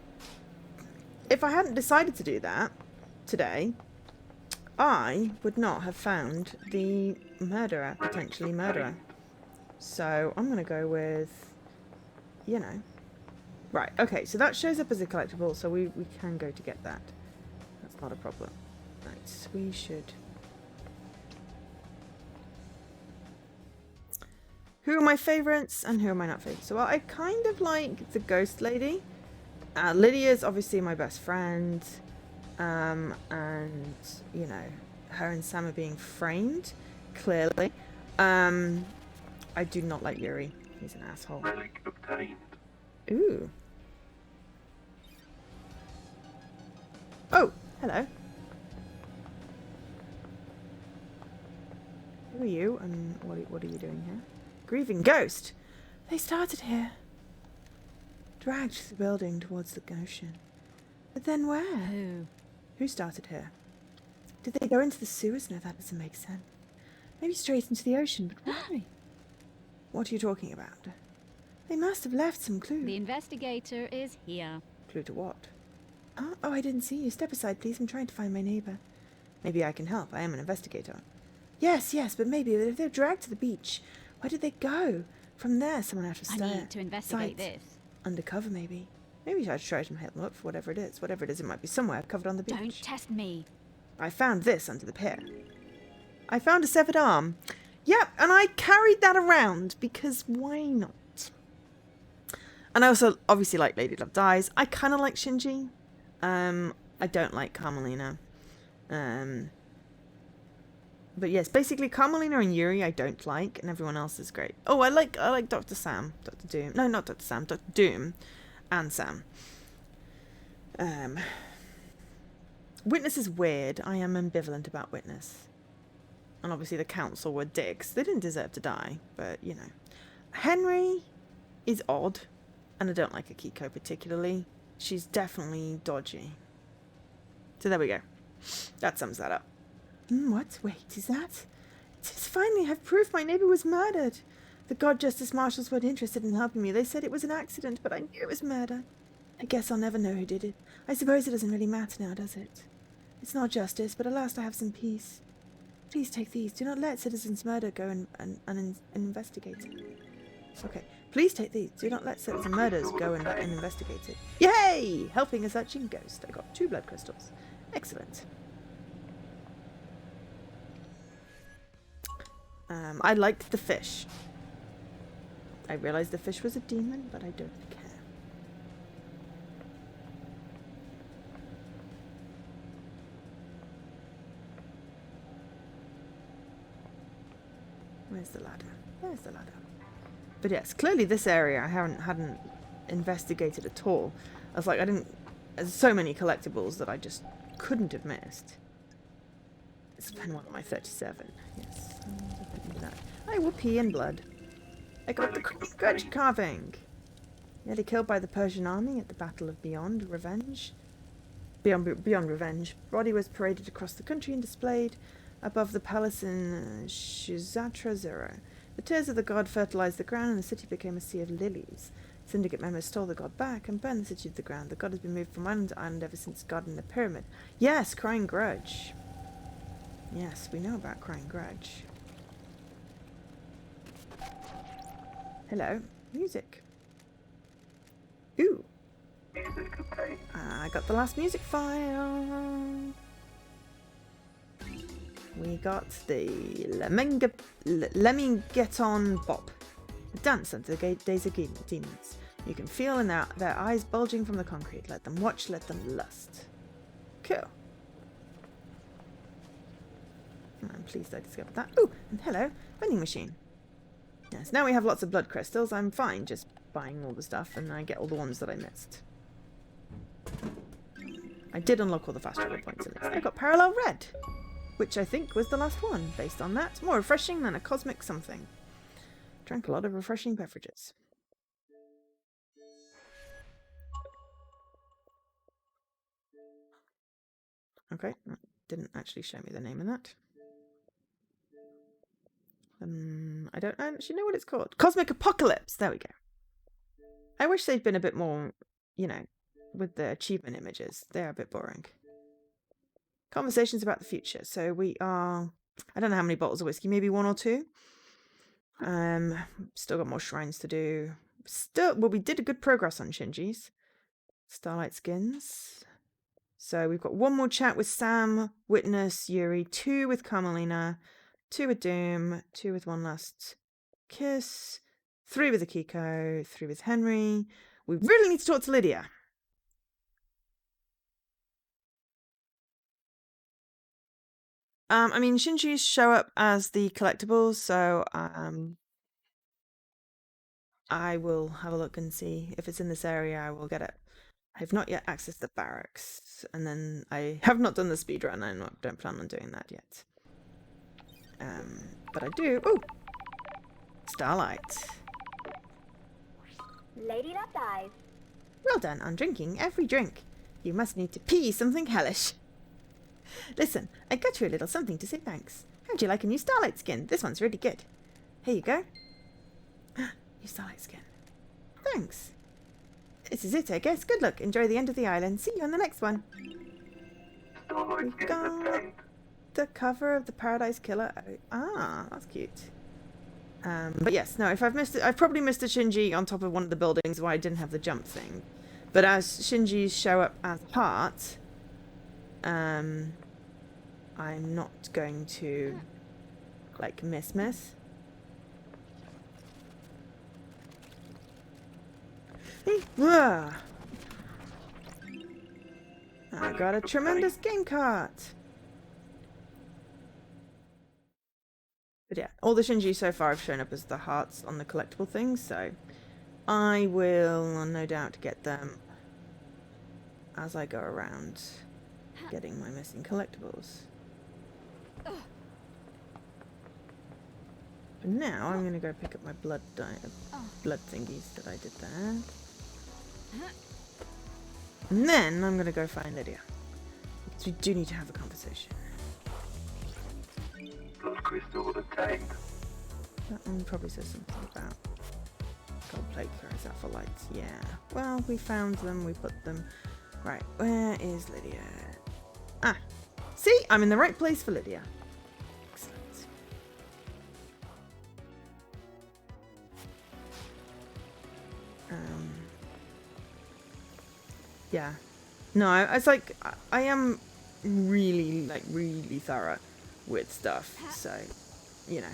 if I hadn't decided to do that today, I would not have found the murderer, potentially murderer. So I'm going to go with, you know. Right, okay, so that shows up as a collectible, so we can go to get that. That's not a problem. Right, we should... Who are my favourites and who are my not favourites? So I kind of like the ghost lady. Lydia's obviously my best friend. And, you know, her and Sam are being framed, clearly. I do not like Yuri. He's an asshole. Relic obtained. Ooh. Oh, hello. Who are you and what are you doing here? Grieving ghost! They started here. Dragged through the building towards the ocean. But then where? Who? Who started here? Did they go into the sewers? No, that doesn't make sense. Maybe straight into the ocean, but why? What are you talking about? They must have left some clue. The investigator is here. Clue to what? Oh, I didn't see you. Step aside, please. I'm trying to find my neighbour. Maybe I can help. I am an investigator. Yes, but maybe if they're dragged to the beach, where did they go? From there, someone out of I need to investigate this. Undercover, maybe. Maybe I should try to help them look for whatever it is. Whatever it is, it might be somewhere covered on the beach. Don't test me. I found this under the pier. I found a severed arm. Yep, and I carried that around because why not? And I also obviously like Lady Love Dies. I kind of like Shinji. I don't like Carmelina. But yes, basically Carmelina and Yuri I don't like, and everyone else is great. Oh, I like Dr. Sam, Dr. Doom. No, not Dr. Sam, Dr. Doom, and Sam. Witness is weird. I am ambivalent about Witness. And obviously the council were dicks. They didn't deserve to die, but you know. Henry is odd, and I don't like Akiko particularly. She's definitely dodgy. So there we go. That sums that up. What? Wait, is that? It says, finally, I've proof my neighbour was murdered. The God Justice Marshals weren't interested in helping me. They said it was an accident, but I knew it was murder. I guess I'll never know who did it. I suppose it doesn't really matter now, does it? It's not justice, but at last I have some peace. Please take these. Do not let citizens' murder go and investigate it. Okay. Please take these. Do not let citizen murders go and investigate it. Yay! Helping a searching ghost. I got 2 blood crystals. Excellent. I liked the fish. I realized the fish was a demon, but I don't care. Where's the ladder? There's the ladder. But yes, clearly this area I hadn't investigated at all. I was like, there's so many collectibles that I just couldn't have missed. It's been one of my 37. Yes. I will pee in blood. I got the grudge carving. Nearly killed by the Persian army at the Battle of Beyond. Revenge. beyond revenge. Body was paraded across the country and displayed above the palace in Shizatra Zero. The tears of the god fertilized the ground, and the city became a sea of lilies. Syndicate members stole the god back and burned the city to the ground. The god has been moved from island to island ever since God in the pyramid. Yes, Crying Grudge. Yes, we know about Crying Grudge. Hello, music. Ooh. Music obtained. I got the last music file. We got the Lemingeton Bop. A dance of the days of demons. You can feel in their eyes bulging from the concrete. Let them watch, let them lust. Cool. I'm pleased I discovered that. Ooh, and hello, vending machine. Yes, now we have lots of blood crystals. I'm fine just buying all the stuff, and I get all the ones that I missed. I did unlock all the fast travel points at least. I got Parallel Red, which I think was the last one. Based on that, more refreshing than a cosmic something. Drank a lot of refreshing beverages. Okay, that didn't actually show me the name of that. I don't actually know what it's called. Cosmic Apocalypse! There we go. I wish they'd been a bit more, you know, with the achievement images. They're a bit boring. Conversations about the future. So we are... I don't know how many bottles of whiskey. Maybe 1 or 2. Still got more shrines to do. Well, we did a good progress on Shinji's. Starlight Skins. So we've got 1 more chat with Sam, Witness, Yuri, 2 with Carmelina, 2 with Doom, 2 with One Last Kiss, 3 with Akiko, 3 with Henry. We really need to talk to Lydia. I mean, Shinji's show up as the collectibles, so I will have a look and see if it's in this area. I will get it. I have not yet accessed the barracks, and then I have not done the speedrun. I don't plan on doing that yet. But I do. Oh, Starlight. Lady that dies. Well done on drinking every drink. You must need to pee something hellish. Listen, I got you a little something to say thanks. How'd you like a new Starlight skin? This one's really good. Here you go. New Starlight skin. Thanks. This is it, I guess. Good luck. Enjoy the end of the island. See you on the next one. Starlight We've Skins obtained. got the cover of the Paradise Killer. Ah, that's cute. But yes, no, if I've missed it, I've probably missed a Shinji on top of one of the buildings where I didn't have the jump thing. But as Shinjis show up as part, I'm not going to, like, miss. I got a tremendous game cart. But yeah, all the Shinji so far have shown up as the hearts on the collectible things, so I will no doubt get them as I go around getting my missing collectibles. But now I'm going to go pick up my blood thingies that I did there. And then I'm going to go find Lydia. Because we do need to have a conversation. Blood crystal obtained. That one probably says something about gold plate. Is that for lights? Yeah. Well, we found them. We put them. Right. Where is Lydia? Ah. See? I'm in the right place for Lydia. Excellent. Yeah. No, it's like I am really thorough with stuff, so you know.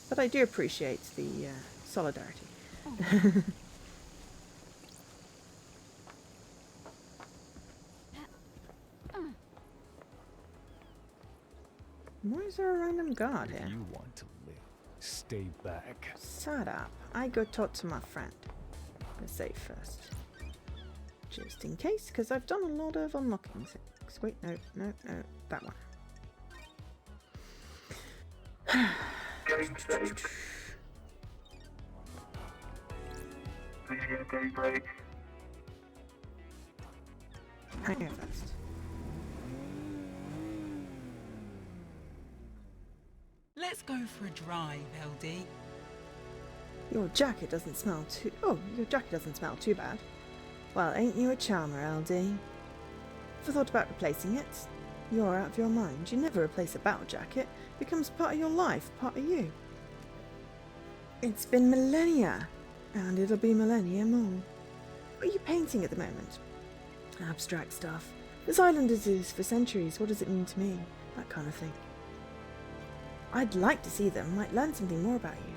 But I do appreciate the solidarity. Why is there a random guard here? If you want to live, stay back. Shut up. I go talk to my friend. Let's save first. Just in case, because I've done a lot of unlocking things. Wait, no, that one. Video daybreak. Hang on first. Let's go for a drive, LD. Your jacket doesn't smell too... Oh, your jacket doesn't smell too bad. Well, ain't you a charmer, LD? Ever thought about replacing it? You're out of your mind. You never replace a battle jacket. It becomes part of your life, part of you. It's been millennia, and it'll be millennia more. What are you painting at the moment? Abstract stuff. This island has existed for centuries. What does it mean to me? That kind of thing. I'd like to see them. Might learn something more about you.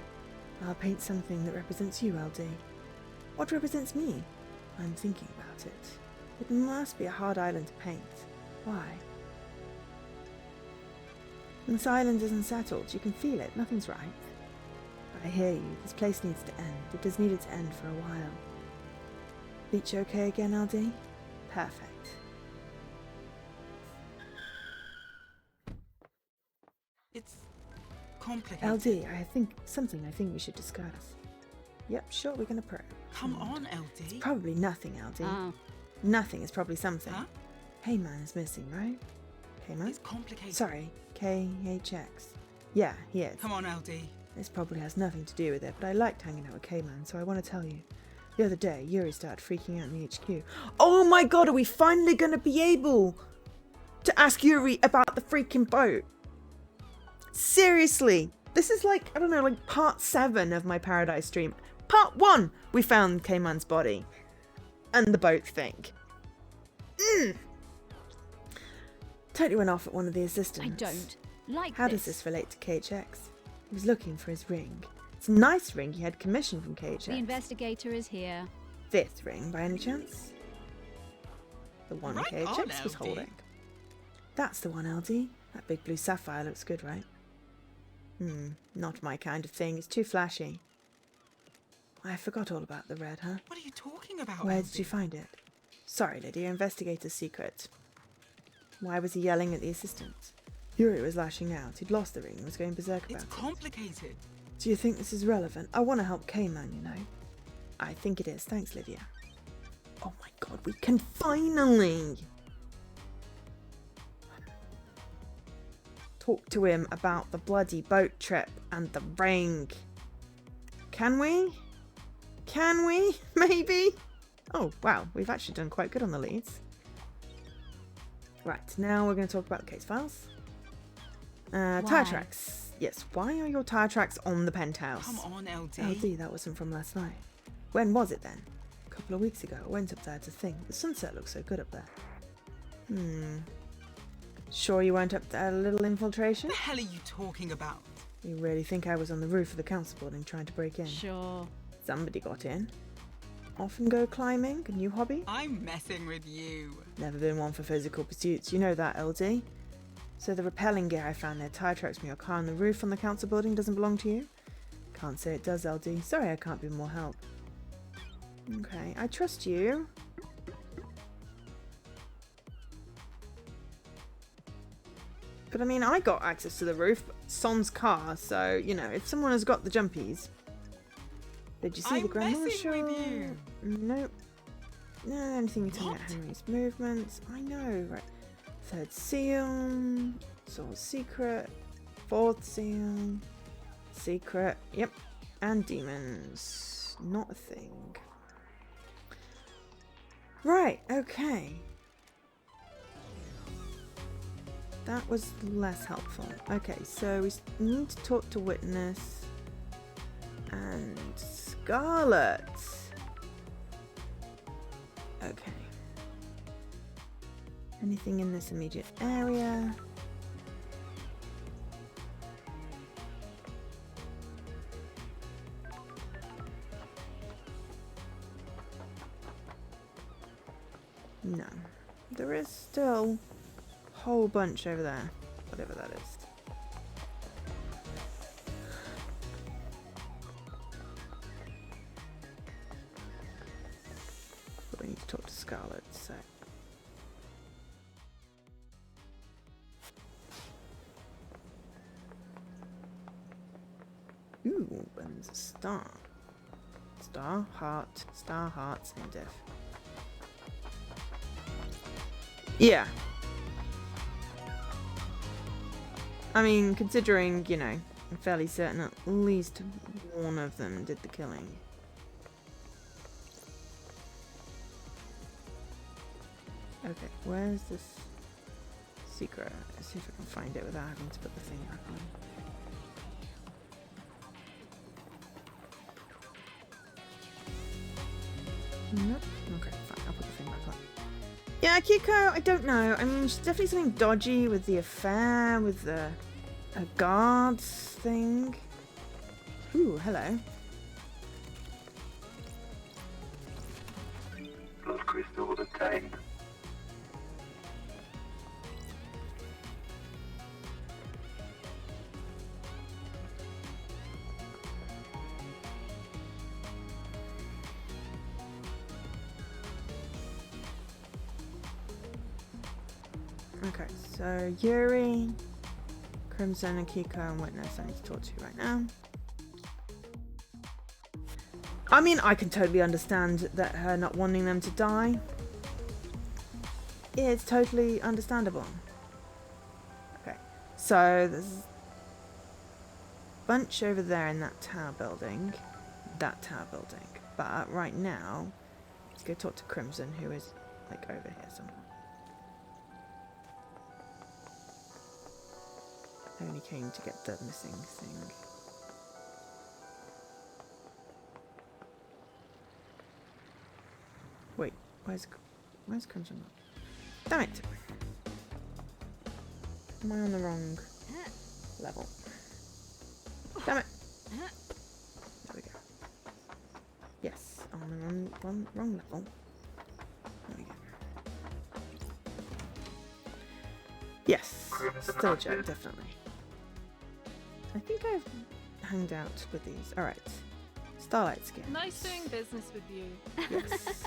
I'll paint something that represents you, LD. What represents me? I'm thinking about it. It must be a hard island to paint. Why? This island isn't settled. You can feel it. Nothing's right. I hear you. This place needs to end. It has needed to end for a while. Beach okay again, LD? Perfect. It's complicated. LD, I think we should discuss. Yep, sure, we're gonna probe. Come on, LD. Probably nothing, LD. Oh. Nothing is probably something. Huh? K-Man is missing, right? K-Man? It's complicated. Sorry, KHX. Yeah, he is. Come on, LD. This probably has nothing to do with it, but I liked hanging out with K-Man, so I want to tell you. The other day, Yuri started freaking out in the HQ. Oh my god, are we finally going to be able to ask Yuri about the freaking boat? Seriously, this is like, I don't know, like part 7 of my Paradise stream. Part 1, we found K-Man's body. And the boat thing. Totally went off at one of the assistants. I don't like How this. does this relate to KHX? He was looking for his ring. It's a nice ring he had commissioned from KHX. The investigator is here. 5th ring, by any chance? The one Right KHX on, was LD. holding. That's the one, LD. That big blue sapphire looks good, right? Not my kind of thing. It's too flashy. I forgot all about the red, huh? What are you talking about, Where LD? did you find it? Sorry, Lydia, investigator's secret. Why was he yelling at the assistant? Yuri was lashing out. He'd lost the ring and was going berserk about It's it. complicated. Do you think this is relevant? I want to help K-Man, you know. I think it is. Thanks, Lydia. Oh my god, we can finally talk to him about the bloody boat trip and the ring. Can we? Can we? Maybe? Oh, wow. We've actually done quite good on the leads. Right, now we're going to talk about the case files. Tire Why? tracks. Yes, why are your tire tracks on the penthouse? Come on, LD. LD, that wasn't from last night. When was it then? A couple of weeks ago. I went up there to think. The sunset looks so good up there. Sure you weren't up there, a little infiltration? What the hell are you talking about? You really think I was on the roof of the council building trying to break in? Sure. Somebody got in. Often go climbing? A new hobby? I'm messing with you. Never been one for physical pursuits. You know that, LD. So the rappelling gear I found near tire tracks from your car on the roof on the council building doesn't belong to you? Can't say it does, LD. Sorry I can't be more help. Okay, I trust you. But I mean, I got access to the roof, Son's car, so, you know, if someone has got the jumpies. Did you see I'm the Grand messing Marshal? with you. Nope. No, anything you tell me What? about Henry's movements. I know, right. 3rd seal. It's all secret. 4th seal. Secret. Yep. And demons. Not a thing. Right, okay. That was less helpful. Okay, so we need to talk to Witness and Scarlet. Okay. Anything in this immediate area? No. There is still a whole bunch over there. Whatever that is. But we need to talk to Scarlet, so... Ooh, and there's a star. Star, heart, same diff. Yeah. I mean, considering, you know, I'm fairly certain at least one of them did the killing. Okay, where's this secret? Let's see if I can find it without having to put the thing back on. Nope. Okay, fine. I'll put the thing back on. Yeah, Kiko, I don't know. I mean, she's definitely something dodgy with the affair, with the guards thing. Ooh, hello. Blood crystal obtained. Okay, so Yuri, Crimson, and Kiko and Witness I need to talk to right now. I mean, I can totally understand that her not wanting them to die. It's totally understandable. Okay, so there's a bunch over there in that tower building. But right now, let's go talk to Crimson, who is like over here somewhere. I only came to get the missing thing. Wait, where's Crimson? Damn it! Am I on the wrong level? Damn it! There we go. Yes, I'm on the wrong level. There we go. Yes, still a joke, definitely. I think I've hanged out with these. Alright. Starlight skin. Nice doing business with you. Yes.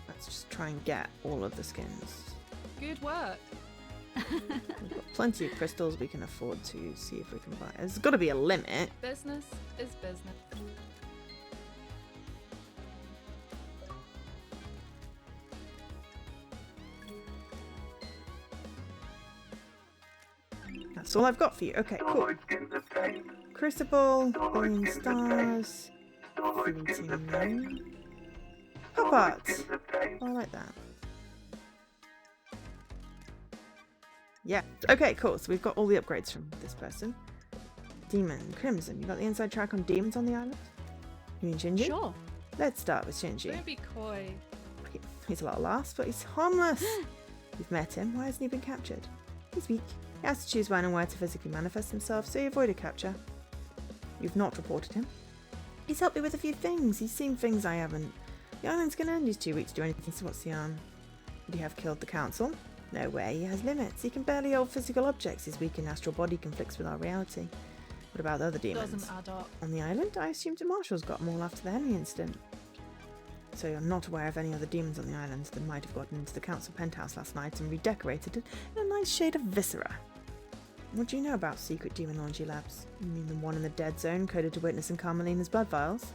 Let's just try and get all of the skins. Good work. We've got plenty of crystals we can afford to see if we can buy. There's got to be a limit. Business is business. That's all I've got for you. Okay, cool. Crucible, billion stars, fleeting pop art. Oh, I like that. Yeah. Okay, cool. So we've got all the upgrades from this person. Demon, Crimson. You got the inside track on demons on the island? You mean Shinji? Sure. Let's start with Shinji. Don't be coy. He's a lot of laughs, but he's harmless. You've met him. Why hasn't he been captured? He's weak. He has to choose when and where to physically manifest himself, so he avoided capture. You've not reported him. He's helped me with a few things. He's seen things I haven't. The island's going to end his 2 weeks to do anything, so what's the yarn? Would he have killed the council? No way, he has limits. He can barely hold physical objects. His weakened astral body conflicts with our reality. What about the other demons? Doesn't add up. On the island? I assumed the marshals got them all after the Henry incident. So you're not aware of any other demons on the island that might have gotten into the council penthouse last night and redecorated it in a nice shade of viscera. What do you know about secret demonology labs? You mean the one in the dead zone coded to Witness and Carmelina's blood vials?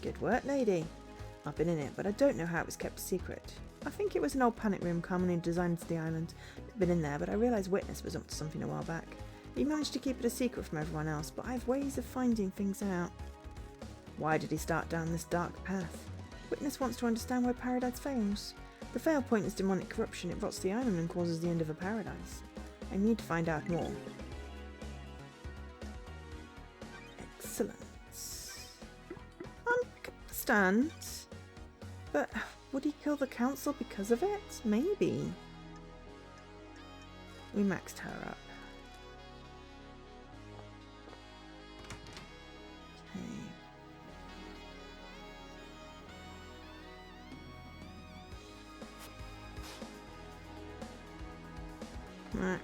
Good work, lady. I've been in it, but I don't know how it was kept secret. I think it was an old panic room Carmelina designed to the island. I've been in there, but I realised Witness was up to something a while back. He managed to keep it a secret from everyone else, but I have ways of finding things out. Why did he start down this dark path? Witness wants to understand where paradise fails. The fail point is demonic corruption. It rots the island and causes the end of a paradise. I need to find out more. Excellent. Understand. But would he kill the council because of it? Maybe. We maxed her up. Okay. Right.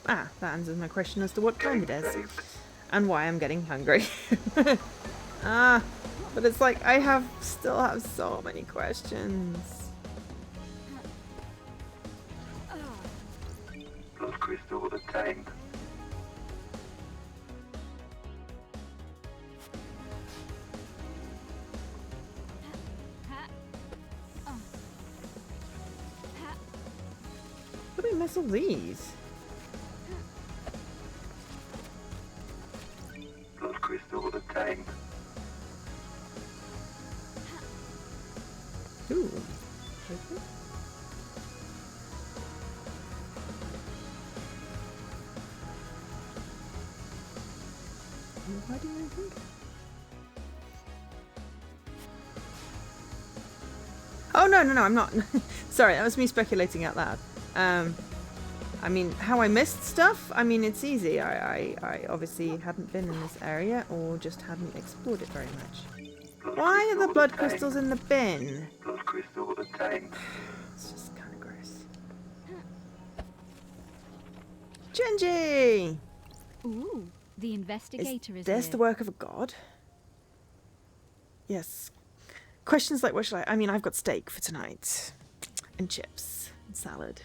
Ah, that answers my question as to what time it is and why I'm getting hungry. Ah, But it's like still have so many questions. Blood crystal obtained. How do we miss all these? Blood crystal obtained. Ooh. Okay. Why do you think? Oh no, I'm not. Sorry, that was me speculating out loud. I mean, how I missed stuff? I mean, it's easy. I obviously hadn't been in this area or just hadn't explored it very much. Why are the blood crystals in the bin? Blood crystal obtained. It's just kind of gross. Genji! Ooh, the investigator is this here. the work of a god? Yes. Questions like, what should I mean, I've got steak for tonight. And chips. And salad.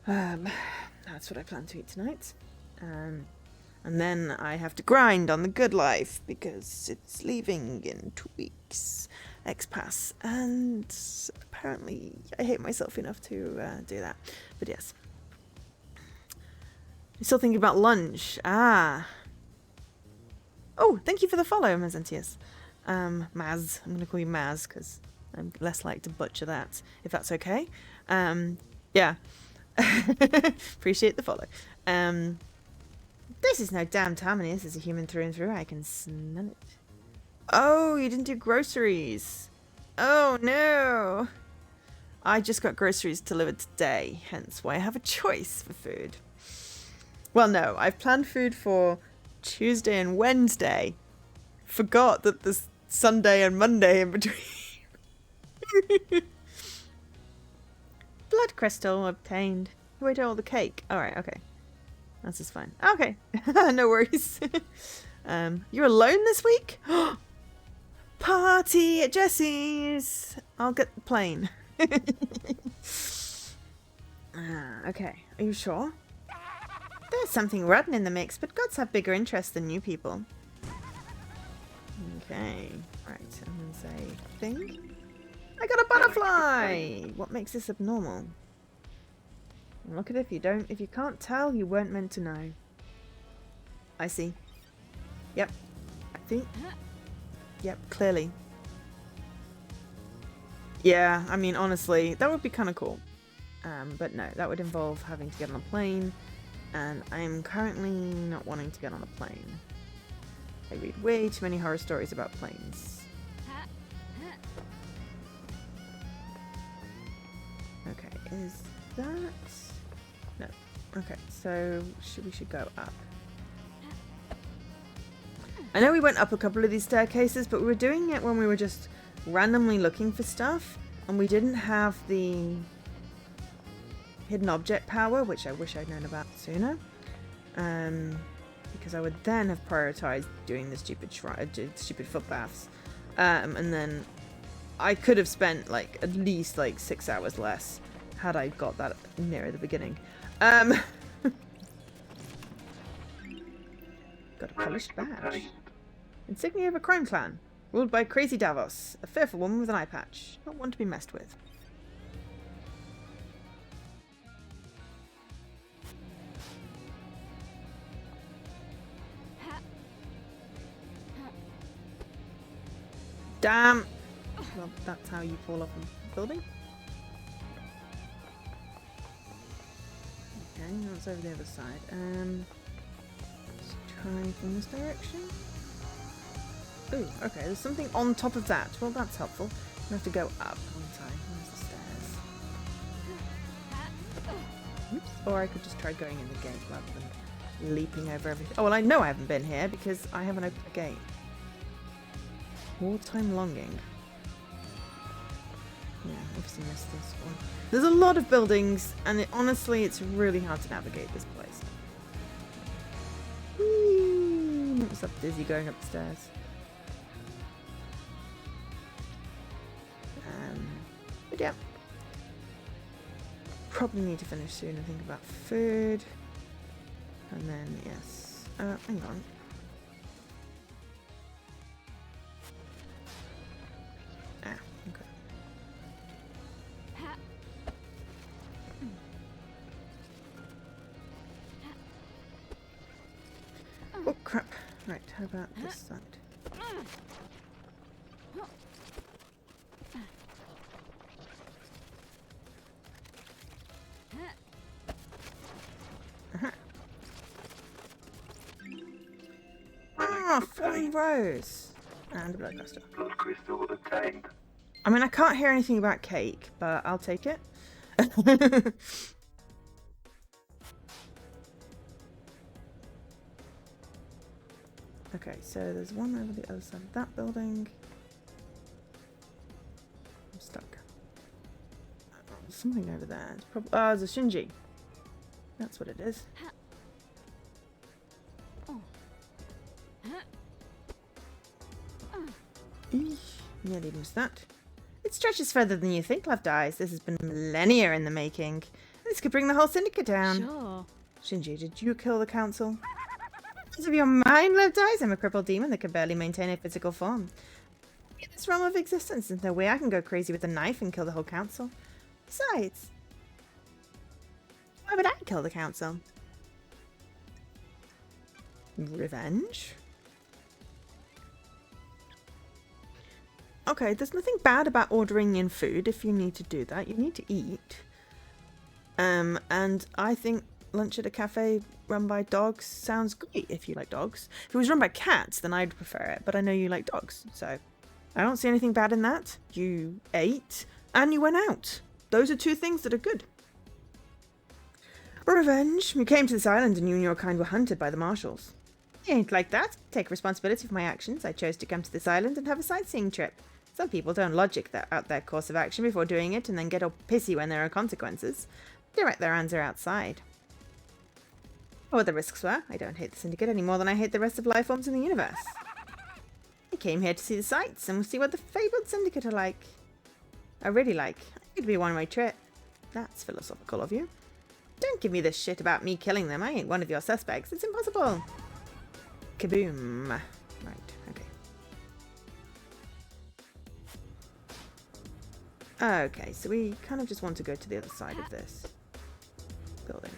That's what I plan to eat tonight. And then I have to grind on the good life because it's leaving in 2 weeks. X-Pass. And apparently I hate myself enough to do that. But yes. You're still thinking about lunch. Ah. Oh, thank you for the follow, Mazentius. Maz. I'm going to call you Maz because I'm less likely to butcher that, if that's okay. Yeah. Appreciate the follow. This is no damn Tammany. This is a human through and through. I can smell it. Oh, you didn't do groceries. Oh, no. I just got groceries delivered today, hence why I have a choice for food. Well, no, I've planned food for Tuesday and Wednesday. Forgot that there's Sunday and Monday in between. Blood crystal obtained. Who ate all the cake? Alright, okay. That's just fine. Okay. No worries. You're alone this week? Party at Jessie's. I'll get the plane. Okay. Are you sure? There's something rotten in the mix, but gods have bigger interests than you people. Okay. Right. I'm going to say thing. I got a butterfly! What makes this abnormal? Look at it. If you can't tell, you weren't meant to know. I see. Yep. I think. Yep, clearly. Yeah, I mean, honestly, that would be kind of cool. But no, that would involve having to get on a plane. And I'm currently not wanting to get on a plane. I read way too many horror stories about planes. Okay, is that... No. Okay, so we should go up. I know we went up a couple of these staircases, but we were doing it when we were just randomly looking for stuff, and we didn't have the hidden object power, which I wish I'd known about sooner. Because I would then have prioritized doing the stupid foot baths. And then I could have spent like at least like 6 hours less had I got that nearer the beginning. Got a polished badge. Insignia of a crime clan. Ruled by Crazy Davos. A fearful woman with an eye patch. Not one to be messed with. Damn! Well, that's how you fall off a building. Okay, that's over the other side. Let's try from this direction. Ooh, okay, there's something on top of that. Well, that's helpful. I have to go up, won't I? Where's the stairs? Oops. Or I could just try going in the gate rather than leaping over everything. Oh, well, I know I haven't been here because I haven't opened the gate. Wartime longing. Yeah, obviously missed this one. There's a lot of buildings, and honestly, it's really hard to navigate this place. Whee! Makes myself dizzy going up the stairs. But yeah. Probably need to finish soon and think about food. And then, yes. Hang on. Ah, okay. Oh, crap. Right, how about this side? Ah, 4 rows! And a blood cluster. Blood crystal obtained. I mean, I can't hear anything about cake, but I'll take it. Okay, so there's one over the other side of that building. I'm stuck. Oh, there's something over there. It's probably there's a Shinji. That's what it is. Eesh, nearly missed that. It stretches further than you think, Loved Eyes. This has been millennia in the making. This could bring the whole syndicate down. Sure. Shinji, did you kill the council? Of your mind, Loved Eyes? I'm a crippled demon that can barely maintain a physical form. In this realm of existence, there's no way I can go crazy with a knife and kill the whole council. Besides, why would I kill the council? Revenge? Okay, there's nothing bad about ordering in food if you need to do that. You need to eat. And I think lunch at a cafe run by dogs sounds great if you like dogs. If it was run by cats, then I'd prefer it, but I know you like dogs, so I don't see anything bad in that. You ate and you went out. Those are 2 things that are good. Revenge. You came to this island and you and your kind were hunted by the marshals. I ain't like that. Take responsibility for my actions. I chose to come to this island and have a sightseeing trip. Some people don't logic out their course of action before doing it and then get all pissy when there are consequences. Direct their answer outside. What the risks were, I don't hate the Syndicate any more than I hate the rest of life forms in the universe. I came here to see the sights and see what the fabled Syndicate are like. I really like. It could be a one-way trip. That's philosophical of you. Don't give me this shit about me killing them. I ain't one of your suspects. It's impossible. Kaboom. Right, okay. Okay, so we kind of just want to go to the other side of this building.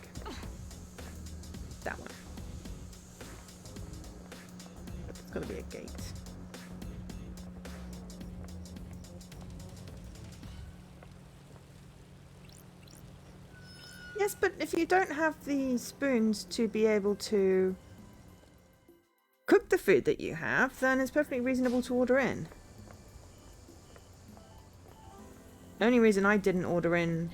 That one. There's got to be a gate. Yes, but if you don't have the spoons to be able to cook the food that you have, then it's perfectly reasonable to order in. The only reason I didn't order in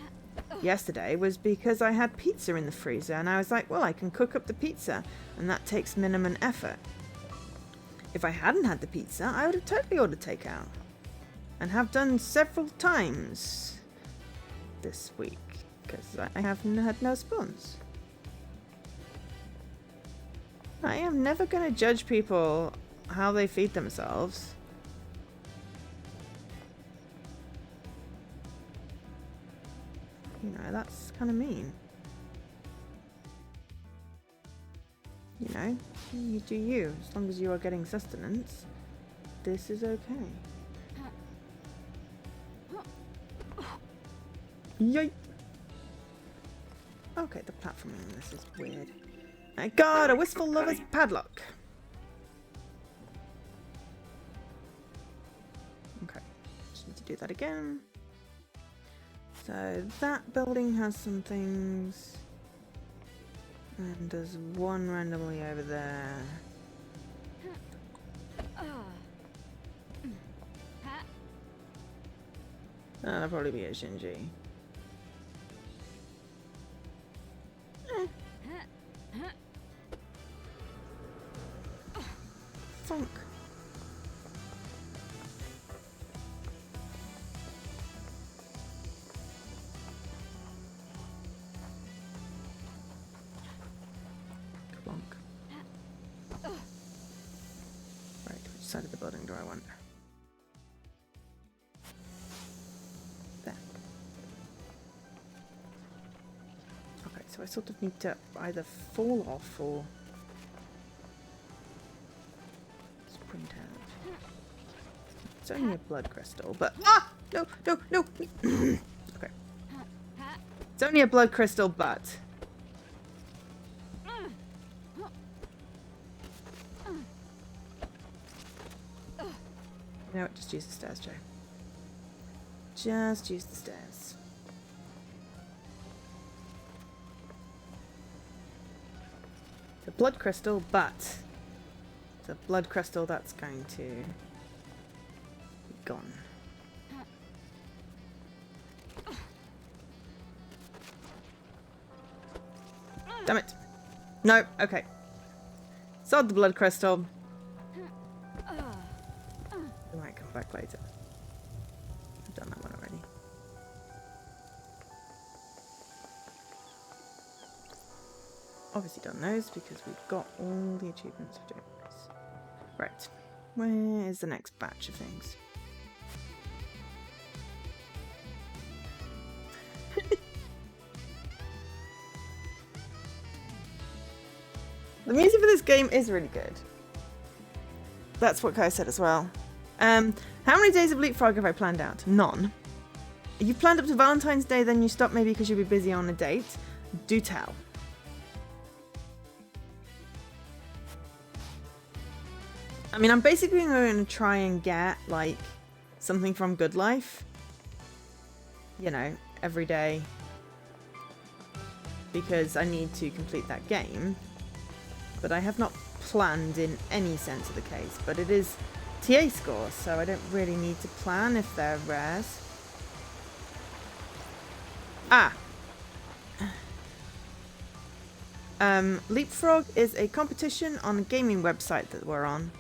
yesterday was because I had pizza in the freezer and I was like, well, I can cook up the pizza and that takes minimum effort. If I hadn't had the pizza, I would have totally ordered takeout and have done several times this week because I haven't had no spoons. I am never going to judge people how they feed themselves. You know, that's kind of mean. You know, you do you. As long as you are getting sustenance, this is okay. Yay! Okay, the platforming on this is weird. My God, a wistful lover's padlock. Okay, just need to do that again. So that building has some things. And there's one randomly over there. That'll probably be a Shinji. Funk. Right, which side of the building do I want? There. so I sort of need to either fall off or sprint out. It's only a blood crystal, but no, no, no. Okay. It's only a blood crystal, but you know what? Just use the stairs, Joe. Just use the stairs. The blood crystal, but the blood crystal that's going to be gone. Damn it. No, okay. Sod the blood crystal. I might come back later. I've done that one already. Obviously done those because we've got all the achievements for doing this. Right. Where is the next batch of things? The music for this game is really good. That's what Kai said as well. How many days of leapfrog have I planned out? None. You planned up to Valentine's Day, then you stopped maybe because you'll be busy on a date. Do tell. I mean, I'm basically going to try and get, like, something from Good Life. You know, every day. Because I need to complete that game. But I have not planned in any sense of the case. But it is TA scores, so I don't really need to plan if they're rares. Leapfrog is a competition on a gaming website that we're on.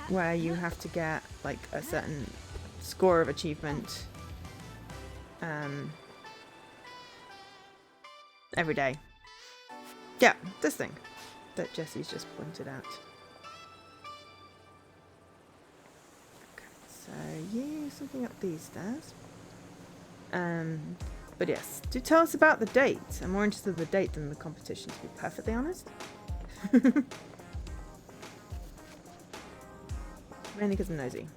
Where you have to get like a certain score of achievement every day. Yeah, this thing that Jesse's just pointed out. Okay, so yeah, something up these stairs. But yes, do tell us about the date. I'm more interested in the date than the competition, to be perfectly honest. Mainly because I'm nosy.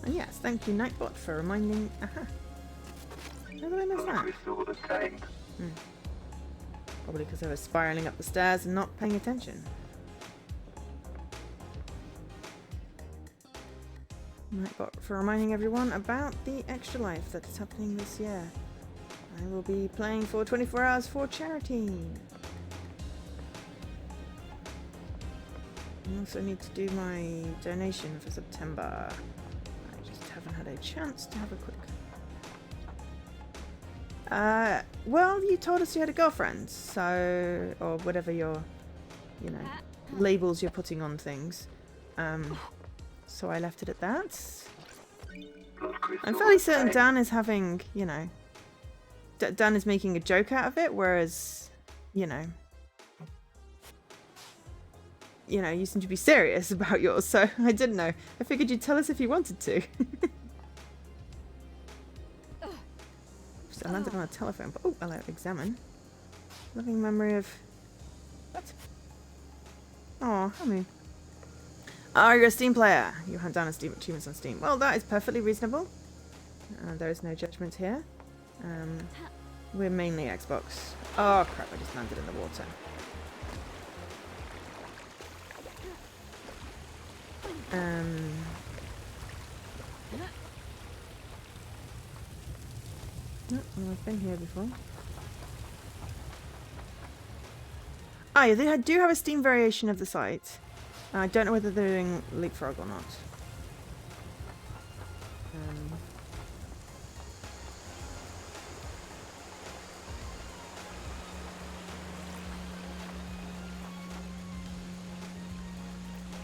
And yes, thank you Nightbot for reminding. Aha. How did I miss that? Probably because I was spiraling up the stairs and not paying attention. Nightbot for reminding everyone about the extra life that is happening this year. I will be playing for 24 hours for charity. I also need to do my donation for September. I just haven't had a chance to have a quick... well, you told us you had a girlfriend, so... or whatever your, you know, labels you're putting on things. So I left it at that. I'm fairly certain Dan is having, you know... Dan is making a joke out of it, whereas, you know, you seem to be serious about yours, so I didn't know. I figured you'd tell us if you wanted to. Oops, I landed on a telephone, but oh, hello, examine. Loving memory of... What? Oh, Hamu. Oh, you're a Steam player. You hunt down Steam achievements on Steam. Well, that is perfectly reasonable. There is no judgment here. We're mainly Xbox. Oh crap, I just landed in the water. No, well, I've been here before. Ah, yeah, they do have a Steam variation of the site. I don't know whether they're doing Leapfrog or not.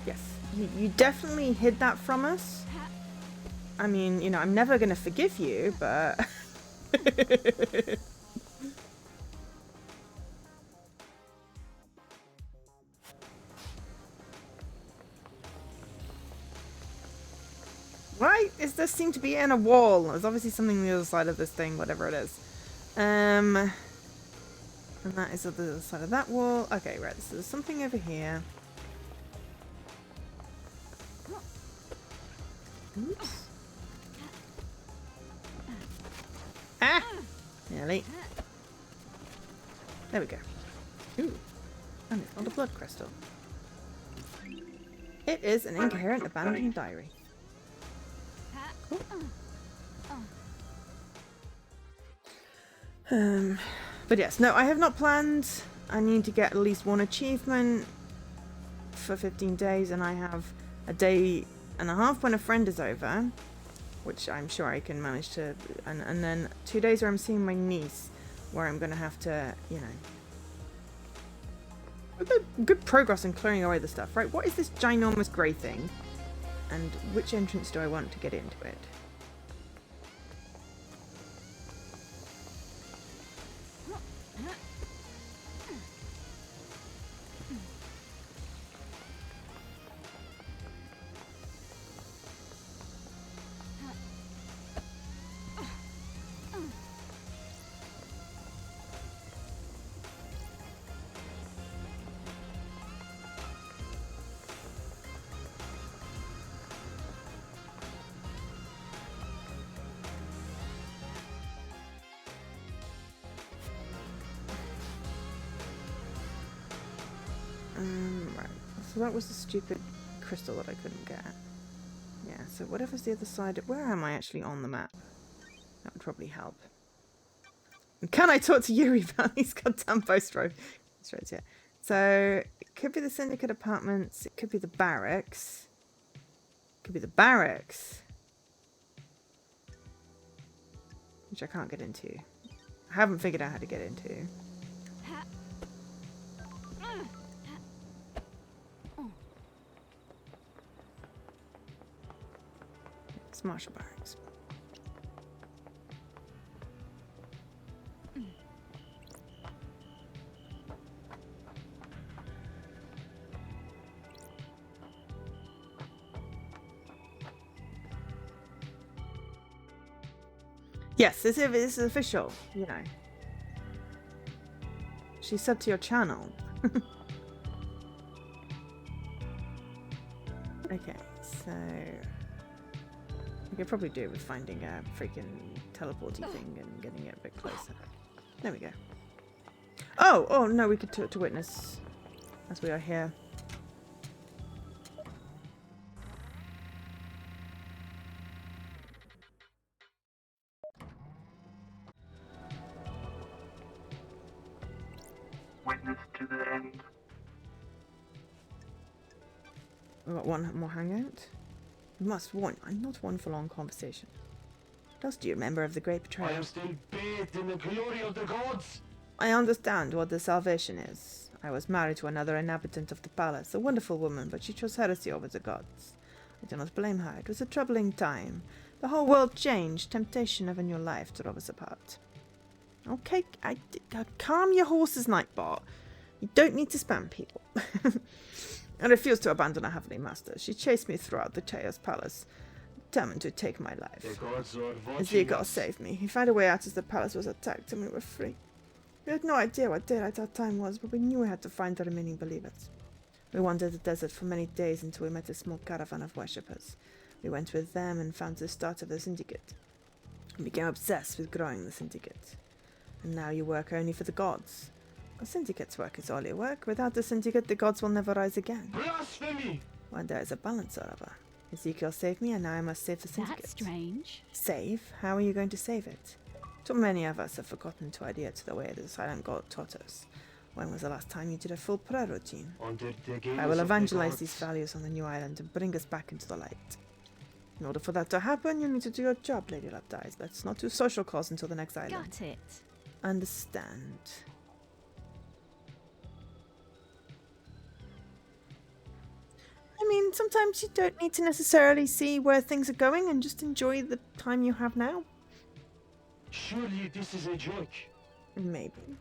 Yes, you definitely hid that from us. I mean, you know, I'm never going to forgive you, but... Why is there seem to be in a wall? There's obviously something on the other side of this thing, whatever it is. And that is on the other side of that wall. Okay, right. So there's something over here. Oops. Ah! Nearly. There we go. Ooh. And it's not a blood crystal. It is an incoherent abandoned diary. But yes, no, I have not planned. I need to get at least one achievement for 15 days, and I have a day and a half when a friend is over, which I'm sure I can manage to, and then 2 days where I'm seeing my niece, where I'm going to have to, you know, good progress in clearing away the stuff, right? What is this ginormous grey thing? And which entrance do I want to get into it? Right. So that was the stupid crystal that I couldn't get. Yeah, so whatever's the other side... Where am I actually on the map? That would probably help. And can I talk to Yuri about these goddamn post roads? Yeah. So, it could be the Syndicate apartments. It could be the barracks. It could be the barracks. Which I can't get into. I haven't figured out how to get into. It's Marshall Barracks. Yes, this is official, you know. She subbed to your channel. Okay, so... We could probably do it with finding a freaking teleporty thing and getting it a bit closer. There we go. Oh, no, we could talk to witness as we are here. Witness to the end. We've got one more hangout. We must warn I'm not one for long conversation. What else do you remember of the great betrayal? I am still bathed in the glory of the gods. I understand what the salvation is. I was married to another inhabitant of the palace, a wonderful woman, but she chose heresy over the gods. I do not blame her. It was a troubling time. The whole world changed. Temptation of a new life drove us apart. Okay, calm your horses, Nightbot. You don't need to spam people. I refused to abandon a heavenly master. She chased me throughout the Chaos Palace, determined to take my life. The gods are watching Ezekiel us. saved me. He found a way out as the palace was attacked and we were free. We had no idea what daylight our time was, but we knew we had to find the remaining believers. We wandered the desert for many days until we met a small caravan of worshippers. We went with them and found the start of the Syndicate. We became obsessed with growing the Syndicate. And now you work only for the gods. The Syndicate's work is all your work. Without the Syndicate, the gods will never rise again. Blasphemy! Well, there is a balance, however. Ezekiel saved me, and now I must save the Syndicate. That's strange. Save? How are you going to save it? Too many of us have forgotten to adhere to the way the Silent God taught us. When was the last time you did a full prayer routine? Under the gaze I will of the evangelize gods. these values on the new island and bring us back into the light. In order for that to happen, you need to do your job, Lady Lapdice. Let's not do social calls until the next island. Got it. Understand. I mean, sometimes you don't need to necessarily see where things are going and just enjoy the time you have now. Surely this is a joke. Maybe.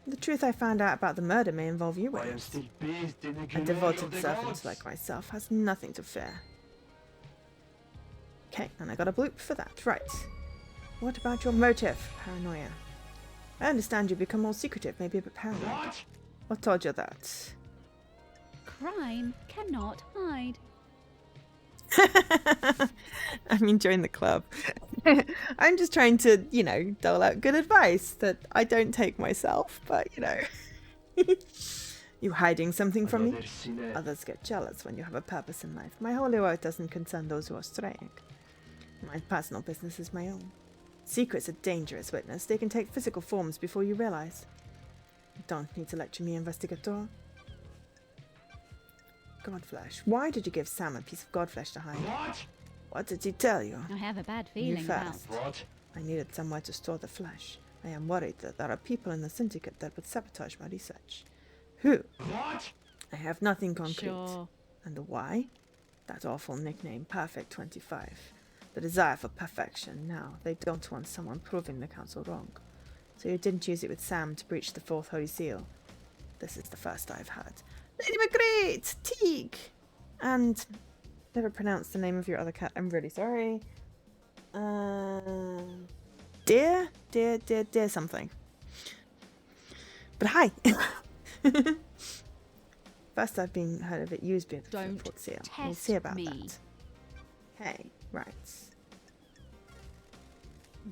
The truth I found out about the murder may involve you, I am Williams. still bathed in the A glory of devoted the servant gods. like myself has nothing to fear. Okay, and I got a bloop for that. Right. What about your motive? Paranoia. I understand you become more secretive, maybe a bit paranoid. What? What told you that? Crime cannot hide. I mean, join the club. I'm just trying to, you know, dole out good advice that I don't take myself, but, you know. You hiding something from me? Another sinner. Others get jealous when you have a purpose in life. My holy oath doesn't concern those who are straying. My personal business is my own. Secrets are dangerous, witness. They can take physical forms before you realize. You don't need to lecture me, investigator. Godflesh. Why did you give Sam a piece of godflesh to hide? What? What did he tell you? I have a bad You feeling about. first. What? I needed somewhere to store the flesh. I am worried that there are people in the syndicate that would sabotage my research. Who? What? I have nothing concrete. Sure. And the why? That awful nickname, Perfect 25. The desire for perfection. Now, they don't want someone proving the council wrong. So you didn't use it with Sam to breach the fourth holy seal. This is the first I've heard. Lady McGreat! Teague! And never pronounced the name of your other cat. I'm really sorry. Dear something. But hi! First I've been heard of it used before Don't Port Seal. We'll test see about me. that. Okay, right.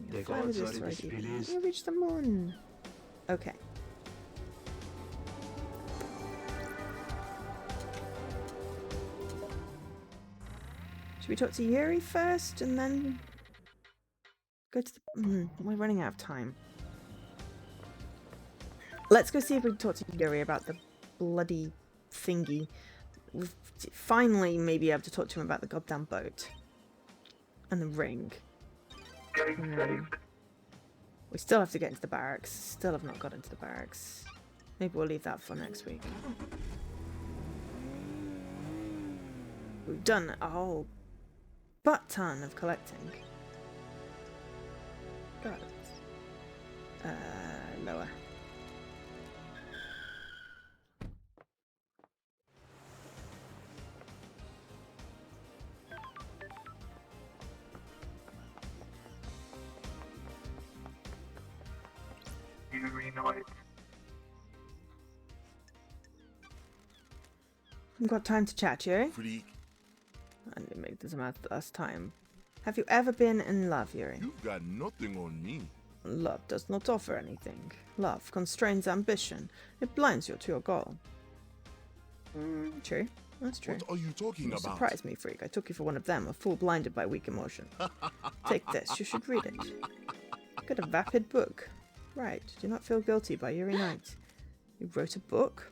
The You'll fly with gods this are right even. displeased. You reach the moon. Okay. Should we talk to Yuri first and then go to the... we're running out of time. Let's go see if we can talk to Yuri about the bloody thingy. We've finally maybe able to talk to him about the goddamn boat. And the ring. We still have to get into the barracks. Still have not got into the barracks. Maybe we'll leave that for next week. We've done a whole butt ton of collecting. Got it. Lower. We've got time to chat, Yuri. Freak. And it makes this amount of us time. Have you ever been in love, Yuri? You've got nothing on me. Love does not offer anything. Love constrains ambition. It blinds you to your goal. True. That's true. What are you talking You about? surprised me, freak. I took you for one of them, a fool blinded by weak emotion. Take this. You should read it. Got a vapid book. Right. Do not feel guilty by Yuri Knight. You wrote a book?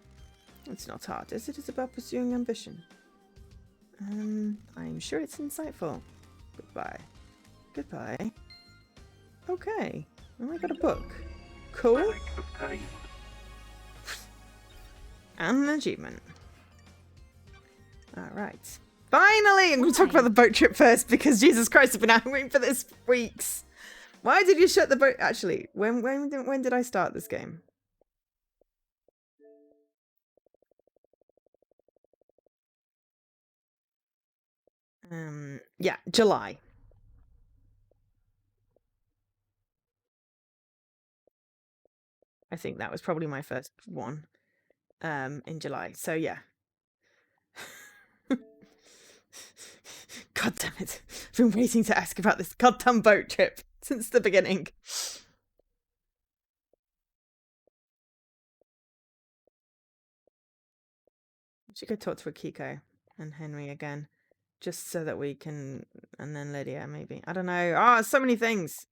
It's not hard, is it? It's about pursuing ambition. I'm sure it's insightful. Goodbye. Goodbye. Okay. Well, I got a book. Cool. And an achievement. Alright. Finally! I'm going to talk about the boat trip first because Jesus Christ, I've been waiting for this for weeks. Why did you shut the boat? Actually, when did I start this game? Yeah, July. I think that was probably my first one. In July. So yeah. God damn it. I've been waiting to ask about this goddamn boat trip since the beginning. I should go talk to Akiko and Henry again. Just so that we can... And then Lydia, maybe. I don't know. Oh, so many things.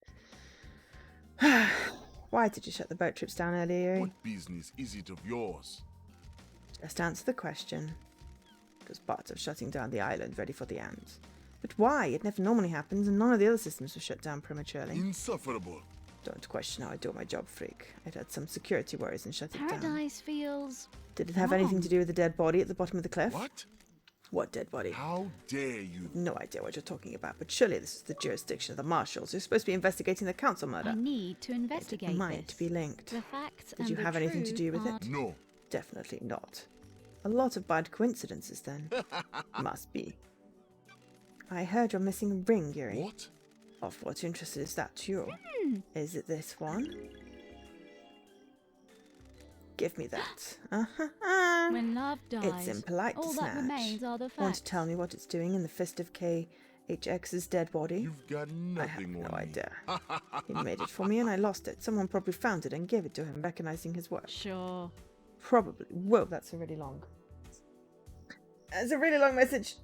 Why did you shut the boat trips down earlier? What business is it of yours? Just answer the question. It was part of shutting down the island ready for the end. But why? It never normally happens, and none of the other systems were shut down prematurely. Insufferable. Don't question how I do my job, freak. I'd had some security worries and shut it down. Paradise feels. Did it have anything to do with the dead body at the bottom of the cliff? What? What dead body? How dare you? No idea what you're talking about, but surely this is the jurisdiction of the marshals. You're supposed to be investigating the council murder. I need to investigate It might this. be linked. The facts Did and you the have anything to do with truth it? No. Definitely not. A lot of bad coincidences then. Must be. I heard you're missing a ring, Yuri. What? Of what interest is that to you? Is it this one? Give me that. When love dies, It's impolite all to that snatch. remains are the facts. Want to tell me what it's doing in the fist of KHX's dead body? You've got I have nothing no on me. idea. He made it for me and I lost it. Someone probably found it and gave it to him, recognizing his work. Sure. Probably. Whoa, that's a really long. That's a really long message.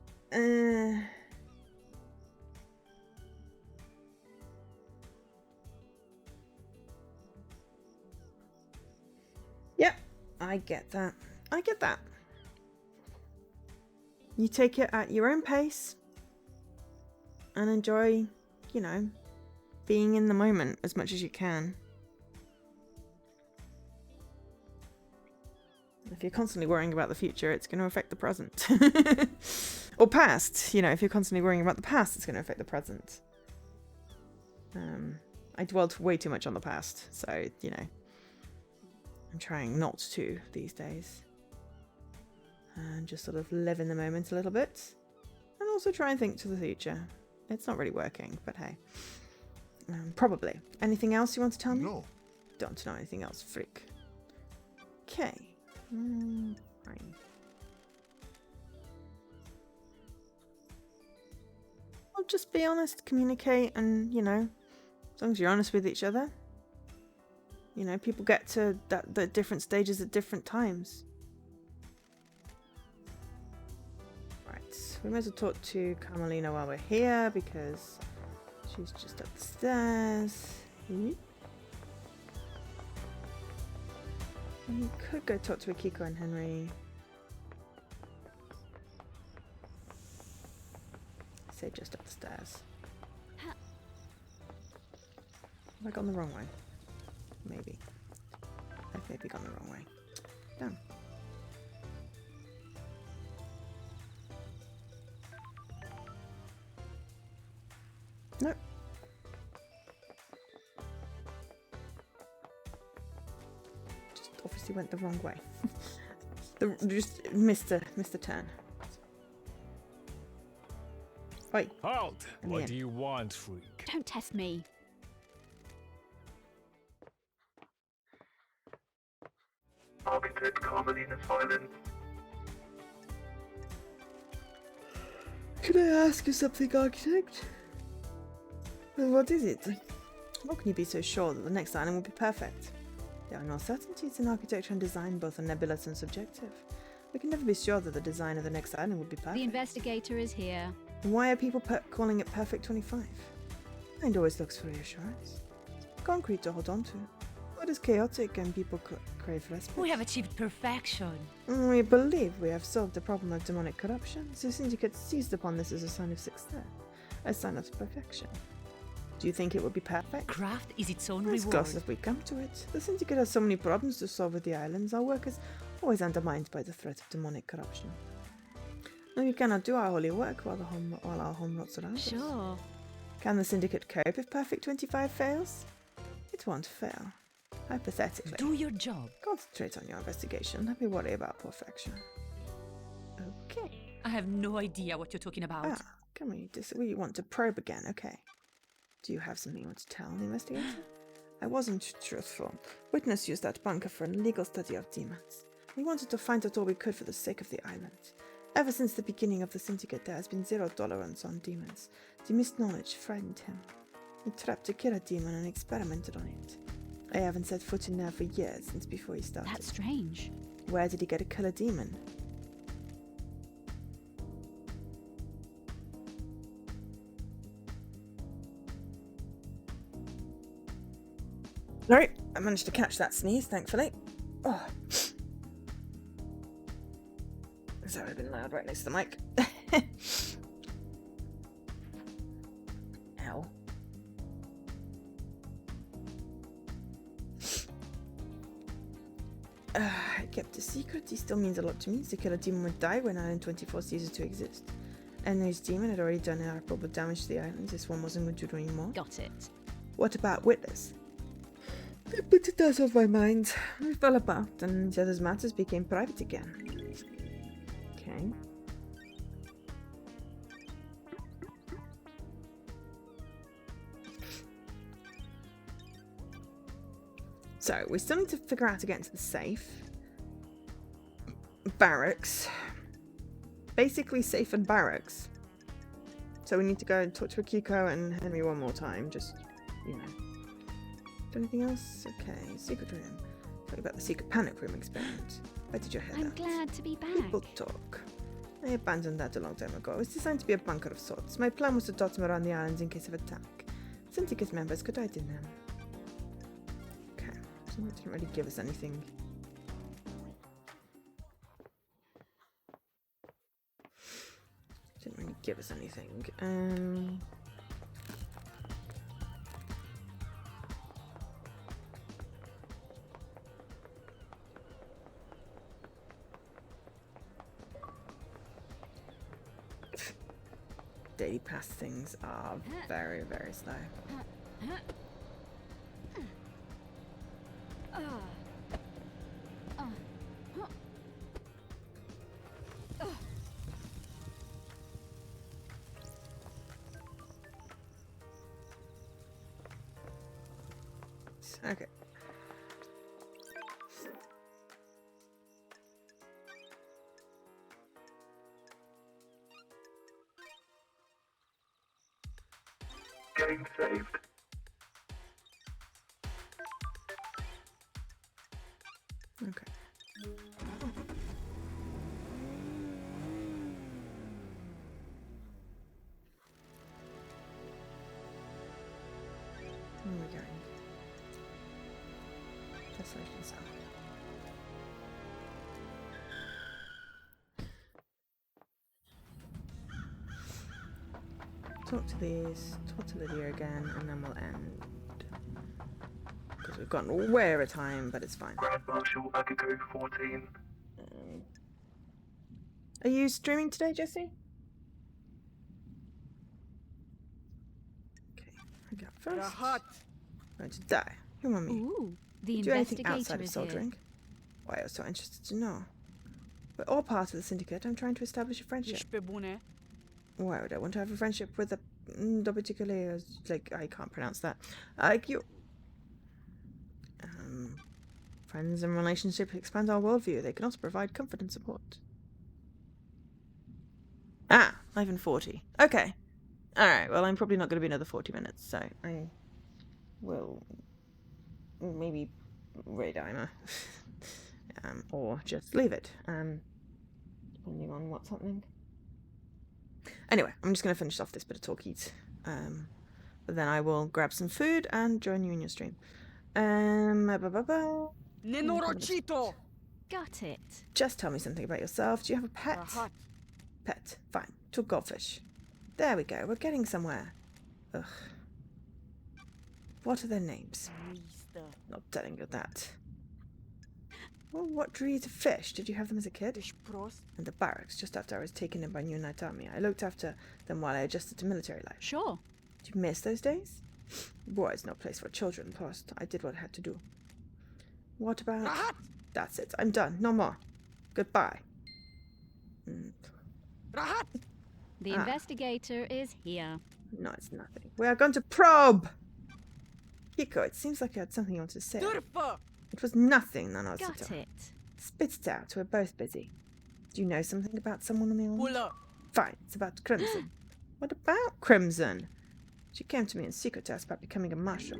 Yep, I get that. I get that. You take it at your own pace and enjoy, you know, being in the moment as much as you can. If you're constantly worrying about the future, it's going to affect the present. Or past. You know, if you're constantly worrying about the past, it's going to affect the present. I dwelled way too much on the past, so, you know, I'm trying not to these days. And just sort of live in the moment a little bit. And also try and think to the future. It's not really working, but hey. Probably. Anything else you want to tell me? No. Don't know anything else, freak. Okay. Fine. Well, just be honest, communicate, and, you know, as long as you're honest with each other. You know, people get to the different stages at different times. Right, we might as well talk to Carmelina while we're here, because she's just up the stairs. You could go talk to Akiko and Henry. Say just up the stairs. Have I gone the wrong way? Maybe. I've maybe gone the wrong way. Damn. Nope. Just obviously went the wrong way. Just missed the turn. Oi. Halt! What do you want, freak? Don't test me. Architect Carmelina silent. Can I ask you something, Architect? What is it? How can you be so sure that the next island will be perfect? There are no certainties in architecture and design, both are nebulous and subjective. We can never be sure that the design of the next island will be perfect. The investigator is here. Why are people calling it Perfect 25? Mind always looks for reassurance. Concrete to hold on to. What is chaotic and people crave respite? We have achieved perfection. We believe we have solved the problem of demonic corruption. The Syndicate seized upon this as a sign of success, a sign of perfection. Do you think it would be perfect? Craft is its own As reward. close as we come to it. The Syndicate has so many problems to solve with the islands. Our work is always undermined by the threat of demonic corruption. No, we cannot do our holy work while our home rots around us. Sure. Can the Syndicate cope if Perfect 25 fails? It won't fail. Hypothetically. Do your job. Concentrate on your investigation. Let me worry about perfection. Okay. I have no idea what you're talking about. Ah, can we want to probe again? Okay. Do you have something you want to tell the investigator? I wasn't truthful. Witness used that bunker for an illegal study of demons. We wanted to find out all we could for the sake of the island. Ever since the beginning of the Syndicate, there has been zero tolerance on demons. The missed knowledge frightened him. He trapped a killer demon and experimented on it. I haven't set foot in there for years, since before he started. That's strange. Where did he get a killer demon? Alright, I managed to catch that sneeze, thankfully. Oh. Sorry, I've been loud right next to the mic. Ow. I kept a secret. He still means a lot to me. The killer demon would die when Island 24 ceases to exist. Henry's demon had already done irreparable damage to the island. This one wasn't going to do any more. Got it. What about Witless? I put it out of my mind. I fell apart, and the other's matters became private again. Okay. So, we still need to figure out how to get into the safe. Barracks. Basically, safe and barracks. So we need to go and talk to Akiko and Henry one more time, just, you know. Do anything else? Okay, secret room. Talk about the secret panic room experiment. Where did you hear I'm that? glad to be back. People talk. I abandoned that a long time ago. It was designed to be a bunker of sorts. My plan was to dot them around the islands in case of attack. Syndicate members could hide in them. Okay, so it didn't really give us anything. Didn't really give us anything. Daily pass things are very, very slow. Okay. Getting saved. Okay. Where are we going? Destination south. Talk to these, talk to Lydia again, and then we'll end. Because we've gotten way over time, but it's fine. Grand Marshal Akiko 14. Are you streaming today, Jesse? Okay, I got first. Rahat. I'm going to die. Who am I? Ooh, the Do anything investigator outside of is here. soldiering? Why, I was so interested to know. We're all part of the syndicate. I'm trying to establish a friendship. Ești pe bune? Why would I want to have a friendship with a particularly, like, I can't pronounce that. Like you. Friends and relationships expand our worldview. They can also provide comfort and support. Ah, live in 40. Okay. Alright, well, I'm probably not going to be another 40 minutes, so I will maybe redimer. Or just leave it, depending on what's happening. Anyway, I'm just going to finish off this bit of talkies. But then I will grab some food and join you in your stream. Nenorocito! Got it. Just tell me something about yourself. Do you have a pet? Rahat. Pet. Fine. Two goldfish. There we go. We're getting somewhere. Ugh. What are their names? Mister. Not telling you that. Well, what drew you to fish? Did you have them as a kid? Ești prost? In the barracks, just after I was taken in by New Knight Army. I looked after them while I adjusted to military life. Sure. Did you miss those days? War is no place for children, Post. I did what I had to do. What about... Rahat! That's it. I'm done. No more. Goodbye. Rahat! The investigator is here. No, it's nothing. We are going to probe! Hiko, it seems like you had something you wanted to say. Turfa! It was nothing, Nanosito. Got it. Spit it out. We're both busy. Do you know something about someone on the island? Pula! Fine. It's about Crimson. What about Crimson? She came to me in secret to ask about becoming a marshal.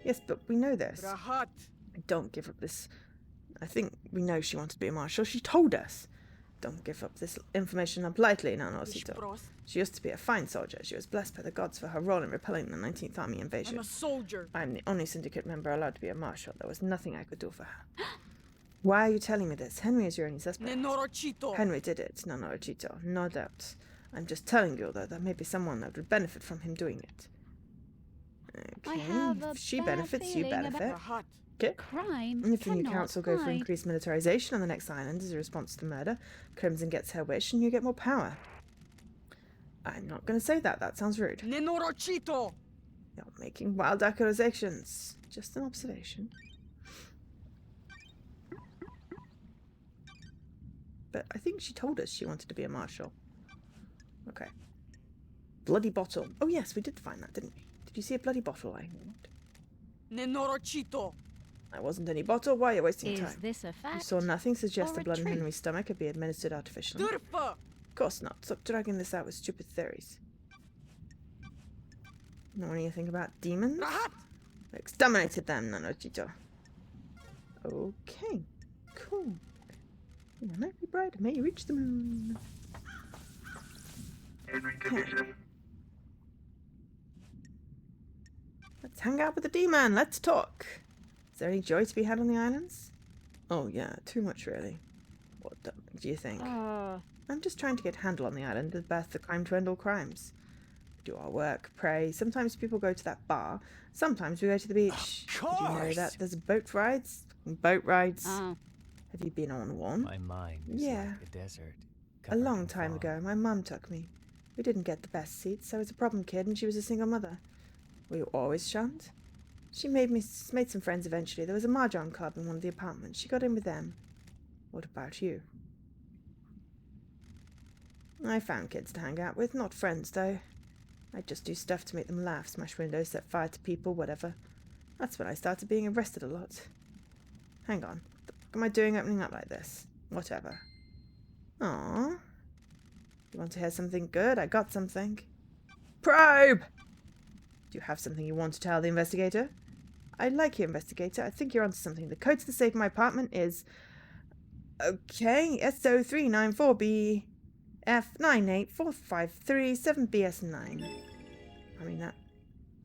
Yes, but we know this. Rahat! Don't give up this. I think we know she wanted to be a marshal. She told us. Don't give up this information up lightly, Ești Nanosito. prost? She used to be a fine soldier. She was blessed by the gods for her role in repelling the 19th Army invasion. I'm a soldier. I'm the only syndicate member allowed to be a marshal. There was nothing I could do for her. Why are you telling me this? Henry is your only suspect. Nenorocito! Henry did it, Nanorachito, no doubt. I'm just telling you, though, there may be someone that would benefit from him doing it. Okay, I have a if she bad benefits, you feeling benefit. Rahat! Okay. Crime If the new cannot council go for hide. increased militarization on the next island as a response to the murder, Crimson gets her wish and you get more power. I'm not going to say that. That sounds rude. Nenorocito! You're making wild accusations. Just an observation. But I think she told us she wanted to be a marshal. Okay. Bloody bottle. Oh yes, we did find that, didn't we? Did you see a bloody bottle lying around? Nenorocito! There wasn't any bottle. Why are you wasting Is time? this a You fact? saw nothing suggest or the a blood in truth? Henry's stomach could be administered artificially. Durfa! Of course not. Stop dragging this out with stupid theories. Know anything about demons? Rahat! Exterminated them, Nanochito. Okay. Cool. Your night be bright, may you reach the moon. Henry Division. Let's hang out with the demon. Let's talk. Is there any joy to be had on the islands? Oh yeah, too much really. What do you think? I'm just trying to get a handle on the island with Beth, the crime to end all crimes. We do our work, pray. Sometimes people go to that bar. Sometimes we go to the beach. Of Did you know course! that there's boat rides? Boat rides. Oh. Have you been on one? My mind is Yeah. like a desert. A covered long in time fog. ago, my mum took me. We didn't get the best seats. I was a problem kid and she was a single mother. Were you always shunned? She made some friends eventually. There was a mahjong club in one of the apartments. She got in with them. What about you? I found kids to hang out with, not friends though. I'd just do stuff to make them laugh, smash windows, set fire to people, whatever. That's when I started being arrested a lot. Hang on. What the fuck am I doing opening up like this? Whatever. Aww. You want to hear something good? I got something. Probe! Do you have something you want to tell the investigator? I like you, investigator. I think you're onto something. The code to the safe in my apartment is... Okay, SO394B F98453-7BS9. I mean, that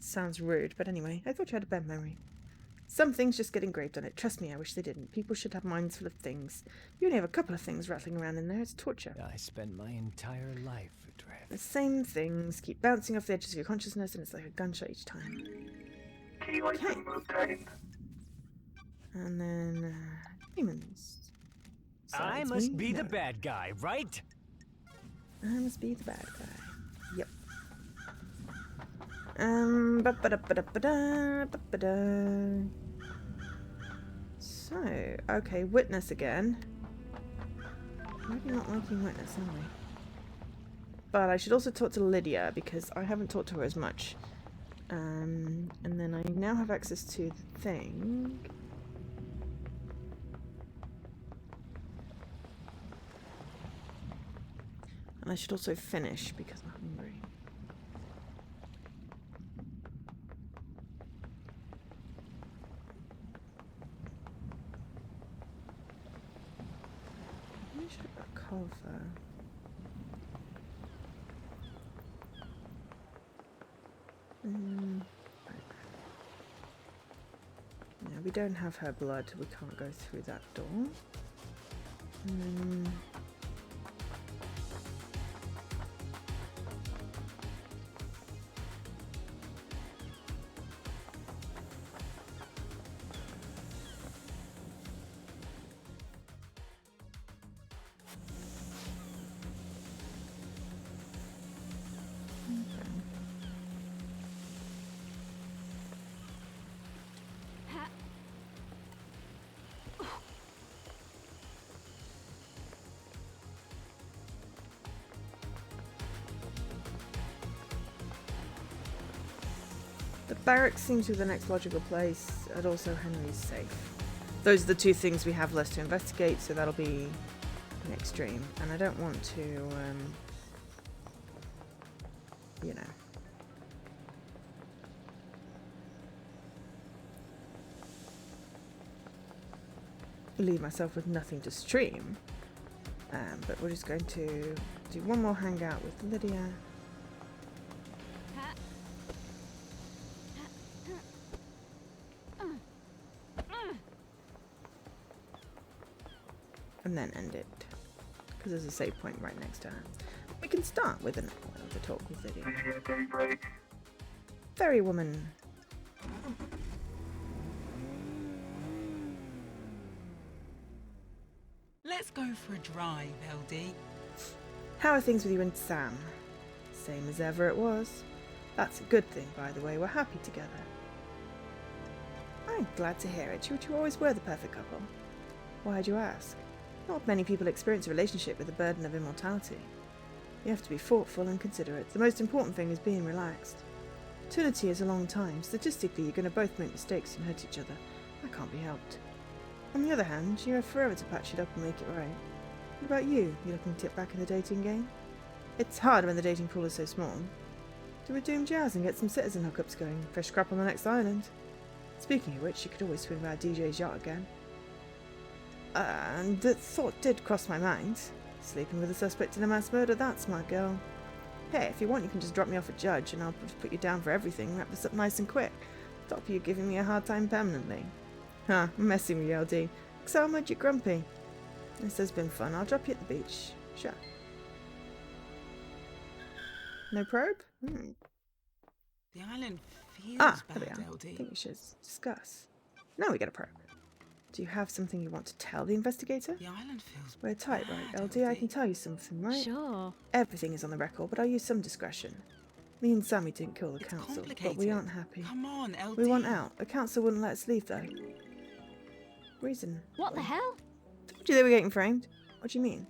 sounds rude, but anyway, I thought you had a bad memory. Some things just get engraved on it. Trust me, I wish they didn't. People should have minds full of things. You only have a couple of things rattling around in there. It's torture. I spent my entire life adrift. The same things keep bouncing off the edges of your consciousness, and it's like a gunshot each time. Key item obtained. And then, demons. I Besides must me? be the No. bad guy, right? I must be the bad guy. Yep. Ba-ba-da-ba-da-ba-da. So, okay, witness again. Maybe not liking witness, am I? But I should also talk to Lydia because I haven't talked to her as much. And then I now have access to the thing. And I should also finish because I'm hungry. I should have got cover. Yeah, we don't have her blood. We can't go through that door. The barracks seems to be the next logical place, and also Henry's safe. Those are the two things we have left to investigate, so that'll be next stream. And I don't want to, you know. Leave myself with nothing to stream. But we're just going to do one more hangout with Lydia. And then end it. Because there's a save point right next to her. We can start with the talk with Lydia. Vision daybreak. Fairy woman. Let's go for a drive, LD. How are things with you and Sam? Same as ever it was. That's a good thing, by the way. We're happy together. I'm glad to hear it. You two always were the perfect couple. Why'd you ask? Not many people experience a relationship with the burden of immortality. You have to be thoughtful and considerate. The most important thing is being relaxed. Eternity is a long time. Statistically, you're going to both make mistakes and hurt each other. That can't be helped. On the other hand, you have forever to patch it up and make it right. What about you? You looking to get back in the dating game? It's hard when the dating pool is so small. Do a Doom Jazz and get some citizen hookups going. Fresh scrap on the next island. Speaking of which, you could always swing by DJ's yacht again. And the thought did cross my mind. Sleeping with a suspect in a mass murder, that's my girl. Hey, if you want, you can just drop me off at Judge and I'll just put you down for everything. Wrap this up nice and quick. Stop you giving me a hard time permanently. Huh, I'm messing with you, LD. So much you're grumpy. This has been fun. I'll drop you at the beach. Sure. No probe? Hmm. The island feels There bad, we are. LD. I think we should discuss. Now we get a probe. Do you have something you want to tell the investigator? The island feels We're tight, right, bad, LD? I can tell you something, right? Sure. Everything is on the record, but I'll use some discretion. Me and Sammy didn't kill the It's council, but we complicated. aren't happy. Come on, LD. We want out. The council wouldn't let us leave, though. Reason? What the hell? Told you they were getting framed. What do you mean?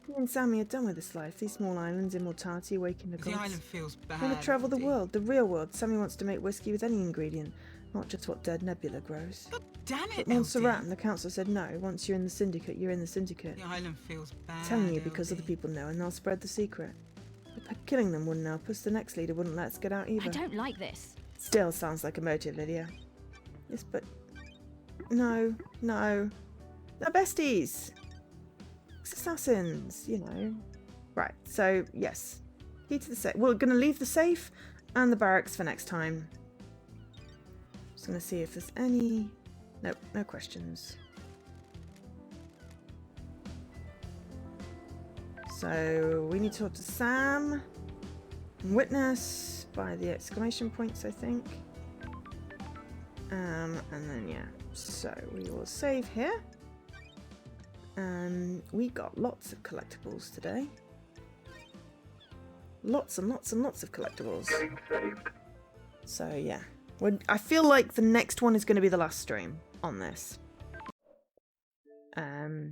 Me and Sammy are done with this life. These small islands, immortality, awakening the The gods. island feels bad. We want to travel the LD. world, the real world. Sammy wants to make whiskey with any ingredient, not just what dead Nebula grows. God damn it, But LD. Montserrat and the council said no. Once you're in the syndicate, you're in the syndicate. The island feels bad. I'm telling you because LD. other people know and they'll spread the secret. But killing them wouldn't help us. The next leader wouldn't let us get out either. I don't like this. Still sounds like a motive, Lydia. Yes, but... No. They're besties. Assassins, you know. Right, so, yes. Key to the safe. We're going to leave the safe and the barracks for next time. Just going to see if there's any... Nope, no questions. So, we need to talk to Sam. Witness by the exclamation points, I think. And then, yeah. So, we will save here. We got lots of collectibles today. Lots and lots and lots of collectibles. Game saved. So, yeah. I feel like the next one is going to be the last stream on this. I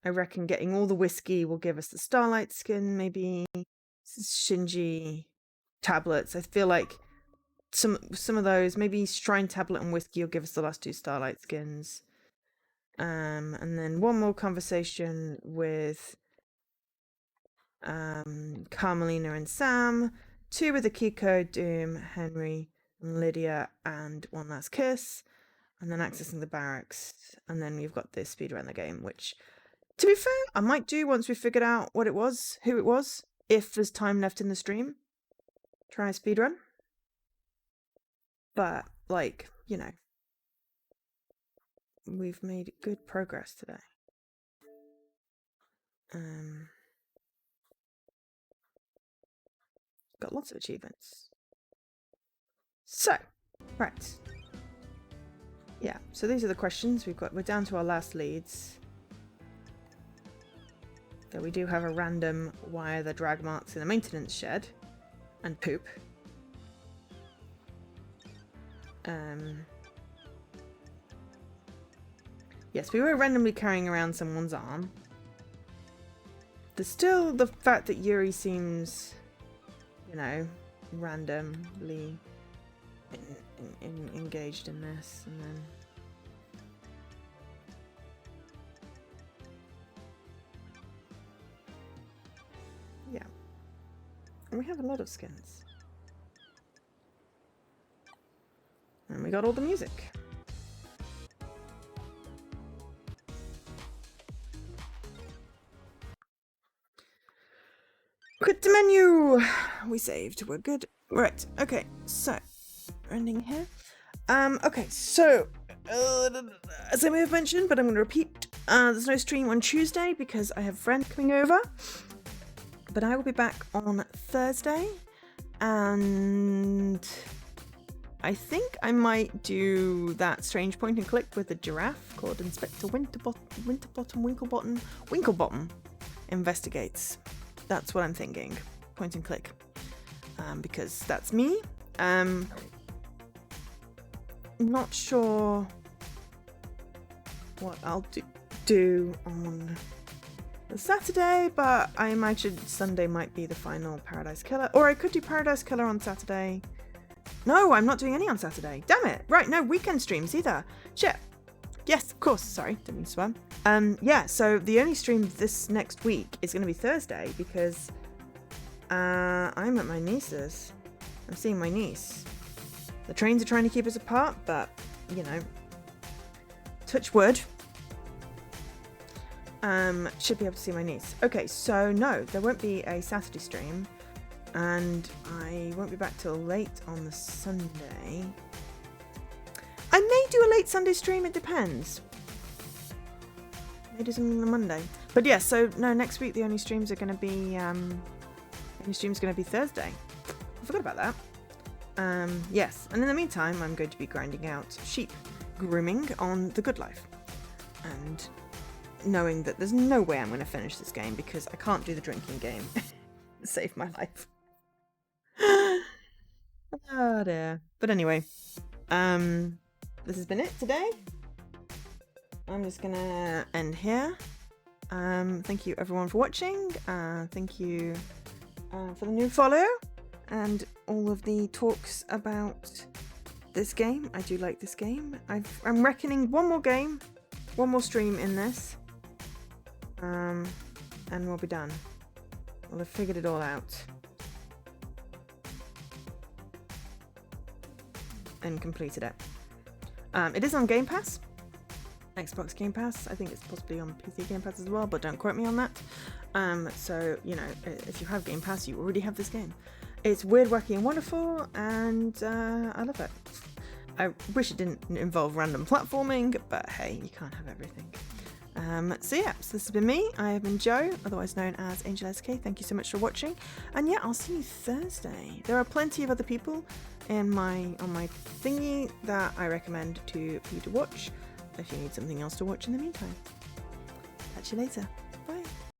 reckon getting all the whiskey will give us the Starlight skin, maybe Shinji tablets. I feel like some of those, maybe Shrine tablet and whiskey will give us the last two Starlight skins. And then one more conversation with Carmelina and Sam, two with Akiko, Doom, Henry, and Lydia, and one last kiss, and then accessing the barracks. And then we've got this speed around the game, which, to be fair, I might do once we figured out what it was, who it was, if there's time left in the stream. Try a speed run. But, like, you know, we've made good progress today. Got lots of achievements. So, right. Yeah, so these are the questions we're down to our last leads. Though we do have a random why are the drag marks in the maintenance shed and poop. Yes, we were randomly carrying around someone's arm. There's still the fact that Yuri seems, you know, randomly engaged in this, and then yeah, and we have a lot of skins, and we got all the music. Quit the menu! We saved. We're good. Right. Okay. So, ending here. Okay. So, as I may have mentioned, but I'm going to repeat, there's no stream on Tuesday because I have a friend coming over. But I will be back on Thursday. And I think I might do that strange point and click with a giraffe called Inspector Winklebottom Investigates. That's what I'm thinking. Point and click. Because that's me. Not sure what I'll do on the Saturday, but I imagine Sunday might be the final Paradise Killer. Or I could do Paradise Killer on Saturday. No, I'm not doing any on Saturday. Damn it. Right, no weekend streams either. Shit. Yes, of course. Sorry, didn't mean to swear. Yeah, so the only stream this next week is going to be Thursday because I'm at my niece's. I'm seeing my niece. The trains are trying to keep us apart, but, you know, touch wood. Should be able to see my niece. Okay, so no, there won't be a Saturday stream, and I won't be back till late on the Sunday. I may do a late Sunday stream, it depends. May do something on the Monday. But yeah, so no, next week the only streams are gonna be Thursday. I forgot about that. Yes, and in the meantime I'm going to be grinding out sheep grooming on The Good Life. And knowing that there's no way I'm going to finish this game because I can't do the drinking game. Save my life. Oh dear. But anyway, this has been it today. I'm just going to end here. Thank you everyone for watching. Thank you for the new follow and all of the talks about this game. I do like this game. I'm reckoning one more stream in this. And we'll be done. We'll have figured it all out. And completed it. It is on Game Pass. Xbox Game Pass. I think it's possibly on PC Game Pass as well, but don't quote me on that. So, you know, if you have Game Pass, you already have this game. It's weird, wacky, and wonderful, and I love it. I wish it didn't involve random platforming, but hey, you can't have everything. So yeah, so this has been me. I have been Joe, otherwise known as Angel SK. Thank you so much for watching, and yeah, I'll see you Thursday. There are plenty of other people on my thingy that I recommend for you to watch if you need something else to watch in the meantime. Catch you later. Bye.